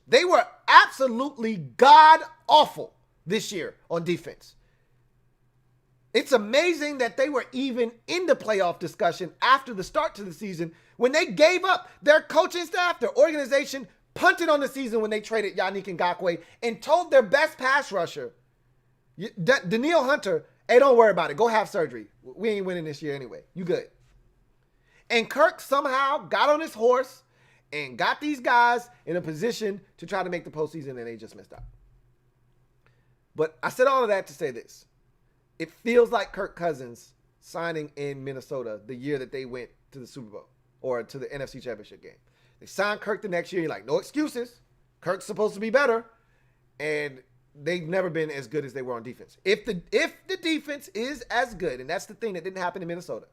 They were absolutely god-awful this year on defense. It's amazing that they were even in the playoff discussion after the start to the season when they gave up. Their coaching staff, their organization, punted on the season when they traded Heineke Ngakoue and told their best pass rusher, Danielle Hunter, hey, don't worry about it. Go have surgery. We ain't winning this year anyway. You good. And Kirk somehow got on his horse and got these guys in a position to try to make the postseason, and they just missed out. But I said all of that to say this. It feels like Kirk Cousins signing in Minnesota the year that they went to the Super Bowl or to the NFC Championship game. They signed Kirk the next year. You're like, no excuses. Kirk's supposed to be better. And they've never been as good as they were on defense. If the defense is as good, and that's the thing that didn't happen in Minnesota.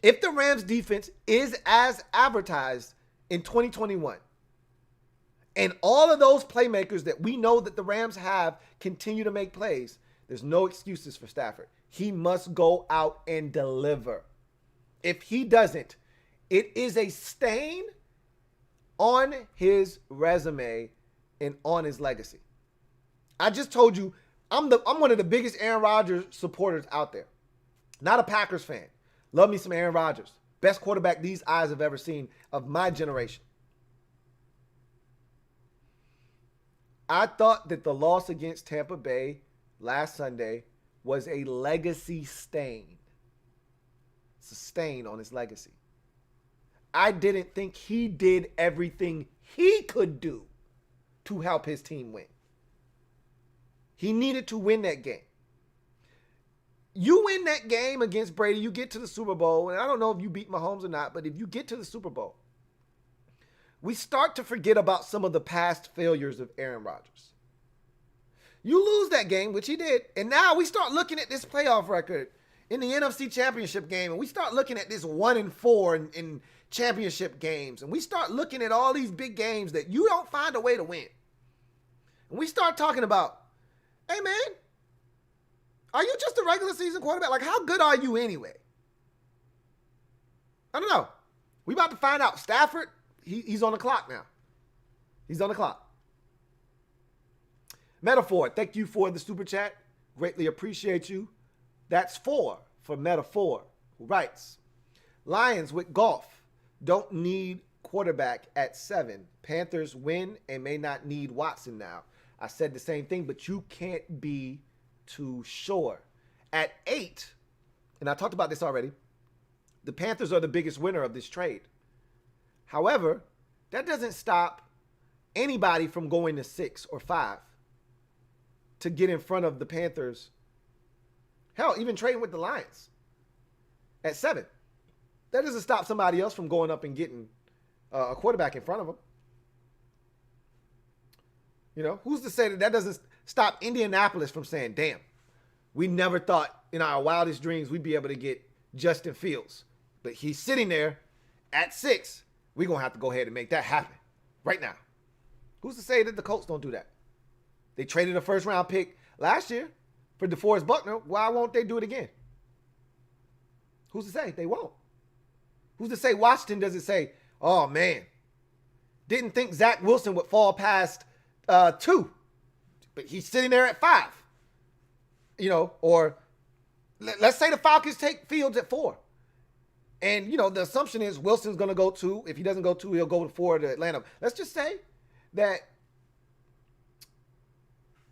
If the Rams defense is as advertised in 2021, and all of those playmakers that we know that the Rams have continue to make plays, there's no excuses for Stafford. He must go out and deliver. If he doesn't, it is a stain on his resume and on his legacy. I just told you, I'm one of the biggest Aaron Rodgers supporters out there. Not a Packers fan. Love me some Aaron Rodgers. Best quarterback these eyes have ever seen of my generation. I thought that the loss against Tampa Bay last Sunday was a legacy stain. It's a stain on his legacy. I didn't think he did everything he could do to help his team win. He needed to win that game. You win that game against Brady, you get to the Super Bowl, and I don't know if you beat Mahomes or not, but if you get to the Super Bowl, we start to forget about some of the past failures of Aaron Rodgers. You lose that game, which he did, and now we start looking at this playoff record in the NFC Championship game, and we start looking at this 1-4 in championship games, and we start looking at all these big games that you don't find a way to win. And we start talking about, hey, man, are you just a regular season quarterback? Like, how good are you anyway? I don't know. We about to find out. Stafford, he's on the clock now. He's on the clock. Metaphor, thank you for the super chat. Greatly appreciate you. That's 4 for Metaphor, who writes, Lions with Goff don't need quarterback at 7. Panthers win and may not need Watson now. I said the same thing, but you can't be too sure. At 8, and I talked about this already, The Panthers are the biggest winner of this trade. However, that doesn't stop anybody from going to 6 or 5 to get in front of the Panthers. Hell, even trading with the Lions at 7. That doesn't stop somebody else from going up and getting a quarterback in front of them. You know, who's to say that that doesn't stop Indianapolis from saying, damn, we never thought in our wildest dreams we'd be able to get Justin Fields. But he's sitting there at 6. We're going to have to go ahead and make that happen right now. Who's to say that the Colts don't do that? They traded a first-round pick last year for DeForest Buckner. Why won't they do it again? Who's to say? They won't. Who's to say Washington doesn't say, oh, man, didn't think Zach Wilson would fall past 2, but he's sitting there at 5. You know, or let's say the Falcons take Fields at 4. And, you know, the assumption is Wilson's going to go 2. If he doesn't go 2, he'll go to 4 to Atlanta. Let's just say that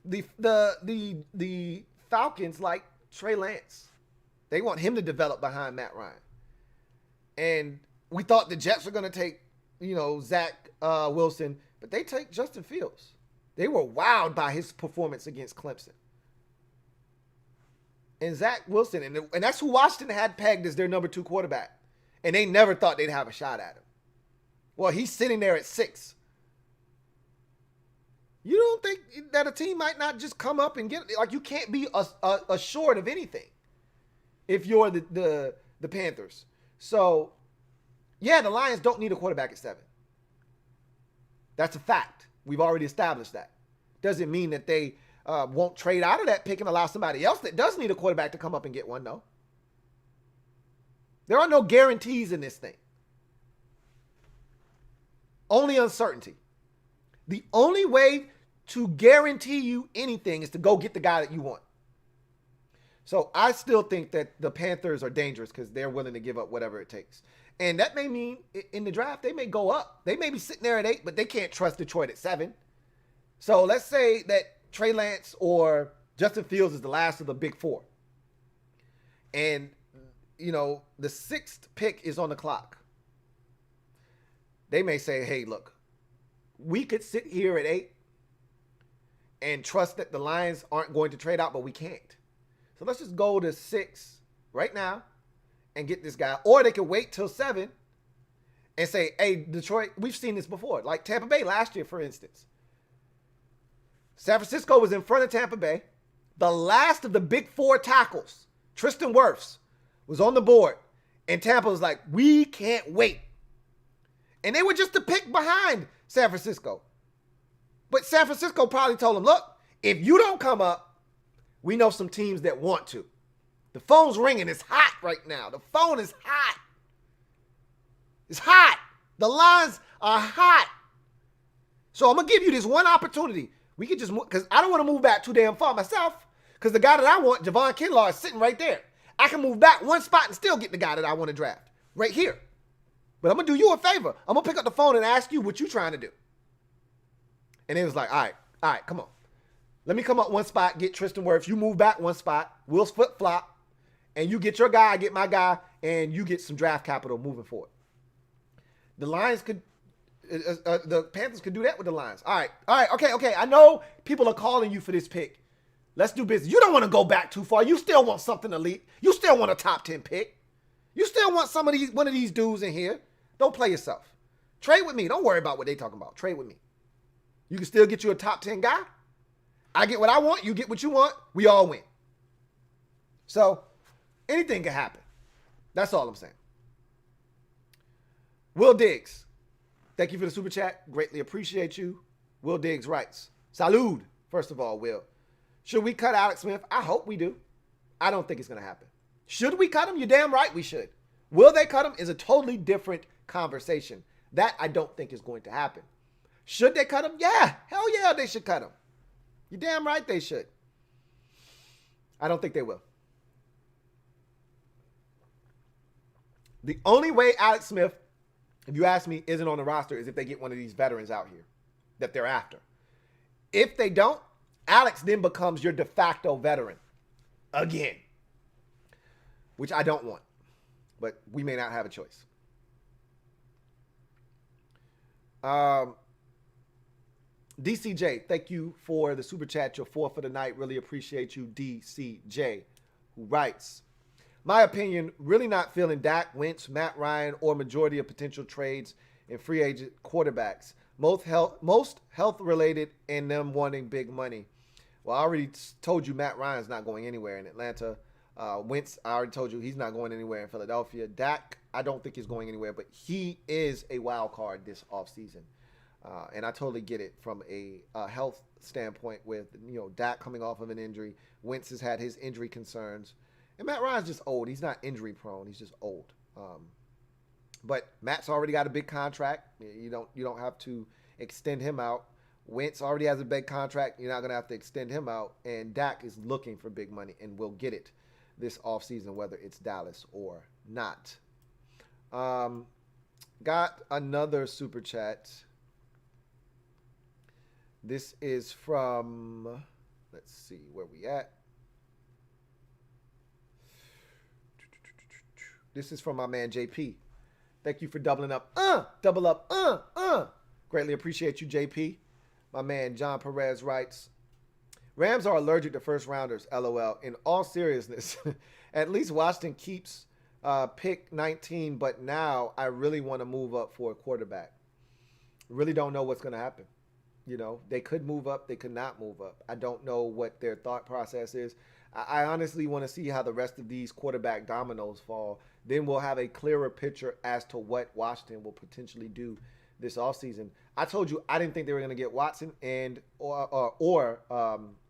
the Falcons like Trey Lance. They want him to develop behind Matt Ryan. And we thought the Jets were going to take, you know, Zach Wilson, but they take Justin Fields. They were wowed by his performance against Clemson. And Zach Wilson, and that's who Washington had pegged as their number 2 quarterback. And they never thought they'd have a shot at him. Well, he's sitting there at 6. You don't think that a team might not just come up and get it? Like, you can't be assured of anything if you're the Panthers. So, yeah, the Lions don't need a quarterback at 7. That's a fact. We've already established that. Doesn't mean that they won't trade out of that pick and allow somebody else that does need a quarterback to come up and get one, though. There are no guarantees in this thing. Only uncertainty. The only way to guarantee you anything is to go get the guy that you want. So I still think that the Panthers are dangerous because they're willing to give up whatever it takes. And that may mean in the draft, they may go up. They may be sitting there at 8, but they can't trust Detroit at 7. So let's say that Trey Lance or Justin Fields is the last of the big 4. And, you know, the 6th pick is on the clock. They may say, hey, look, we could sit here at 8 and trust that the Lions aren't going to trade out, but we can't. So let's just go to 6 right now and get this guy. Or they could wait till 7 and say, hey, Detroit, we've seen this before. Like Tampa Bay last year, for instance. San Francisco was in front of Tampa Bay. The last of the big 4 tackles, Tristan Wirfs, was on the board. And Tampa was like, we can't wait. And they were just a pick behind San Francisco. But San Francisco probably told them, look, if you don't come up, we know some teams that want to. The phone's ringing. It's hot right now. The phone is hot. It's hot. The lines are hot. So I'm going to give you this one opportunity. We could just move, because I don't want to move back too damn far myself, because the guy that I want, Javon Kinlaw, is sitting right there. I can move back one spot and still get the guy that I want to draft right here. But I'm going to do you a favor. I'm going to pick up the phone and ask you what you're trying to do. And it was like, all right, come on. Let me come up one spot, get Tristan Wirfs. You move back one spot. We'll flip-flop. And you get your guy, I get my guy, and you get some draft capital moving forward. The Lions could, the Panthers could do that with the Lions. All right, okay. I know people are calling you for this pick. Let's do business. You don't want to go back too far. You still want something elite. You still want a top 10 pick. You still want one of these dudes in here. Don't play yourself. Trade with me. Don't worry about what they talking about. Trade with me. You can still get you a top 10 guy. I get what I want. You get what you want. We all win. So anything can happen. That's all I'm saying. Will Diggs, thank you for the super chat. Greatly appreciate you. Will Diggs writes, salud, first of all, Will. Should we cut Alex Smith? I hope we do. I don't think it's going to happen. Should we cut him? You're damn right we should. Will they cut him is a totally different conversation. That I don't think is going to happen. Should they cut him? Yeah. Hell yeah, they should cut him. You're damn right they should. I don't think they will. The only way Alex Smith, if you ask me, isn't on the roster is if they get one of these veterans out here that they're after. If they don't, Alex then becomes your de facto veteran again, which I don't want. but we may not have a choice. DCJ, thank you for the super chat. Your fourth for the night. Really appreciate you, DCJ, who writes, my opinion, really not feeling Dak, Wentz, Matt Ryan, or majority of potential trades in free agent quarterbacks. Most health related and them wanting big money. Well, I already told you Matt Ryan's not going anywhere in Atlanta. Wentz, I already told you he's not going anywhere in Philadelphia. Dak, I don't think he's going anywhere, but he is a wild card this offseason. And I totally get it from a health standpoint with, Dak coming off of an injury. Wentz has had his injury concerns. And Matt Ryan's just old. He's not injury prone. He's just old. But Matt's already got a big contract. You don't have to extend him out. Wentz already has a big contract. You're not going to have to extend him out. And Dak is looking for big money and will get it this offseason, whether it's Dallas or not. Got another super chat. This is from, let's see where we at. This is from my man JP. Thank you for doubling up. Double up. Greatly appreciate you, JP. My man John Perez writes, Rams are allergic to first rounders, LOL. In all seriousness, at least Washington keeps pick 19, but now I really want to move up for a quarterback. Really don't know what's going to happen. They could move up. They could not move up. I don't know what their thought process is. I honestly want to see how the rest of these quarterback dominoes fall. Then we'll have a clearer picture as to what Washington will potentially do this offseason. I told you I didn't think they were going to get Watson or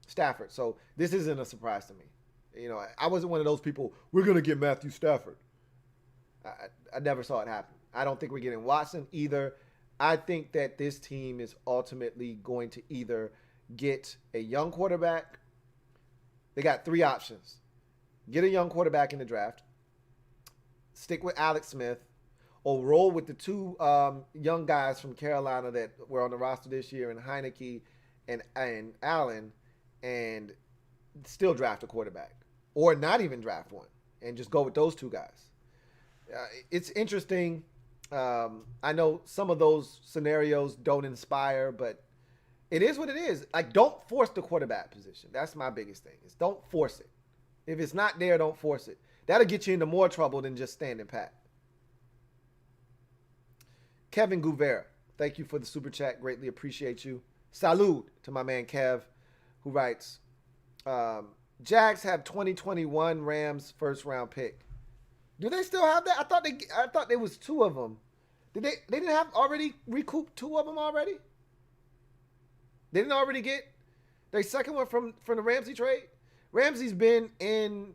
Stafford. So this isn't a surprise to me. I wasn't one of those people, we're going to get Matthew Stafford. I never saw it happen. I don't think we're getting Watson either. I think that this team is ultimately going to either get a young quarterback. They got three options. Get a young quarterback in the draft. Stick with Alex Smith. Or roll with the two young guys from Carolina that were on the roster this year, and Heineke and Allen, and still draft a quarterback. Or not even draft one and just go with those two guys. It's interesting. I know some of those scenarios don't inspire, but it is what it is. Like, don't force the quarterback position. That's my biggest thing. Is don't force it. If it's not there, don't force it. That'll get you into more trouble than just standing pat. Kevin Guvera, thank you for the super chat. Greatly appreciate you. Salud to my man Kev, who writes, Jags have 2021 Rams first round pick. Do they still have that? I thought there was two of them. They didn't have already recouped two of them already? They didn't already get their second one from the Ramsey trade? Ramsey's been in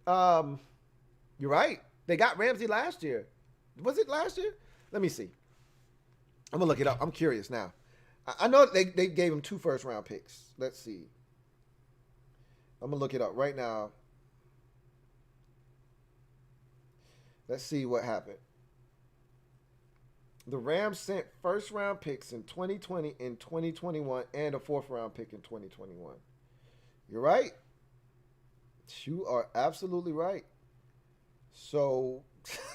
you're right. They got Ramsey last year. Was it last year? Let me see. I'm going to look it up. I'm curious now. I know they gave him 2 first round picks. Let's see. I'm going to look it up right now. Let's see what happened. The Rams sent first round picks in 2020 and 2021 and a 4th round pick in 2021. You're right. You are absolutely right. So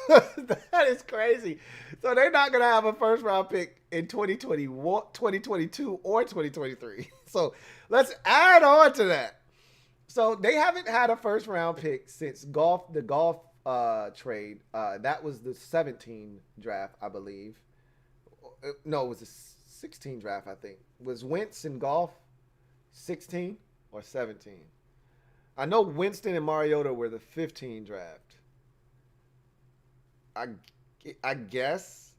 that is crazy. So they're not going to have a first round pick in 2021, 2022 or 2023. So let's add on to that. So they haven't had a first round pick since the Goff trade. That was the 17 draft, I believe. No, it was the 16 draft, I think. Was Wentz and Goff 16 or 17? I know Winston and Mariota were the 15 draft. I guess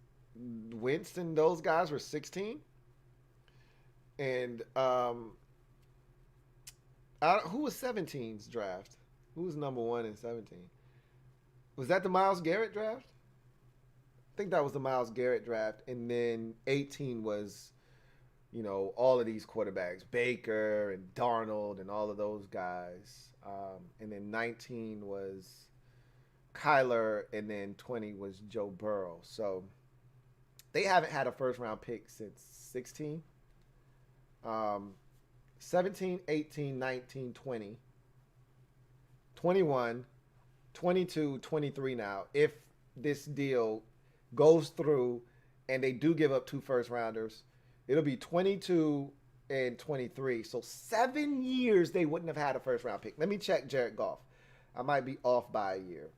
Winston, those guys were 16. And who was 17's draft? Who was number 1 in 17? Was that the Myles Garrett draft? I think that was the Myles Garrett draft. And then 18 was, all of these quarterbacks, Baker and Darnold and all of those guys. And then 19 was Kyler, and then 20 was Joe Burrow. So they haven't had a first round pick since 16. 17, 18, 19, 20, 21, 22, 23 now. If this deal goes through and they do give up 2 first rounders, it'll be 22 and 23. So 7 years they wouldn't have had a first round pick. Let me check Jared Goff. I might be off by a year.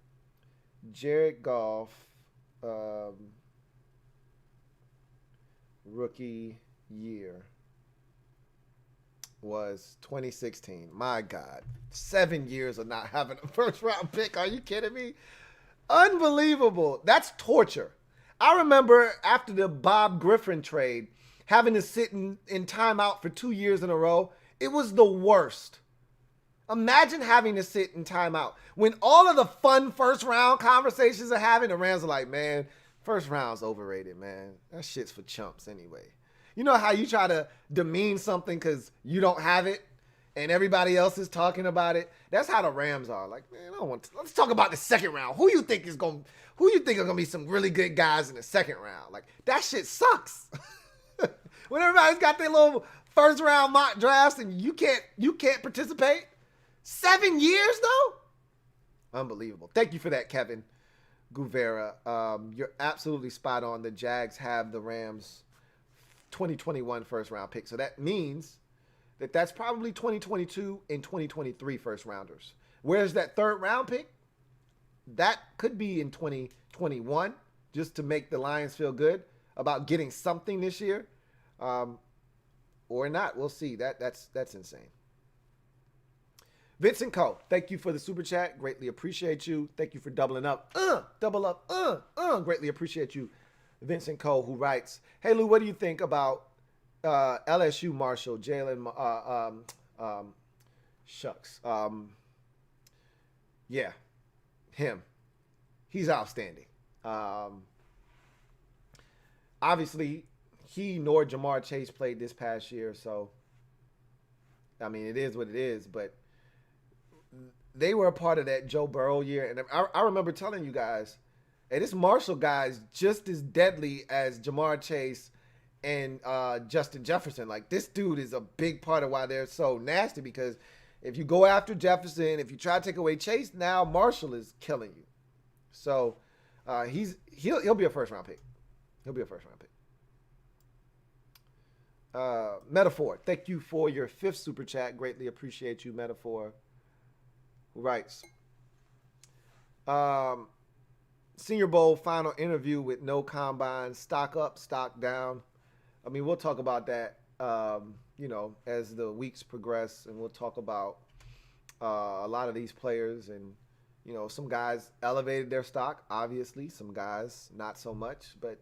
Jared Goff, rookie year was 2016. My God. 7 years of not having a first round pick. Are you kidding me? Unbelievable. That's torture. I remember after the Bob Griffin trade, having to sit in timeout for 2 years in a row. It was the worst. Imagine having to sit in timeout. When all of the fun first round conversations are having, the Rams are like, man, first round's overrated, man. That shit's for chumps anyway. You know how you try to demean something because you don't have it and everybody else is talking about it? That's how the Rams are. Like, man, I don't want to. Let's talk about the second round. Who you think are going to be some really good guys in the second round? Like, that shit sucks. When everybody's got their little first round mock drafts and you can't participate. 7 years though? Unbelievable. Thank you for that, Kevin Guvera. You're absolutely spot on. The Jags have the Rams 2021 first round pick. So that means that's probably 2022 and 2023 first rounders. Where's that third round pick? That could be in 2021 just to make the Lions feel good about getting something this year. Or not. We'll see. That's insane. Vincent Cole, thank you for the super chat. Greatly appreciate you. Thank you for doubling up. Double up. Greatly appreciate you. Vincent Cole, who writes, hey, Lou, what do you think about LSU Marshall, Jalen, shucks. Yeah, him. He's outstanding. Obviously, he nor Jamar Chase played this past year, so, I mean, it is what it is, but they were a part of that Joe Burrow year, and I remember telling you guys, hey, this Marshall guy is just as deadly as Jamar Chase and Justin Jefferson. Like, this dude is a big part of why they're so nasty, because if you go after Jefferson, if you try to take away Chase, now Marshall is killing you. So he'll be a first-round pick. He'll be a first-round pick. Metaphor, thank you for your 5th super chat. Greatly appreciate you, Metaphor. Who writes, Senior Bowl final interview with no combine, stock up, stock down. I mean, we'll talk about that, as the weeks progress, and we'll talk about a lot of these players, and, some guys elevated their stock, obviously, some guys not so much, but,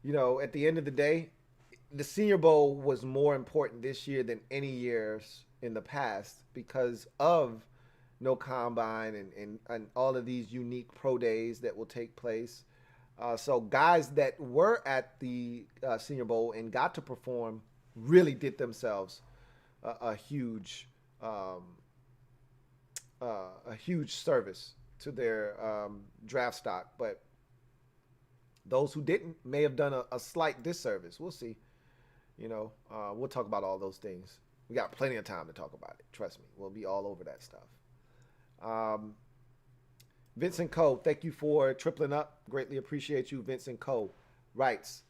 at the end of the day, the Senior Bowl was more important this year than any years in the past because of no combine and all of these unique pro days that will take place. So guys that were at the Senior Bowl and got to perform really did themselves a huge service to their draft stock. But those who didn't may have done a slight disservice. We'll see. We'll talk about all those things. We got plenty of time to talk about it. Trust me. We'll be all over that stuff. Vincent Coe, thank you for tripling up. Greatly appreciate you. Vincent Coe writes,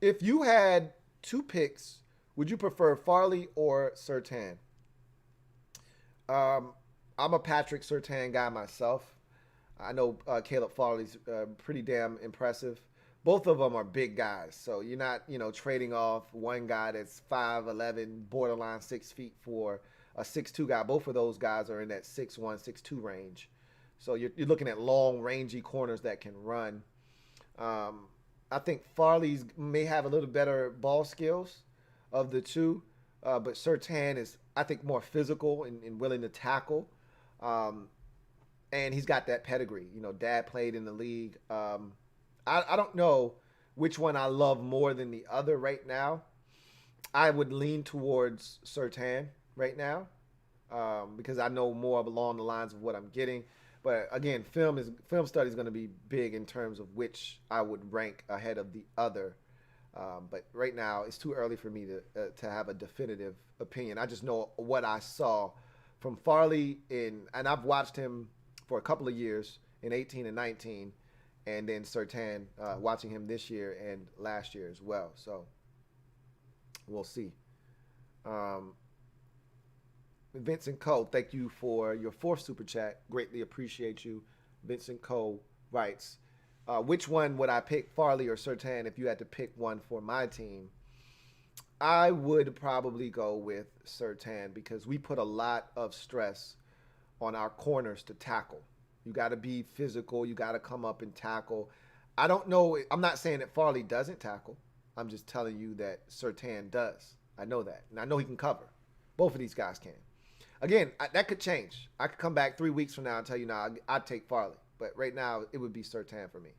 if you had 2 picks, would you prefer Farley or Surtain? I'm a Patrick Surtain guy myself. I know Caleb Farley's pretty damn impressive. Both of them are big guys, so you're not, trading off one guy that's 5'11", borderline 6 feet for a 6'2" guy. Both of those guys are in that 6'1", 6'2" range. So you're looking at long, rangy corners that can run. I think Farley's may have a little better ball skills of the two, but Surtain is, I think, more physical and willing to tackle. And he's got that pedigree. Dad played in the league. I don't know which one I love more than the other right now. I would lean towards Surtain right now because I know more along the lines of what I'm getting. But again, film study is going to be big in terms of which I would rank ahead of the other. But right now, it's too early for me to have a definitive opinion. I just know what I saw from Farley and I've watched him for a couple of years in 18 and 19, and then Surtain, watching him this year and last year as well. So we'll see. Vincent Cole, thank you for your 4th super chat. Greatly appreciate you. Vincent Cole writes, which one would I pick, Farley or Surtain, if you had to pick one for my team? I would probably go with Surtain because we put a lot of stress on our corners to tackle. You got to be physical. You got to come up and tackle. I don't know. I'm not saying that Farley doesn't tackle. I'm just telling you that Surtain does. I know that. And I know he can cover. Both of these guys can. Again, that could change. I could come back 3 weeks from now and tell you, nah, I'd take Farley. But right now, it would be Surtain for me.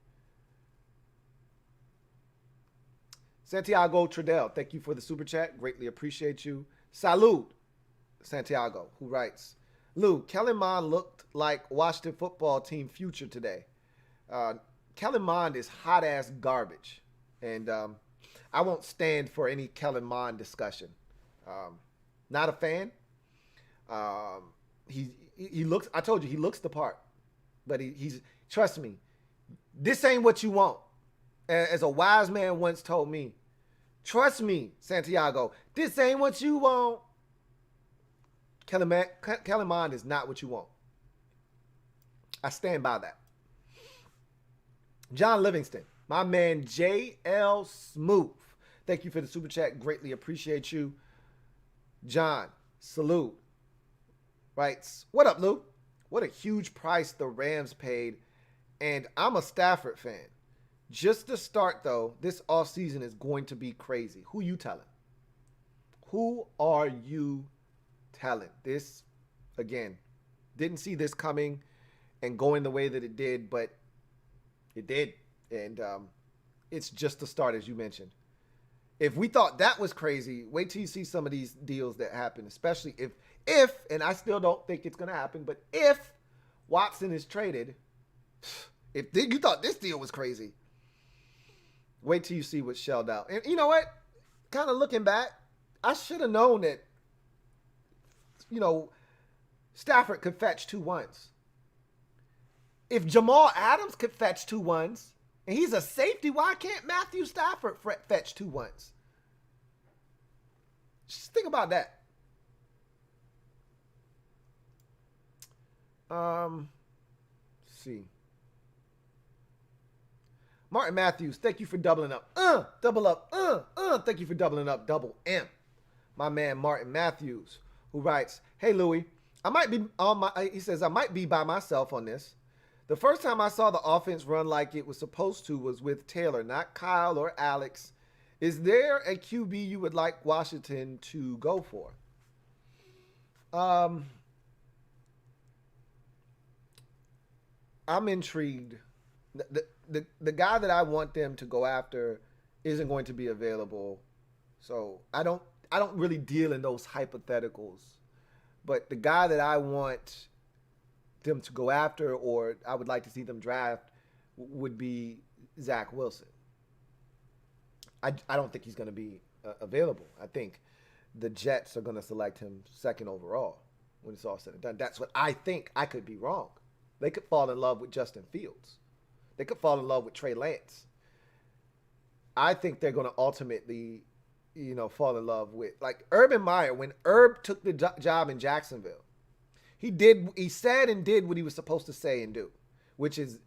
Santiago Tradell, thank you for the super chat. Greatly appreciate you. Salud, Santiago, who writes, Lou, Kelan Mond looked like Washington football team future today. Kelan Mond is hot-ass garbage. And I won't stand for any Kelan Mond discussion. Not a fan. He looks, I told you, he looks the part. But he's, trust me, this ain't what you want. As a wise man once told me, trust me, Santiago, this ain't what you want. Kelan Mond is not what you want. I stand by that. John Livingston, my man J.L. Smooth. Thank you for the super chat. Greatly appreciate you. John, salute. Writes, what up, Lou? What a huge price the Rams paid. And I'm a Stafford fan. Just to start, though, this offseason is going to be crazy. Who you telling? Who are you telling? This, again, didn't see this coming and going the way that it did, but it did. And it's just the start, as you mentioned. If we thought that was crazy, wait till you see some of these deals that happen, especially if, and I still don't think it's going to happen, but if Watson is traded, if you thought this deal was crazy, wait till you see what's shelled out. And you know what? Kind of looking back, I should have known that, Stafford could fetch 2 ones. If Jamal Adams could fetch 2 ones, and he's a safety, why can't Matthew Stafford fetch 2 ones? Just think about that. Let's see. Martin Matthews, thank you for doubling up. Double up. Thank you for doubling up. Double M. My man Martin Matthews, who writes, hey, Louie, he says, I might be by myself on this. The first time I saw the offense run like it was supposed to was with Taylor, not Kyle or Alex. Is there a QB you would like Washington to go for? I'm intrigued. The guy that I want them to go after isn't going to be available. So I don't really deal in those hypotheticals. But the guy that I want them to go after, or I would like to see them draft, would be Zach Wilson. I don't think he's going to be available. I think the Jets are going to select him 2nd overall when it's all said and done. That's what I think. I could be wrong. They could fall in love with Justin Fields. They could fall in love with Trey Lance. I think they're going to ultimately, fall in love with, like Urban Meyer. When Herb took the job in Jacksonville, he said and did what he was supposed to say and do, which is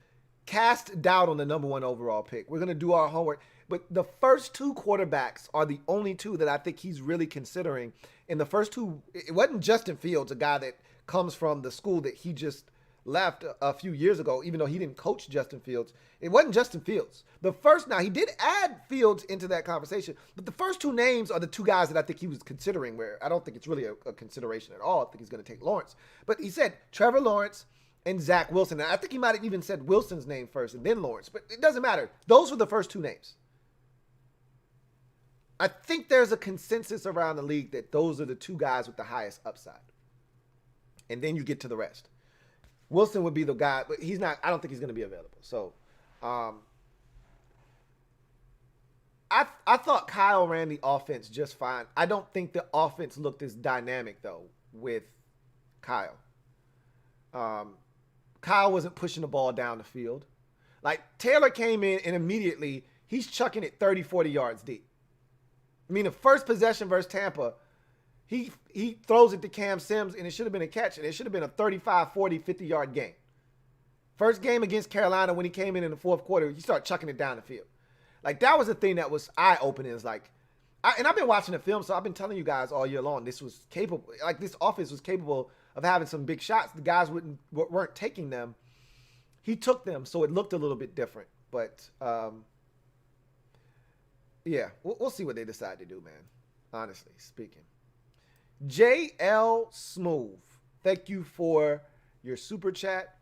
cast doubt on the number 1 overall pick. We're going to do our homework. But the first 2 quarterbacks are the only 2 that I think he's really considering. And the first 2, it wasn't Justin Fields, a guy that comes from the school that he just left a few years ago, even though he didn't coach Justin Fields. It wasn't Justin Fields. Now he did add Fields into that conversation, but the first 2 names are the 2 guys that I think he was considering, where I don't think it's really a consideration at all. I think he's going to take Lawrence. But he said Trevor Lawrence and Zach Wilson. And I think he might have even said Wilson's name first and then Lawrence, but it doesn't matter. Those were the first 2 names. I think there's a consensus around the league that those are the 2 guys with the highest upside. And then you get to the rest. Wilson would be the guy, but he's not. I don't think he's going to be available. So, I thought Kyle ran the offense just fine. I don't think the offense looked as dynamic though with Kyle. Kyle wasn't pushing the ball down the field. Like, Taylor came in and immediately he's chucking it 30, 40 yards deep. I mean, the first possession versus Tampa, he throws it to Cam Sims, and it should have been a catch, and it should have been a 35, 40, 50-yard game. First game against Carolina, when he came in the fourth quarter, he started chucking it down the field. Like, that was the thing that was eye-opening. Is like, and I've been watching the film, so I've been telling you guys all year long, this was capable. Like, this offense was capable of having some big shots. The guys weren't taking them. He took them, so it looked a little bit different. But, yeah, we'll see what they decide to do, man, honestly speaking. JL Smooth, thank you for your super chat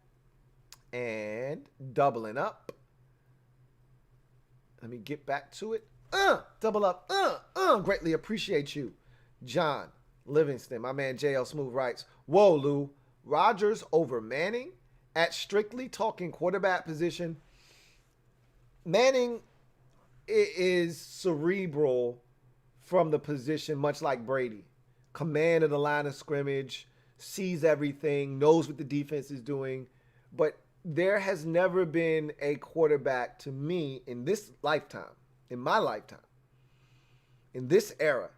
and doubling up. Let me get back to it. Double up. Greatly appreciate you. John Livingston, my man JL Smooth writes, whoa, Lou, Rodgers over Manning at strictly talking quarterback position. Manning is cerebral from the position, much like Brady. Command of the line of scrimmage, sees everything, knows what the defense is doing. But there has never been a quarterback to me in this lifetime, in my lifetime, in this era,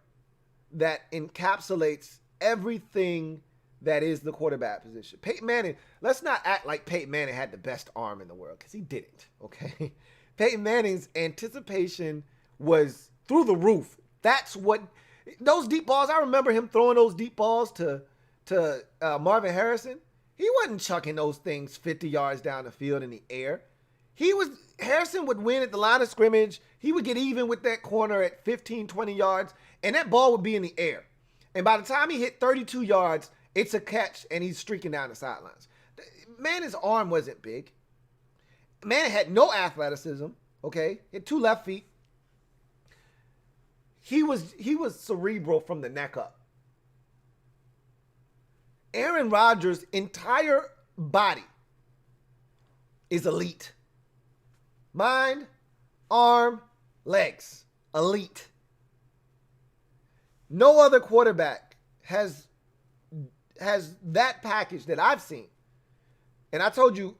that encapsulates everything that is the quarterback position. Peyton Manning, let's not act like Peyton Manning had the best arm in the world, because he didn't, okay? Peyton Manning's anticipation was through the roof. That's what, those deep balls, I remember him throwing those deep balls to Marvin Harrison. He wasn't chucking those things 50 yards down the field in the air. Harrison would win at the line of scrimmage. He would get even with that corner at 15, 20 yards, and that ball would be in the air. And by the time he hit 32 yards, it's a catch, and he's streaking down the sidelines. Manning's arm wasn't big. Manning had no athleticism, okay? He had 2 left feet. He was cerebral from the neck up. Aaron Rodgers' entire body is elite. Mind, arm, legs, elite. No other quarterback has that package that I've seen. And I told you,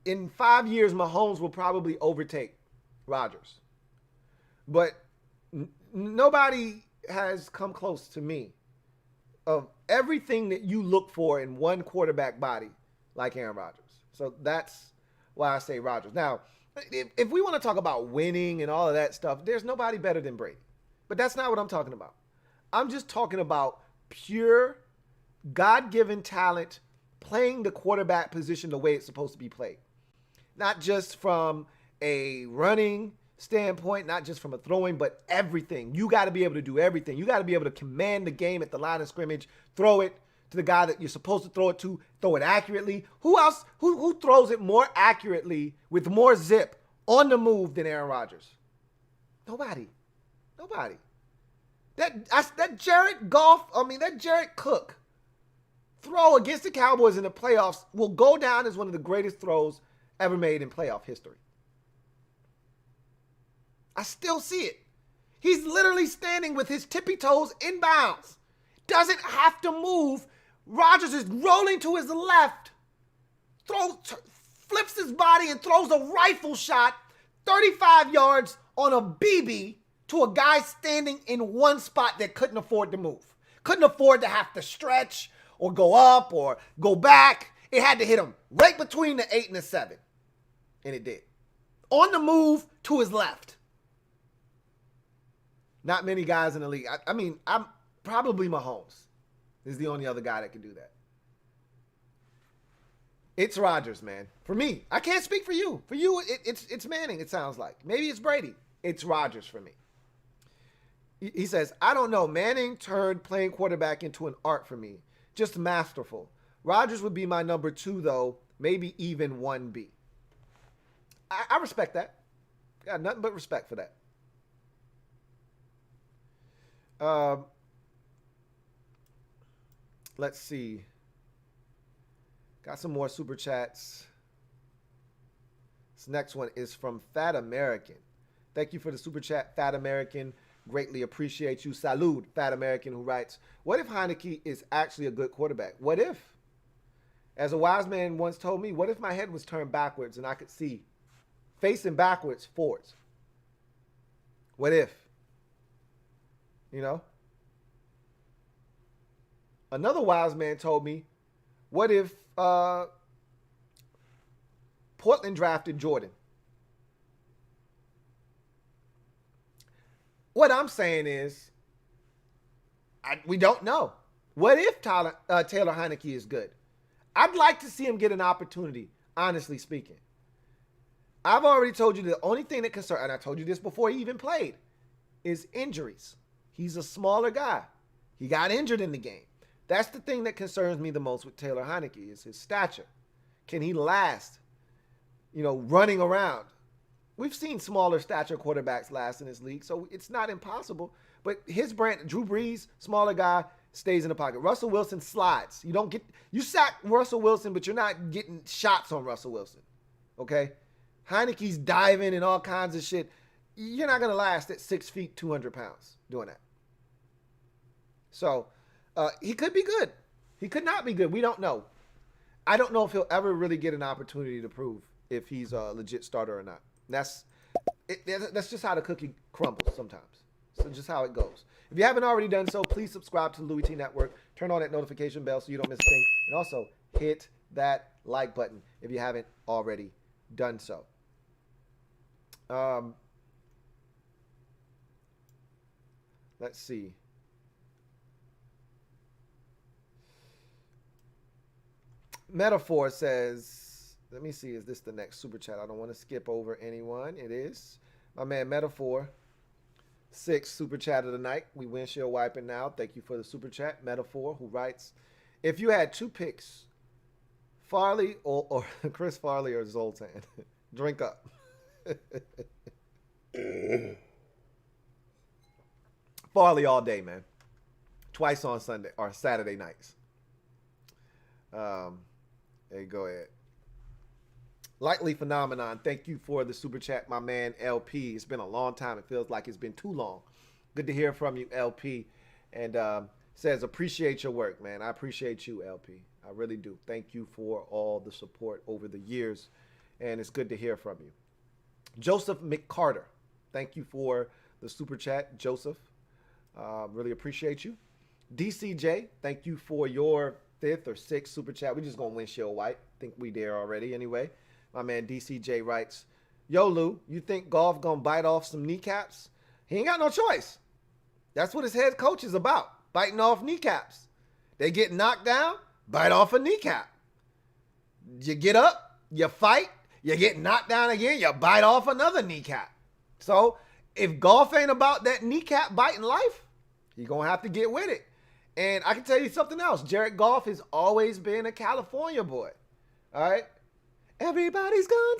in 5 years, Mahomes will probably overtake Rodgers. But nobody has come close to me of everything that you look for in one quarterback body like Aaron Rodgers. So that's why I say Rodgers. Now, if we want to talk about winning and all of that stuff, there's nobody better than Brady. But that's not what I'm talking about. I'm just talking about pure God-given talent playing the quarterback position the way it's supposed to be played. Not just from a running standpoint, not just from a throwing, but everything. You got to be able to do everything. You got to be able to command the game at the line of scrimmage, throw it to the guy that you're supposed to throw it to, throw it accurately. Who else? Who throws it more accurately with more zip on the move than Aaron Rodgers? Nobody. That Jared Goff, that Jared Cook throw against the Cowboys in the playoffs will go down as one of the greatest throws ever made in playoff history. I still see it. He's literally standing with his tippy toes in bounds. Doesn't have to move. Rodgers is rolling to his left. Flips his body and throws a rifle shot 35 yards on a BB to a guy standing in one spot that couldn't afford to move. Couldn't afford to have to stretch or go up or go back. It had to hit him right between the 8 and the 7. And it did. On the move to his left. Not many guys in the league. I'm probably Mahomes is the only other guy that can do that. It's Rodgers, man. For me, I can't speak for you. For you, it's Manning, it sounds like. Maybe it's Brady. It's Rodgers for me. He says, I don't know. Manning turned playing quarterback into an art for me. Just masterful. Rodgers would be my number 2, though. Maybe even 1B. I respect that. Got nothing but respect for that. Let's see. Got some more super chats. This next one is from Fat American. Thank you for the super chat, Fat American. Greatly appreciate you. Salud, Fat American, who writes, what if Heineke is actually a good quarterback? What if? As a wise man once told me, what if my head was turned backwards and I could see facing backwards, forwards? What if? You know? Another wise man told me, what if Portland drafted Jordan? What I'm saying is, we don't know. What if Taylor Heineke is good? I'd like to see him get an opportunity, honestly speaking. I've already told you the only thing that concerns, and I told you this before he even played, is injuries. He's a smaller guy. He got injured in the game. That's the thing that concerns me the most with Taylor Heineke is his stature. Can he last, running around? We've seen smaller stature quarterbacks last in this league, so it's not impossible. But his brand, Drew Brees, smaller guy, stays in the pocket. Russell Wilson slides. You sack Russell Wilson, but you're not getting shots on Russell Wilson. Okay? Heineke's diving and all kinds of shit. You're not going to last at 6 feet, 200 pounds doing that. So, he could be good. He could not be good. We don't know. I don't know if he'll ever really get an opportunity to prove if he's a legit starter or not. That's just how the cookie crumbles sometimes. So just how it goes. If you haven't already done so, please subscribe to the Louie T Network. Turn on that notification bell so you don't miss a thing. And also hit that like button if you haven't already done so. Let's see. Metaphor says, let me see, is this the next super chat? I don't want to skip over anyone. It is. My man Metaphor, 6 super chat of the night. We windshield wiping now. Thank you for the super chat. Metaphor, who writes, if you had 2 picks, Farley or Chris Farley or Zoltan, drink up. Farley all day, man. Twice on Sunday or Saturday nights. Hey, go ahead. Likely Phenomenon, thank you for the super chat, my man LP. It's been a long time. It feels like it's been too long. Good to hear from you, LP. And says, appreciate your work, man. I appreciate you, LP. I really do. Thank you for all the support over the years. And it's good to hear from you. Joseph McCarter, thank you for the super chat, Joseph. Really appreciate you. DCJ, thank you for your 5th or 6th super chat. We're just going to windshield wipe. Think we there already anyway. My man DCJ writes, yo, Lou, you think Goff going to bite off some kneecaps? He ain't got no choice. That's what his head coach is about, biting off kneecaps. They get knocked down, bite off a kneecap. You get up, you fight, you get knocked down again, you bite off another kneecap. So if Goff ain't about that kneecap biting life, you're going to have to get with it. And I can tell you something else. Jared Goff has always been a California boy. All right? Everybody's gone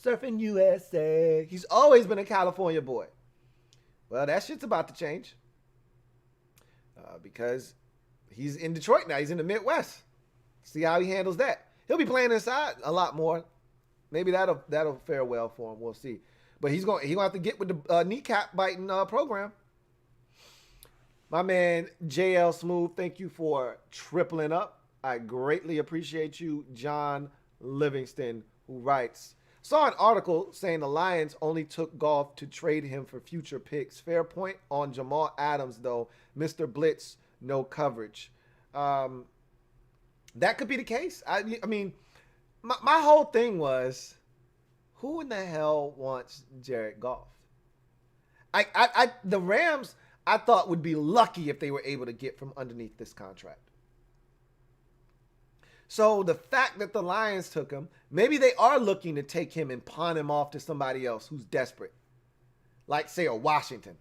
surfing USA. He's always been a California boy. Well, that shit's about to change. Because he's in Detroit now. He's in the Midwest. See how he handles that. He'll be playing inside a lot more. Maybe that'll fare well for him. We'll see. But he's gonna have to get with the kneecap biting program. My man, JL Smooth, thank you for tripling up. I greatly appreciate you. John Livingston, who writes, saw an article saying the Lions only took Goff to trade him for future picks. Fair point on Jamal Adams, though. Mr. Blitz, no coverage. That could be the case. I mean, my whole thing was, who in the hell wants Jared Goff? The Rams, I thought, would be lucky if they were able to get from underneath this contract. So the fact that the Lions took him, maybe they are looking to take him and pawn him off to somebody else who's desperate. Like, say, a Washington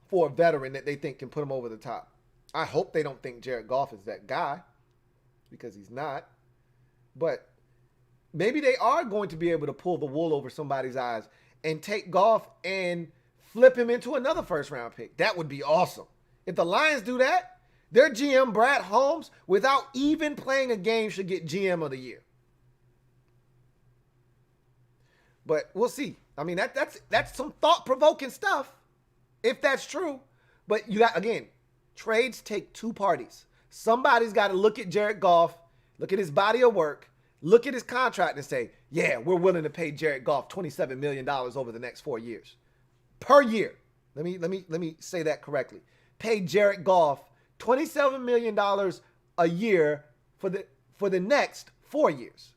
for a veteran that they think can put him over the top. I hope they don't think Jared Goff is that guy, because he's not. But maybe they are going to be able to pull the wool over somebody's eyes and take Goff and flip him into another first-round pick. That would be awesome. If the Lions do that, their GM, Brad Holmes, without even playing a game, should get GM of the year. But we'll see. I mean, that's some thought-provoking stuff, if that's true. But you got, again, trades take two parties. Somebody's got to look at Jared Goff, look at his body of work, look at his contract and say, yeah, we're willing to pay Jared Goff $27 million over the next 4 years. Per year. Let me say that correctly. Pay Jared Goff $27 million a year for the next 4 years.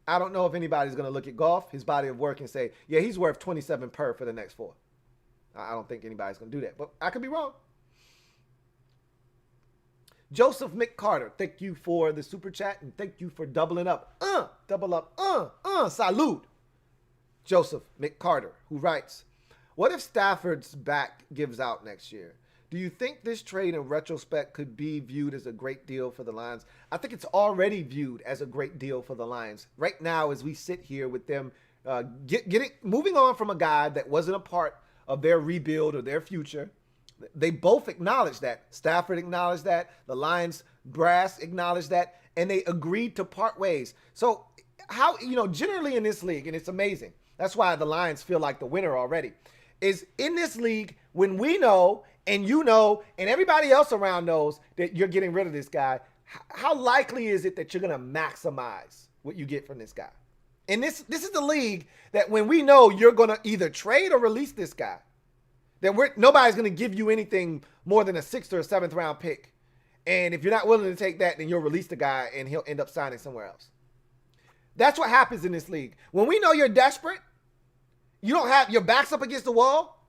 I don't know if anybody's going to look at Goff, his body of work, and say, yeah, he's worth 27 per for the next 4. I don't think anybody's going to do that, but I could be wrong. Joseph McCarter, thank you for the super chat and thank you for doubling up. Double up. Salute. Joseph McCarter, who writes, what if Stafford's back gives out next year? Do you think this trade in retrospect could be viewed as a great deal for the Lions? I think it's already viewed as a great deal for the Lions. Right now, as we sit here with them moving on from a guy that wasn't a part of their rebuild or their future. They both acknowledged that. Stafford acknowledged that. The Lions brass acknowledged that. And they agreed to part ways. So how, generally in this league, and it's amazing. That's why the Lions feel like the winner already. Is in this league, when we know, and you know, and everybody else around knows that you're getting rid of this guy, how likely is it that you're going to maximize what you get from this guy? And this is the league that when we know you're going to either trade or release this guy, that nobody's going to give you anything more than a 6th or a 7th round pick. And if you're not willing to take that, then you'll release the guy and he'll end up signing somewhere else. That's what happens in this league. When we know you're desperate, you don't have your back's up against the wall.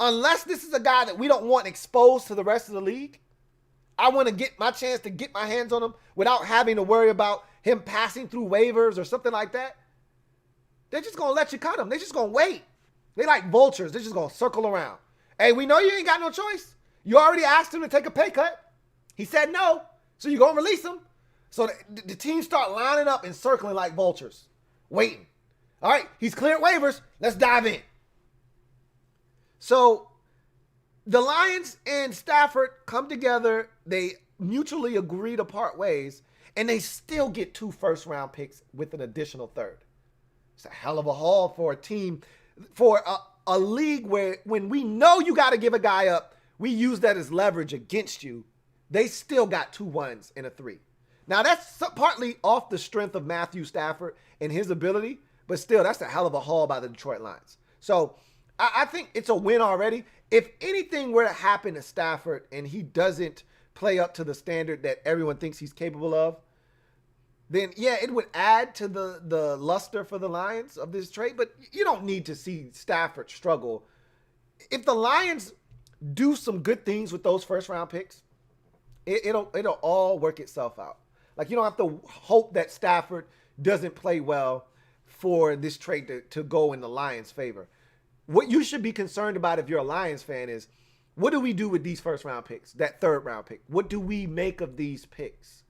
Unless this is a guy that we don't want exposed to the rest of the league, I want to get my chance to get my hands on him without having to worry about him passing through waivers or something like that. They're just going to let you cut him. They're just going to wait. They like vultures. They're just going to circle around. Hey, we know you ain't got no choice. You already asked him to take a pay cut. He said no. So you're going to release him. So the teams start lining up and circling like vultures, waiting. All right, he's cleared waivers. Let's dive in. So the Lions and Stafford come together. They mutually agree to part ways, and they still get 2 first-round picks with an additional 3rd. It's a hell of a haul for a team, for a league where when we know you got to give a guy up, we use that as leverage against you. They still got 2 1s and a 3. Now, that's partly off the strength of Matthew Stafford and his ability, but still, that's a hell of a haul by the Detroit Lions. So I think it's a win already. If anything were to happen to Stafford and he doesn't play up to the standard that everyone thinks he's capable of, then, yeah, it would add to the luster for the Lions of this trade. But you don't need to see Stafford struggle. If the Lions do some good things with those first-round picks, it'll all work itself out. Like, you don't have to hope that Stafford doesn't play well for this trade to go in the Lions' favor. What you should be concerned about if you're a Lions fan is, what do we do with these first-round picks, that 3rd-round pick? What do we make of these picks?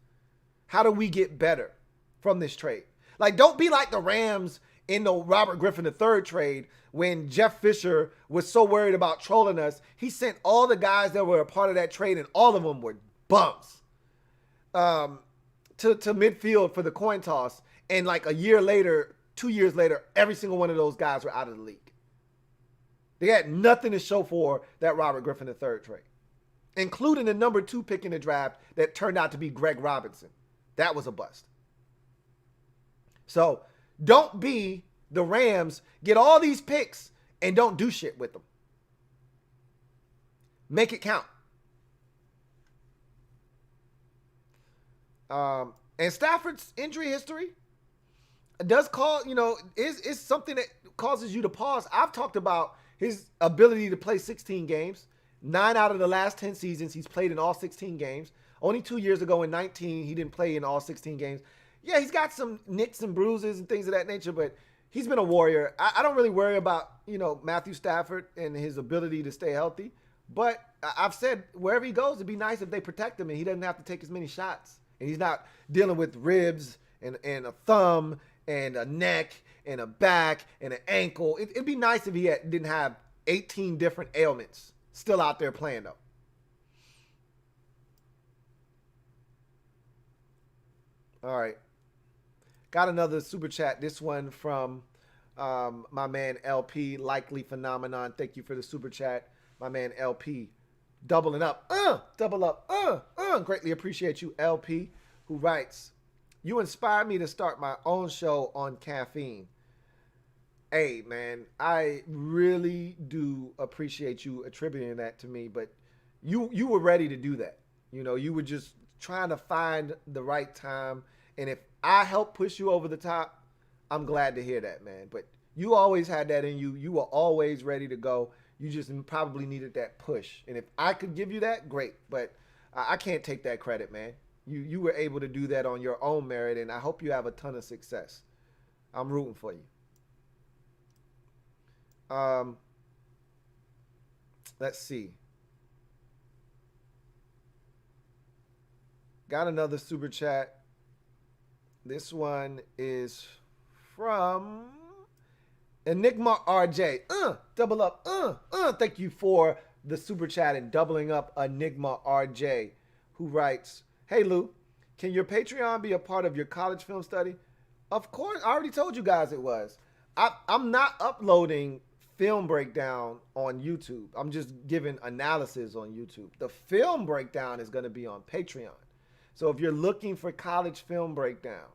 How do we get better from this trade? Like, don't be like the Rams in the Robert Griffin III trade when Jeff Fisher was so worried about trolling us. He sent all the guys that were a part of that trade, and all of them were bums, to midfield for the coin toss. And like a year later, 2 years later, every single one of those guys were out of the league. They had nothing to show for that Robert Griffin III trade, including the number 2 pick in the draft that turned out to be Greg Robinson. That was a bust. So don't be the Rams, get all these picks and don't do shit with them. Make it count. And Stafford's injury history does cause, is something that causes you to pause. I've talked about his ability to play 16 games. 9 out of the last 10 seasons, he's played in all 16 games. Only 2 years ago in 19, he didn't play in all 16 games. Yeah, he's got some nicks and bruises and things of that nature, but he's been a warrior. I don't really worry about, Matthew Stafford and his ability to stay healthy. But I've said wherever he goes, it'd be nice if they protect him and he doesn't have to take as many shots. And he's not dealing with ribs and a thumb and a neck and a back and an ankle. It'd be nice if he didn't have 18 different ailments still out there playing, though. All right. Got another super chat. This one from My man LP, likely phenomenon. Thank you for the super chat. My man LP, doubling up. Double up. Greatly appreciate you, LP, who writes, you inspired me to start my own show on caffeine. Hey, man, I really do appreciate you attributing that to me, but you were ready to do that. You know, you were just trying to find the right time. And if I help push you over the top, I'm glad to hear that, man. But you always had that in you. You were always ready to go. You just probably needed that push. And if I could give you that, great. But I can't take that credit, man. You were able to do that on your own merit, and I hope you have a ton of success. I'm rooting for you. Let's see. Got another super chat. This one is from Enigma RJ. Double up. Thank you for the super chat and doubling up, Enigma RJ, who writes, hey Lou, can your Patreon be a part of your college film study? Of course, I already told you guys it was. I'm not uploading film breakdown on YouTube. I'm just giving analysis on YouTube. The film breakdown is going to be on Patreon. So if you're looking for college film breakdown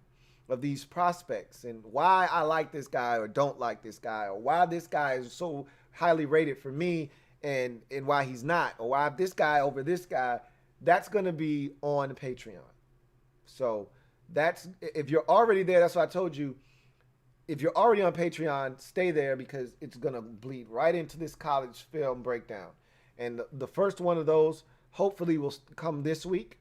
of these prospects and why I like this guy or don't like this guy, or why this guy is so highly rated for me and why he's not, or why this guy over this guy, that's going to be on Patreon. So that's, if you're already there, that's what I told you. If you're already on Patreon, stay there because it's going to bleed right into this college film breakdown. And the first one of those hopefully will come this week.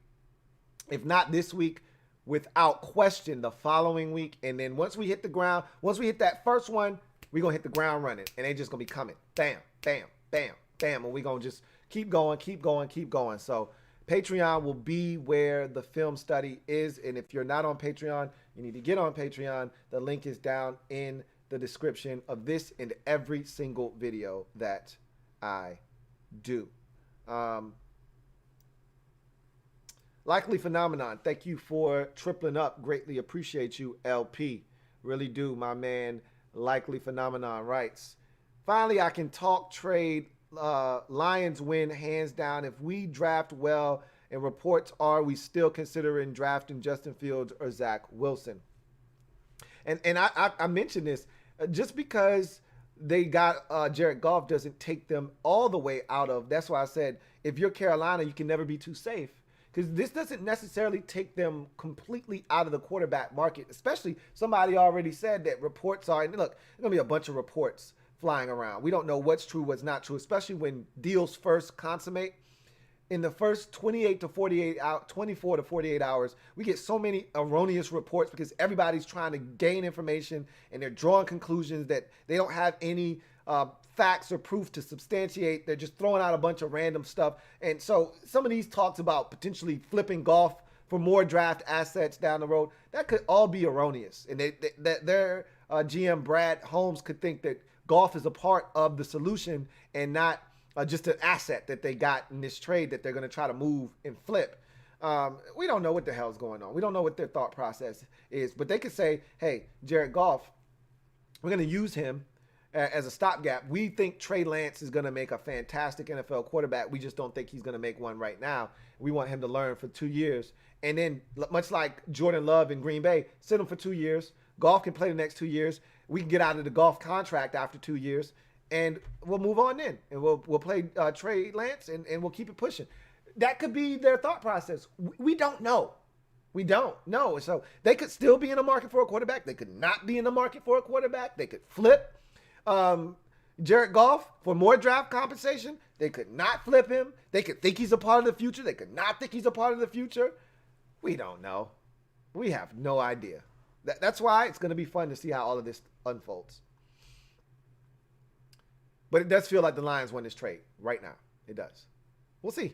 If not this week, without question, the following week. And then once we hit the ground, once we hit that first one, we're going to hit the ground running. And they just going to be coming. Bam, bam, bam, bam. And we're going to just keep going, keep going, keep going. So Patreon will be where the film study is. And if you're not on Patreon, you need to get on Patreon. The link is down in the description of this and every single video that I do. Likely phenomenon. Thank you for tripling up. Greatly appreciate you, LP. Really do. My man, likely phenomenon writes, finally, I can talk trade. Lions win hands down. If we draft well, and reports are we still considering drafting Justin Fields or Zach Wilson. And I mentioned this just because they got Jared Goff doesn't take them all the way out of. That's why I said if you're Carolina, you can never be too safe. Because this doesn't necessarily take them completely out of the quarterback market, especially somebody already said that reports are, and look, there's going to be a bunch of reports flying around. We don't know what's true, what's not true, especially when deals first consummate. In the first 24 to 48 hours, we get so many erroneous reports because everybody's trying to gain information and they're drawing conclusions that they don't have any facts or proof to substantiate. They're just throwing out a bunch of random stuff. And so some of these talks about potentially flipping Goff for more draft assets down the road, that could all be erroneous. And their GM Brad Holmes could think that Goff is a part of the solution and not just an asset that they got in this trade that they're going to try to move and flip. We don't know what the hell's going on. We don't know what their thought process is. But they could say, hey, Jared Goff, we're going to use him as a stopgap. We think Trey Lance is going to make a fantastic NFL quarterback. We just don't think he's going to make one right now. We want him to learn for 2 years. And then, much like Jordan Love in Green Bay, sit him for 2 years. Goff can play the next 2 years. We can get out of the Goff contract after 2 years. And we'll move on then. And we'll play Trey Lance and we'll keep it pushing. That could be their thought process. We don't know. We don't know. So they could still be in the market for a quarterback. They could not be in the market for a quarterback. They could flip Jared Goff for more draft compensation. They could not flip him. They could think he's a part of the future. They could not think he's a part of the future. We don't know. We have no idea. That's why it's going to be fun to see how all of this unfolds. But it does feel like the Lions won this trade right now. It does. We'll see.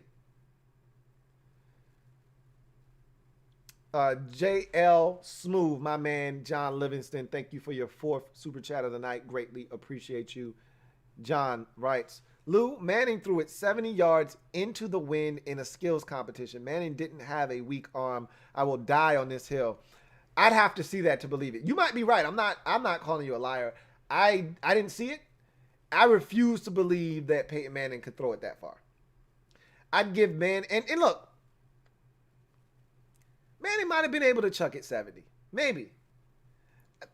JL Smooth, my man, John Livingston, thank you for your 4th super chat of the night. Greatly appreciate you. John writes, Lou, Manning threw it 70 yards into the wind in a skills competition. Manning didn't have a weak arm. I will die on this hill. I'd have to see that to believe it. You might be right. I'm not calling you a liar. I didn't see it. I refuse to believe that Peyton Manning could throw it that far. I'd give and look, Manning might have been able to chuck it 70. Maybe.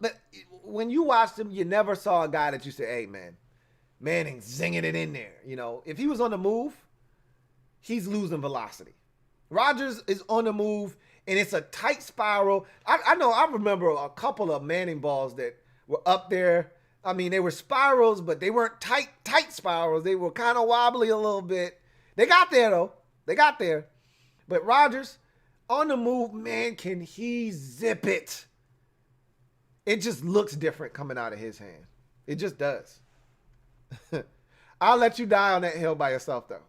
But when you watched him, you never saw a guy that you say, hey, man, Manning's zinging it in there. You know, if he was on the move, he's losing velocity. Rodgers is on the move, and it's a tight spiral. I remember a couple of Manning balls that were up there. I mean, they were spirals, but they weren't tight spirals. They were kind of wobbly a little bit. They got there, though. They got there. But Rodgers, on the move, man, can he zip it? It just looks different coming out of his hand. It just does. I'll let you die on that hill by yourself, though.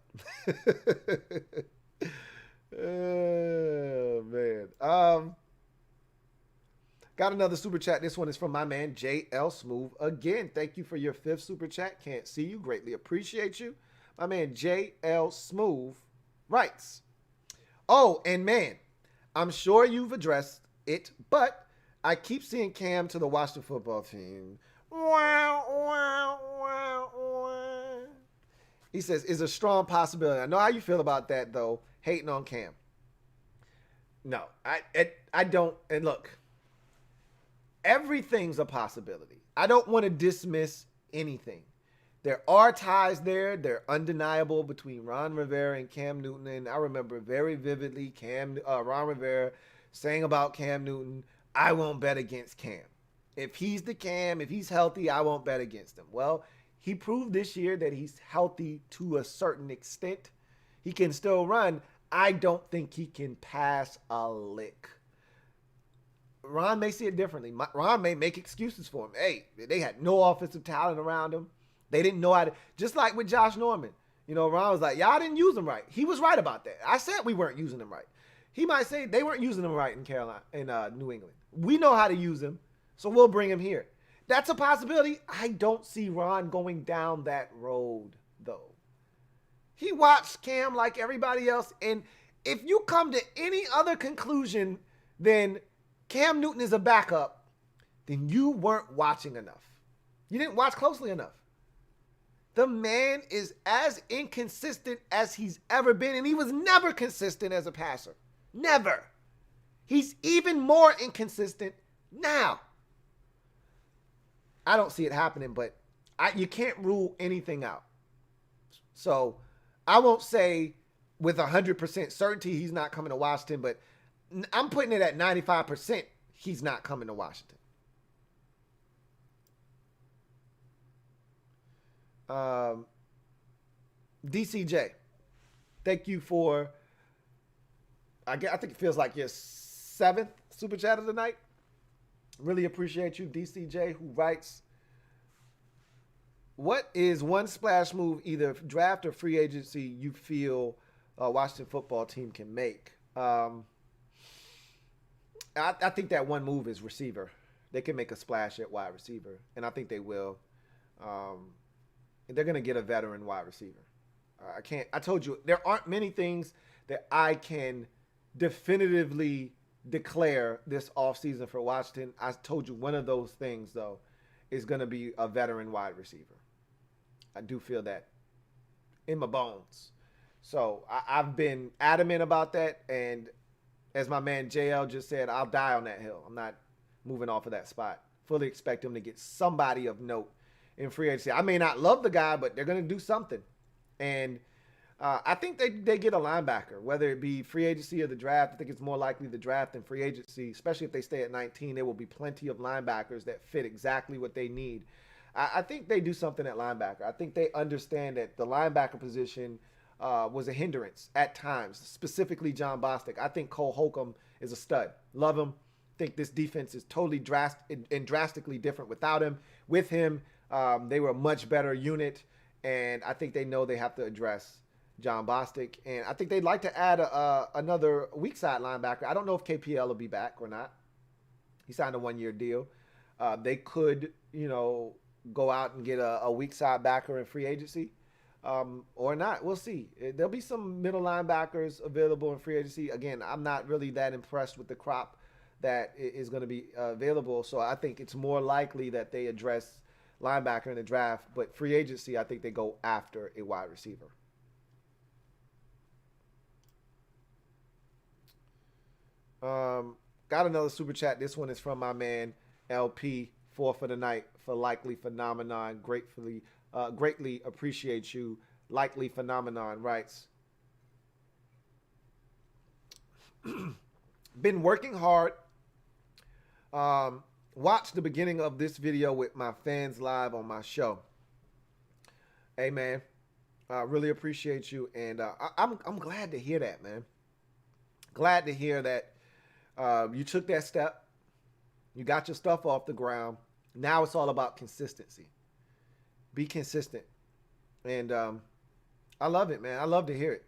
Oh, man. Got another super chat. This one is from my man, JL Smooth. Again, thank you for your 5th super chat. Can't see you. Greatly appreciate you. My man, JL Smooth writes, oh, and man, I'm sure you've addressed it, but I keep seeing Cam to the Washington football team. He says, is a strong possibility. I know how you feel about that, though, hating on Cam. No, I don't. And look, everything's a possibility. I don't want to dismiss anything. There are ties there. They're undeniable between Ron Rivera and Cam Newton. And I remember very vividly Ron Rivera saying about Cam Newton, I won't bet against Cam. If he's the Cam, if he's healthy, I won't bet against him. Well, he proved this year that he's healthy to a certain extent. He can still run. I don't think he can pass a lick. Ron may see it differently. Ron may make excuses for him. Hey, they had no offensive talent around him. They didn't know how to, just like with Josh Norman. You know, Ron was like, y'all didn't use him right. He was right about that. I said we weren't using him right. He might say they weren't using him right in Carolina, in New England. We know how to use him, so we'll bring him here. That's a possibility. I don't see Ron going down that road, though. He watched Cam like everybody else, and if you come to any other conclusion than Cam Newton is a backup, then you weren't watching enough. You didn't watch closely enough. The man is as inconsistent as he's ever been, and he was never consistent as a passer. Never. He's even more inconsistent now. I don't see it happening, but you can't rule anything out. So I won't say with 100% certainty he's not coming to Washington, but I'm putting it at 95% he's not coming to Washington. DCJ, thank you for, I think it feels like your 7th super chat of the night. Really appreciate you, DCJ, who writes, what is one splash move, either draft or free agency, you feel Washington football team can make? I think that one move is receiver. They can make a splash at wide receiver, and I think they will. They're going to get a veteran wide receiver. I told you, there aren't many things that I can definitively declare this offseason for Washington. I told you one of those things, though, is going to be a veteran wide receiver. I do feel that in my bones. So I've been adamant about that, and as my man JL just said, I'll die on that hill. I'm not moving off of that spot. Fully expect him to get somebody of note in free agency. I may not love the guy, but they're going to do something. And I think they get a linebacker, whether it be free agency or the draft. I think it's more likely the draft than free agency, especially if they stay at 19. There will be plenty of linebackers that fit exactly what they need. I think they do something at linebacker. I think they understand that the linebacker position was a hindrance at times, specifically John Bostic. I think Cole Holcomb is a stud. Love him. Think this defense is totally drastically different without him. With him, they were a much better unit, and I think they know they have to address John Bostic. And I think they'd like to add another weak side linebacker. I don't know if KPL will be back or not. He signed a 1-year deal. They could, go out and get a weak side backer in free agency or not. We'll see. There'll be some middle linebackers available in free agency. Again, I'm not really that impressed with the crop that is going to be available. So I think it's more likely that they address linebacker in the draft. But free agency, I think they go after a wide receiver. Got another super chat. This one is from my man LP, 4 for the night for Likely Phenomenon. Greatly appreciate you. Likely Phenomenon writes, been working hard. Watch the beginning of this video with my fans live on my show. Hey man, I really appreciate you, and I'm glad to hear that, man. Glad to hear that you took that step. You got your stuff off the ground. Now it's all about consistency. Be consistent, and I love it, man. I love to hear it.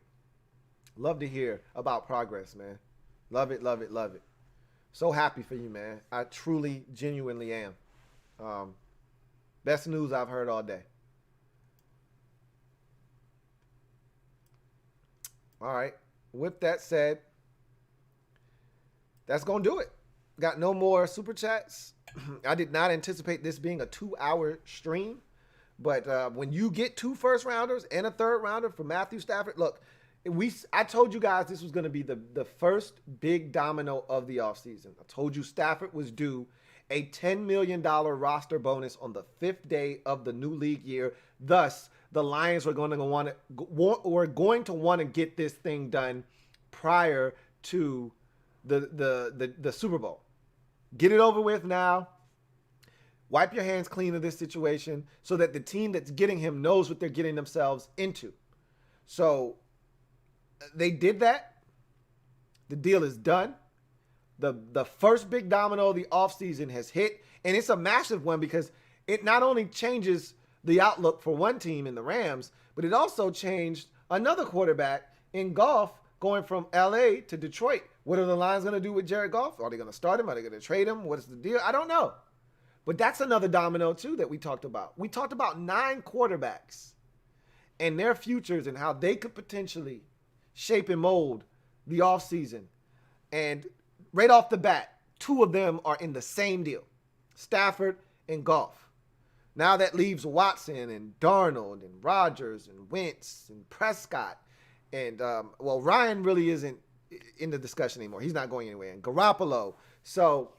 Love to hear about progress, man. Love it, love it, love it. So happy for you, man. I truly, genuinely am. Best news I've heard all day. All right. With that said, that's going to do it. Got no more super chats. I did not anticipate this being a 2-hour stream. But when you get 2 first rounders and a third rounder for Matthew Stafford, look, I told you guys this was going to be the first big domino of the offseason. I told you Stafford was due a $10 million roster bonus on the 5th day of the new league year. Thus, the Lions were going to want to get this thing done prior to the Super Bowl. Get it over with now. Wipe your hands clean of this situation so that the team that's getting him knows what they're getting themselves into. So they did that. The deal is done. The first big domino of the offseason has hit, and it's a massive one because it not only changes the outlook for one team in the Rams, but it also changed another quarterback in Goff going from L.A. to Detroit. What are the Lions going to do with Jared Goff? Are they going to start him? Are they going to trade him? What is the deal? I don't know. But that's another domino, too, that we talked about. We talked about 9 quarterbacks and their futures and how they could potentially shape and mold the offseason. And right off the bat, 2 of them are in the same deal, Stafford and Goff. Now that leaves Watson and Darnold and Rodgers and Wentz and Prescott. And, Ryan really isn't in the discussion anymore. He's not going anywhere. And Garoppolo. So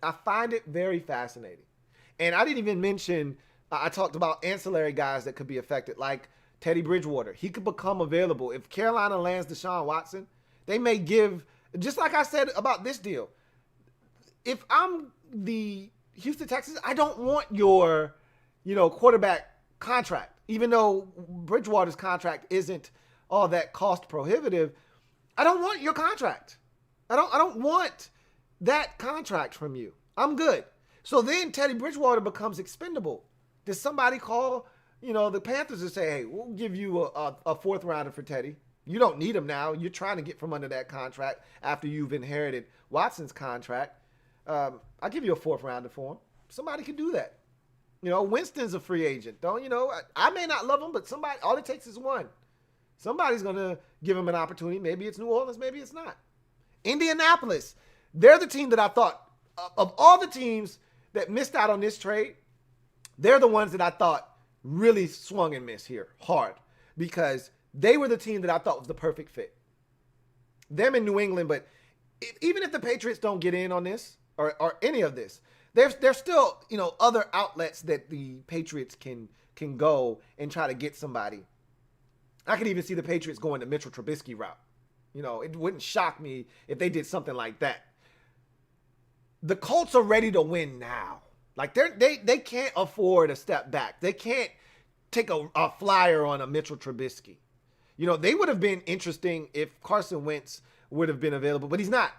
I find it very fascinating. And I didn't even mention, I talked about ancillary guys that could be affected, like Teddy Bridgewater. He could become available. If Carolina lands Deshaun Watson, they may give, just like I said about this deal, if I'm the Houston Texans, I don't want your, quarterback contract. Even though Bridgewater's contract isn't all that cost prohibitive, I don't want your contract. I don't want that contract from you. I'm good. So then Teddy Bridgewater becomes expendable. Does somebody call, the Panthers and say, hey, we'll give you a 4th rounder for Teddy. You don't need him now. You're trying to get from under that contract after you've inherited Watson's contract. I'll give you a 4th rounder for him. Somebody can do that. Winston's a free agent. I may not love him, but somebody, all it takes is one. Somebody's going to give him an opportunity. Maybe it's New Orleans, maybe it's not. Indianapolis, they're the team that I thought, of all the teams that missed out on this trade, they're the ones that I thought really swung and missed here hard because they were the team that I thought was the perfect fit. Them in New England, but even if the Patriots don't get in on this or any of this, there's still, other outlets that the Patriots can go and try to get somebody. I could even see the Patriots going the Mitchell Trubisky route. It wouldn't shock me if they did something like that. The Colts are ready to win now. Like they can't afford a step back. They can't take a flyer on a Mitchell Trubisky. They would have been interesting if Carson Wentz would have been available, but he's not.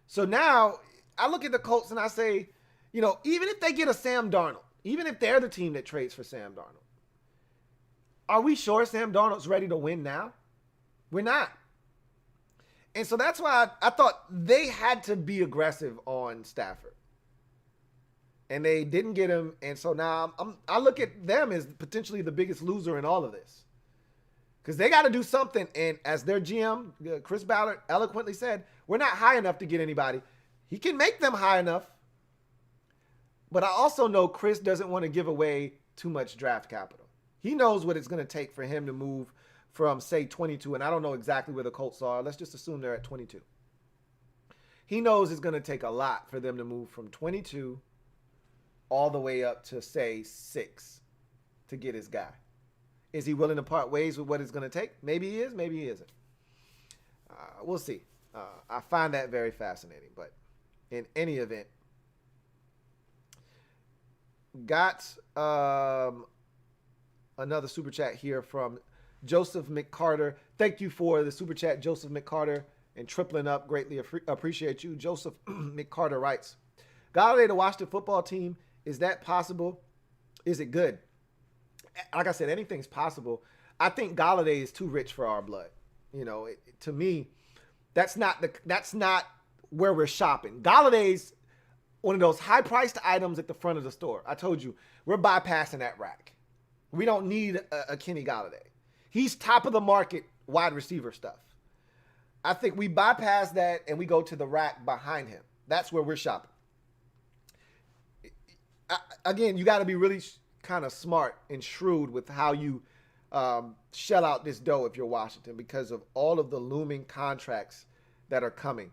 So now I look at the Colts and I say, even if they get a Sam Darnold, even if they're the team that trades for Sam Darnold, are we sure Sam Darnold's ready to win now? We're not. And so that's why I thought they had to be aggressive on Stafford. And they didn't get him. And so now I look at them as potentially the biggest loser in all of this. Because they got to do something. And as their GM, Chris Ballard, eloquently said, we're not high enough to get anybody. He can make them high enough. But I also know Chris doesn't want to give away too much draft capital. He knows what it's going to take for him to move from, say, 22, and I don't know exactly where the Colts are. Let's just assume they're at 22. He knows it's going to take a lot for them to move from 22 all the way up to, say, 6 to get his guy. Is he willing to part ways with what it's going to take? Maybe he is, maybe he isn't. We'll see. I find that very fascinating. But in any event, got another super chat here from Joseph McCarter. Thank you for the super chat, Joseph McCarter, and tripling up. Greatly appreciate you. Joseph McCarter writes, Galladay to watch the football team. Is that possible? Is it good? Like I said, anything's possible. I think Galladay is too rich for our blood. You know, to me, that's not where we're shopping. Galladay's one of those high-priced items at the front of the store. I told you, we're bypassing that rack. We don't need a Kenny Galladay. He's top of the market wide receiver stuff. I think we bypass that and we go to the rack behind him. That's where we're shopping. Again, you got to be really kind of smart and shrewd with how you shell out this dough if you're Washington, because of all of the looming contracts that are coming.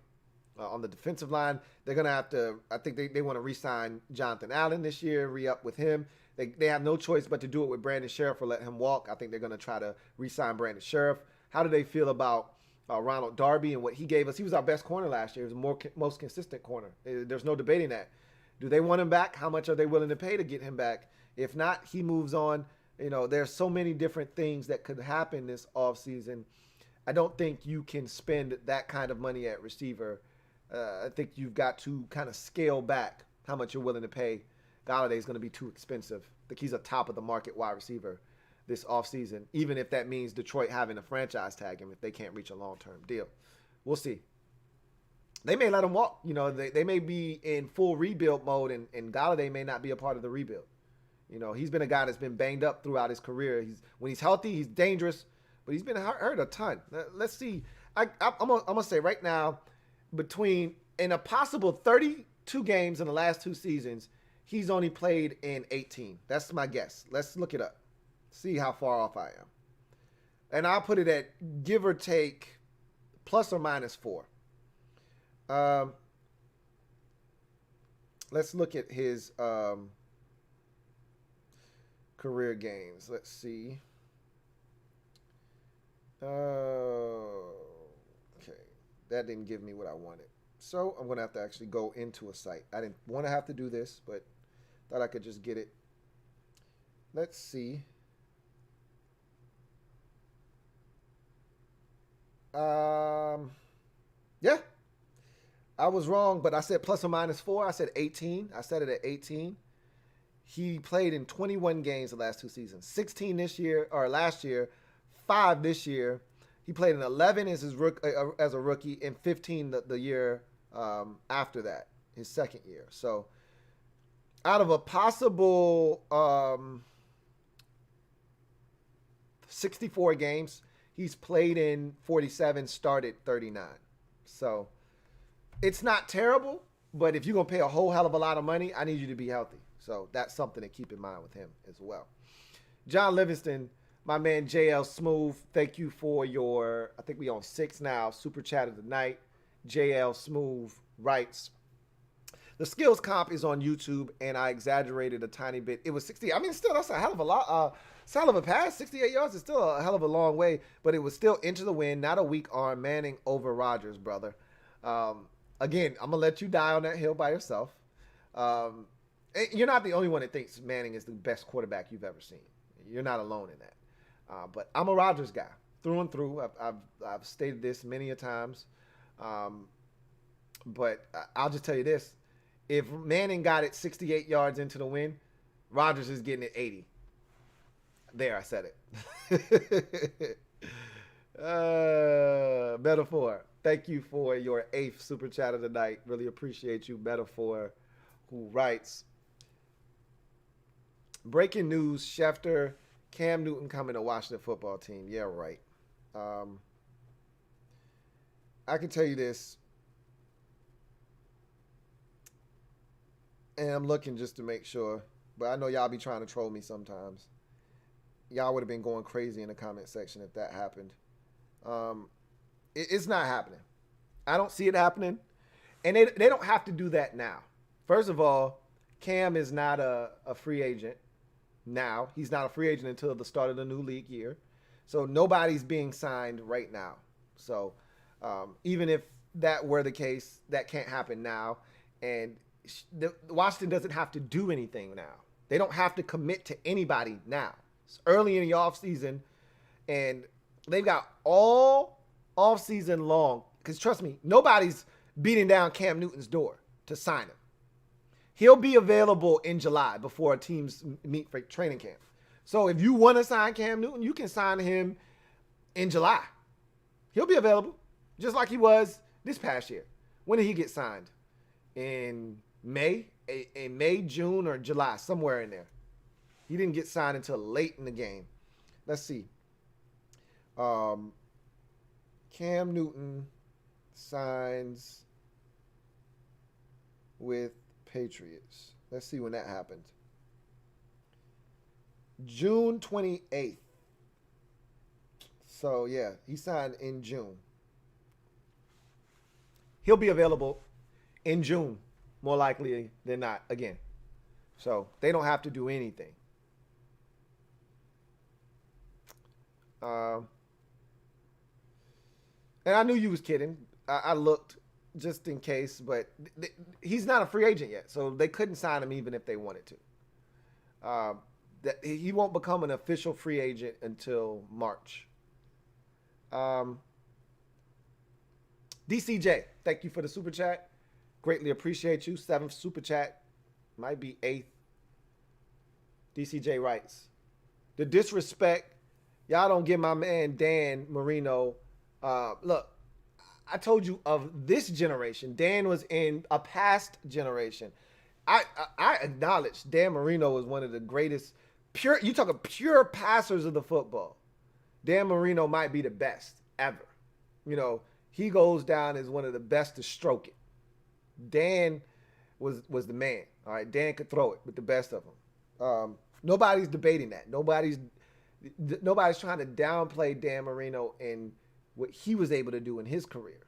On the defensive line, they're going to have to, I think they want to re-sign Jonathan Allen this year, re-up with him. They have no choice but to do it with Brandon Sheriff or let him walk. I think they're going to try to re-sign Brandon Sheriff. How do they feel about Ronald Darby and what he gave us? He was our best corner last year. He was the most consistent corner. There's no debating that. Do they want him back? How much are they willing to pay to get him back? If not, he moves on. You know, there's so many different things that could happen this offseason. I don't think you can spend that kind of money at receiver. I think you've got to kind of scale back how much you're willing to pay. Galladay is going to be too expensive. I think he's a top of the market wide receiver this offseason, even if that means Detroit having to franchise tag him if they can't reach a long-term deal. We'll see. They may let him walk. You know, they may be in full rebuild mode, and Galladay may not be a part of the rebuild. You know, he's been a guy that's been banged up throughout his career. When he's healthy, he's dangerous, but he's been hurt a ton. Let's see. I'm gonna say right now, in a possible 32 games in the last 2 seasons, he's only played in 18. That's my guess. Let's look it up. See how far off I am. And I'll put it at give or take plus or minus 4. Let's look at his career games. Let's see. Okay. That didn't give me what I wanted. So I'm going to have to actually go into a site. I didn't want to have to do this, but thought I could just get it. Let's see. Yeah. I was wrong, but I said plus or minus 4. I said 18. I set it at 18. He played in 21 games the last 2 seasons. 16 this year, or last year, 5 this year. He played in 11 as a rookie, and 15 the year after that, his second year. So out of a possible 64 games, he's played in 47, started 39. So it's not terrible, but if you're going to pay a whole hell of a lot of money, I need you to be healthy. So that's something to keep in mind with him as well. John Livingston, my man JL Smooth, thank you for your, I think we on 6 now, super chat of the night. JL Smooth writes, the skills comp is on YouTube, and I exaggerated a tiny bit. It was 60. I mean, still, that's a hell of a lot. It's a hell of a pass. 68 yards is still a hell of a long way, but it was still into the wind, not a weak arm. Manning over Rodgers, brother. Again, I'm going to let you die on that hill by yourself. You're not the only one that thinks Manning is the best quarterback you've ever seen. You're not alone in that. But I'm a Rodgers guy through and through. I've stated this many a times. But I'll just tell you this. If Manning got it 68 yards into the wind, Rodgers is getting it 80. There, I said it. Metaphor. Thank you for your 8th super chat of the night. Really appreciate you, Metaphor, who writes, breaking news, Schefter, Cam Newton coming to Washington football team. Yeah, right. I can tell you this. And I'm looking just to make sure. But I know y'all be trying to troll me sometimes. Y'all would have been going crazy in the comment section if that happened. It's not happening. I don't see it happening. And they don't have to do that now. First of all, Cam is not a free agent now. He's not a free agent until the start of the new league year. So nobody's being signed right now. So even if that were the case, that can't happen now. And Washington doesn't have to do anything now. They don't have to commit to anybody now. It's early in the offseason, and they've got all offseason long. Because trust me, nobody's beating down Cam Newton's door to sign him. He'll be available in July before teams meet for training camp. So if you want to sign Cam Newton, you can sign him in July. He'll be available, just like he was this past year. When did he get signed? In May, June, or July, somewhere in there. He didn't get signed until late in the game. Let's see. Cam Newton signs with Patriots. Let's see when that happened. June 28th. So, yeah, he signed in June. He'll be available in June, more likely than not, again. So, they don't have to do anything. And I knew you was kidding. I looked just in case, but he's not a free agent yet, so they couldn't sign him even if they wanted to. That he won't become an official free agent until March. DCJ, thank you for the super chat. Greatly appreciate you. 7th super chat, might be 8th. DCJ writes, the disrespect. Y'all don't give my man Dan Marino. Look, I told you of this generation. Dan was in a past generation. I acknowledge Dan Marino was one of the greatest pure. You talk of pure passers of the football. Dan Marino might be the best ever. You know, he goes down as one of the best to stroke it. Dan was the man. All right, Dan could throw it with the best of them. Nobody's debating that. Nobody's trying to downplay Dan Marino and what he was able to do in his career.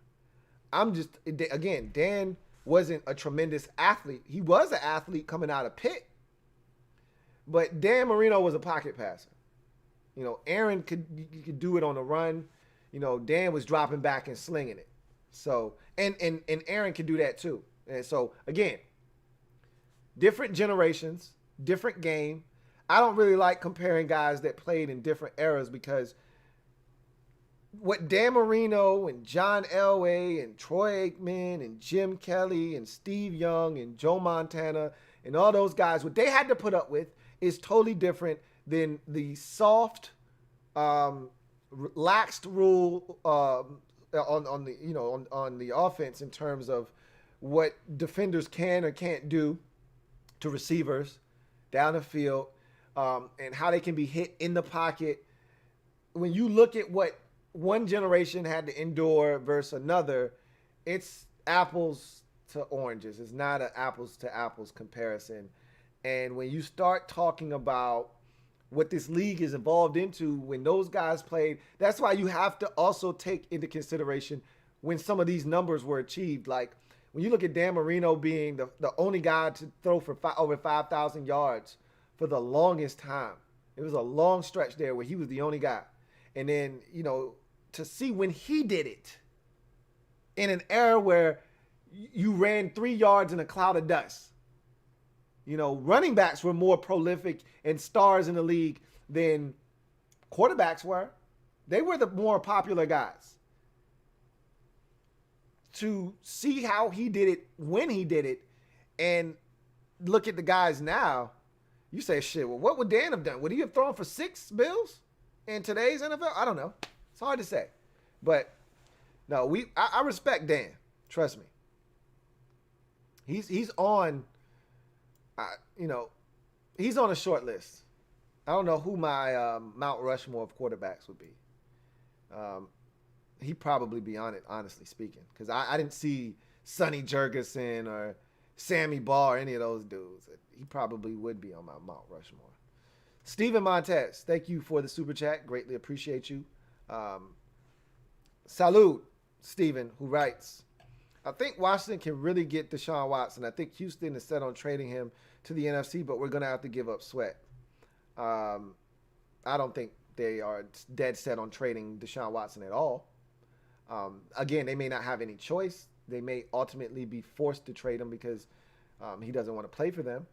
Dan wasn't a tremendous athlete. He was an athlete coming out of Pitt. But Dan Marino was a pocket passer. You know, Aaron could do it on the run. You know, Dan was dropping back and slinging it. So, and Aaron could do that too. And so, again, different generations, different game. I don't really like comparing guys that played in different eras because what Dan Marino and John Elway and Troy Aikman and Jim Kelly and Steve Young and Joe Montana and all those guys, what they had to put up with is totally different than the soft, laxed rule on the offense in terms of what defenders can or can't do to receivers down the field, and how they can be hit in the pocket. When you look at what one generation had to endure versus another, it's apples to oranges. It's not an apples to apples comparison. And when you start talking about what this league is evolved into, when those guys played, that's why you have to also take into consideration when some of these numbers were achieved. Like when you look at Dan Marino being the only guy to throw for over 5,000 yards for the longest time. It was a long stretch there where he was the only guy. And then, you know, to see when he did it in an era where you ran 3 yards in a cloud of dust. You know, running backs were more prolific and stars in the league than quarterbacks were. They were the more popular guys. To see how he did it, when he did it, and look at the guys now, you say, shit, well, what would Dan have done? Would he have thrown for 6 bills in today's NFL? I don't know. It's hard to say. But, no, I respect Dan. Trust me. He's on, he's on a short list. I don't know who my Mount Rushmore of quarterbacks would be. He'd probably be on it, honestly speaking, because I didn't see Sonny Jurgensen or Sammy Ball or any of those dudes. He probably would be on my Mount Rushmore. Steven Montez, thank you for the super chat. Greatly appreciate you. Salute, Steven, who writes, I think Washington can really get Deshaun Watson. I think Houston is set on trading him to the NFC, but we're going to have to give up Sweat. I don't think they are dead set on trading Deshaun Watson at all. Again, they may not have any choice. They may ultimately be forced to trade him because he doesn't want to play for them.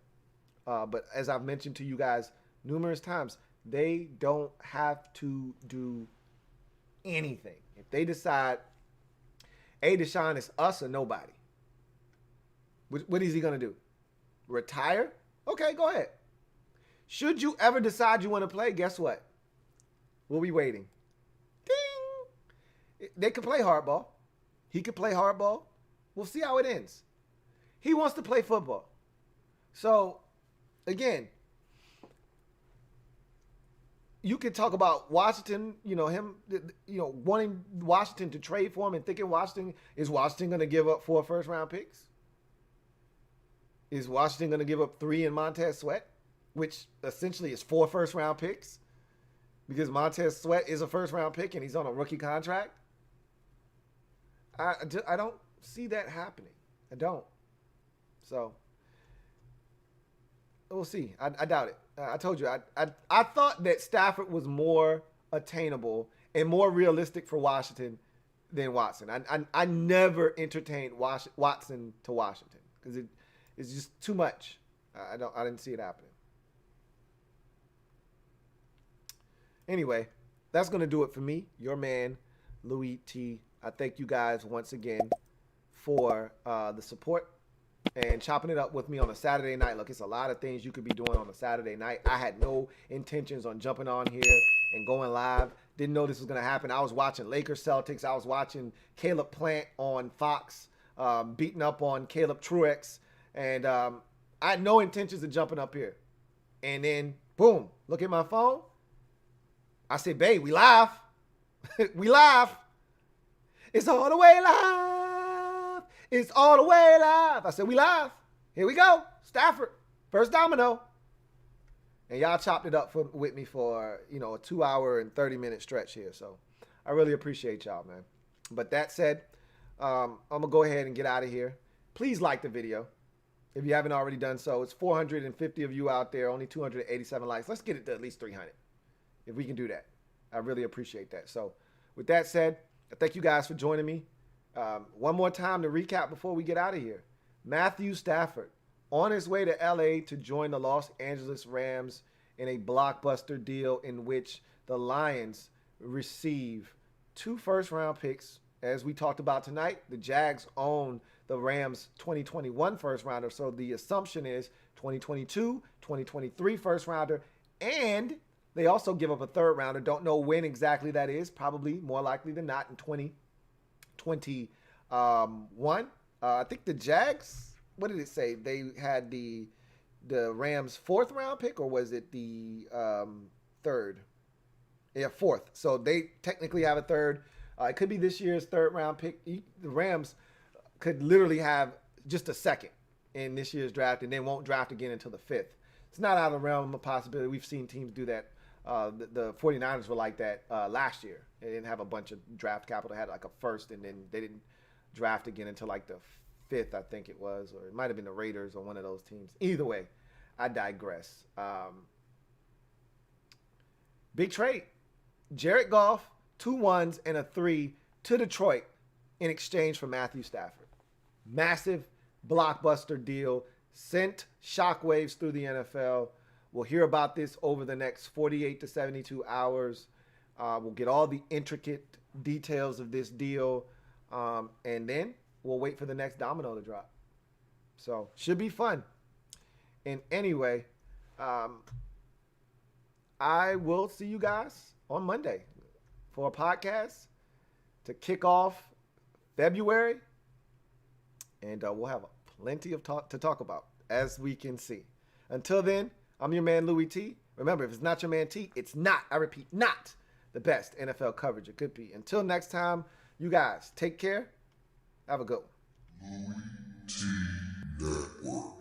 But as I've mentioned to you guys numerous times, they don't have to do anything. If they decide, hey, Deshaun, is us or nobody, what is he going to do? Retire? Okay, go ahead. Should you ever decide you want to play, guess what? We'll be waiting. Ding! They could play hardball. He could play hardball. We'll see how it ends. He wants to play football. So, again, you could talk about Washington, wanting Washington to trade for him and thinking is Washington going to give up 4 first-round picks? Is Washington going to give up 3 in Montez Sweat, which essentially is 4 first-round picks? Because Montez Sweat is a first-round pick and he's on a rookie contract? I don't see that happening. I don't. So, we'll see. I doubt it. I told you, I thought that Stafford was more attainable and more realistic for Washington than Watson. I never entertained Watson to Washington because it's just too much. I didn't see it happening. Anyway, that's going to do it for me, your man, Louie T. I thank you guys once again for the support and chopping it up with me on a Saturday night. Look, it's a lot of things you could be doing on a Saturday night. I had no intentions on jumping on here and going live. Didn't know this was going to happen. I was watching Lakers Celtics. I was watching Caleb Plant on Fox beating up on Caleb Truex. And I had no intentions of jumping up here. And then, boom, look at my phone. I said, babe, we live. We live. It's all the way live. It's all the way live. I said, we live. Here we go. Stafford. First domino. And y'all chopped it up with me for, a 2-hour and 30-minute stretch here. So I really appreciate y'all, man. But that said, I'm going to go ahead and get out of here. Please like the video if you haven't already done so. It's 450 of you out there, only 287 likes. Let's get it to at least 300 if we can do that. I really appreciate that. So with that said, I thank you guys for joining me. One more time to recap before we get out of here. Matthew Stafford on his way to L.A. to join the Los Angeles Rams in a blockbuster deal in which the Lions receive 2 first-round picks. As we talked about tonight, the Jags own the Rams 2021 first-rounder. So the assumption is 2022, 2023 first-rounder, and they also give up a third-rounder. Don't know when exactly that is. Probably more likely than not in 2021. I think the Jags, what did it say? They had the Rams 4th-round pick, or was it the 3rd? Yeah, 4th. So they technically have a 3rd. It could be this year's 3rd-round pick. The Rams could literally have just a 2nd in this year's draft, and they won't draft again until the 5th. It's not out of the realm of possibility. We've seen teams do that. The 49ers were like that last year. They didn't have a bunch of draft capital. They had like a 1st, and then they didn't draft again until like the 5th, I think it was. Or it might have been the Raiders or one of those teams. Either way, I digress. Big trade. Jared Goff, 2 1s and a 3 to Detroit in exchange for Matthew Stafford. Massive blockbuster deal. Sent shockwaves through the NFL. We'll hear about this over the next 48 to 72 hours. We'll get all the intricate details of this deal. And then we'll wait for the next domino to drop. So, should be fun. And anyway, I will see you guys on Monday for a podcast to kick off February. And we'll have plenty of talk to talk about, as we can see. Until then, I'm your man, Louie T. Remember, if it's not your man T, it's not, I repeat, not the best NFL coverage it could be. Until next time, you guys take care. Have a good one. LouieTeeNetwork. Network.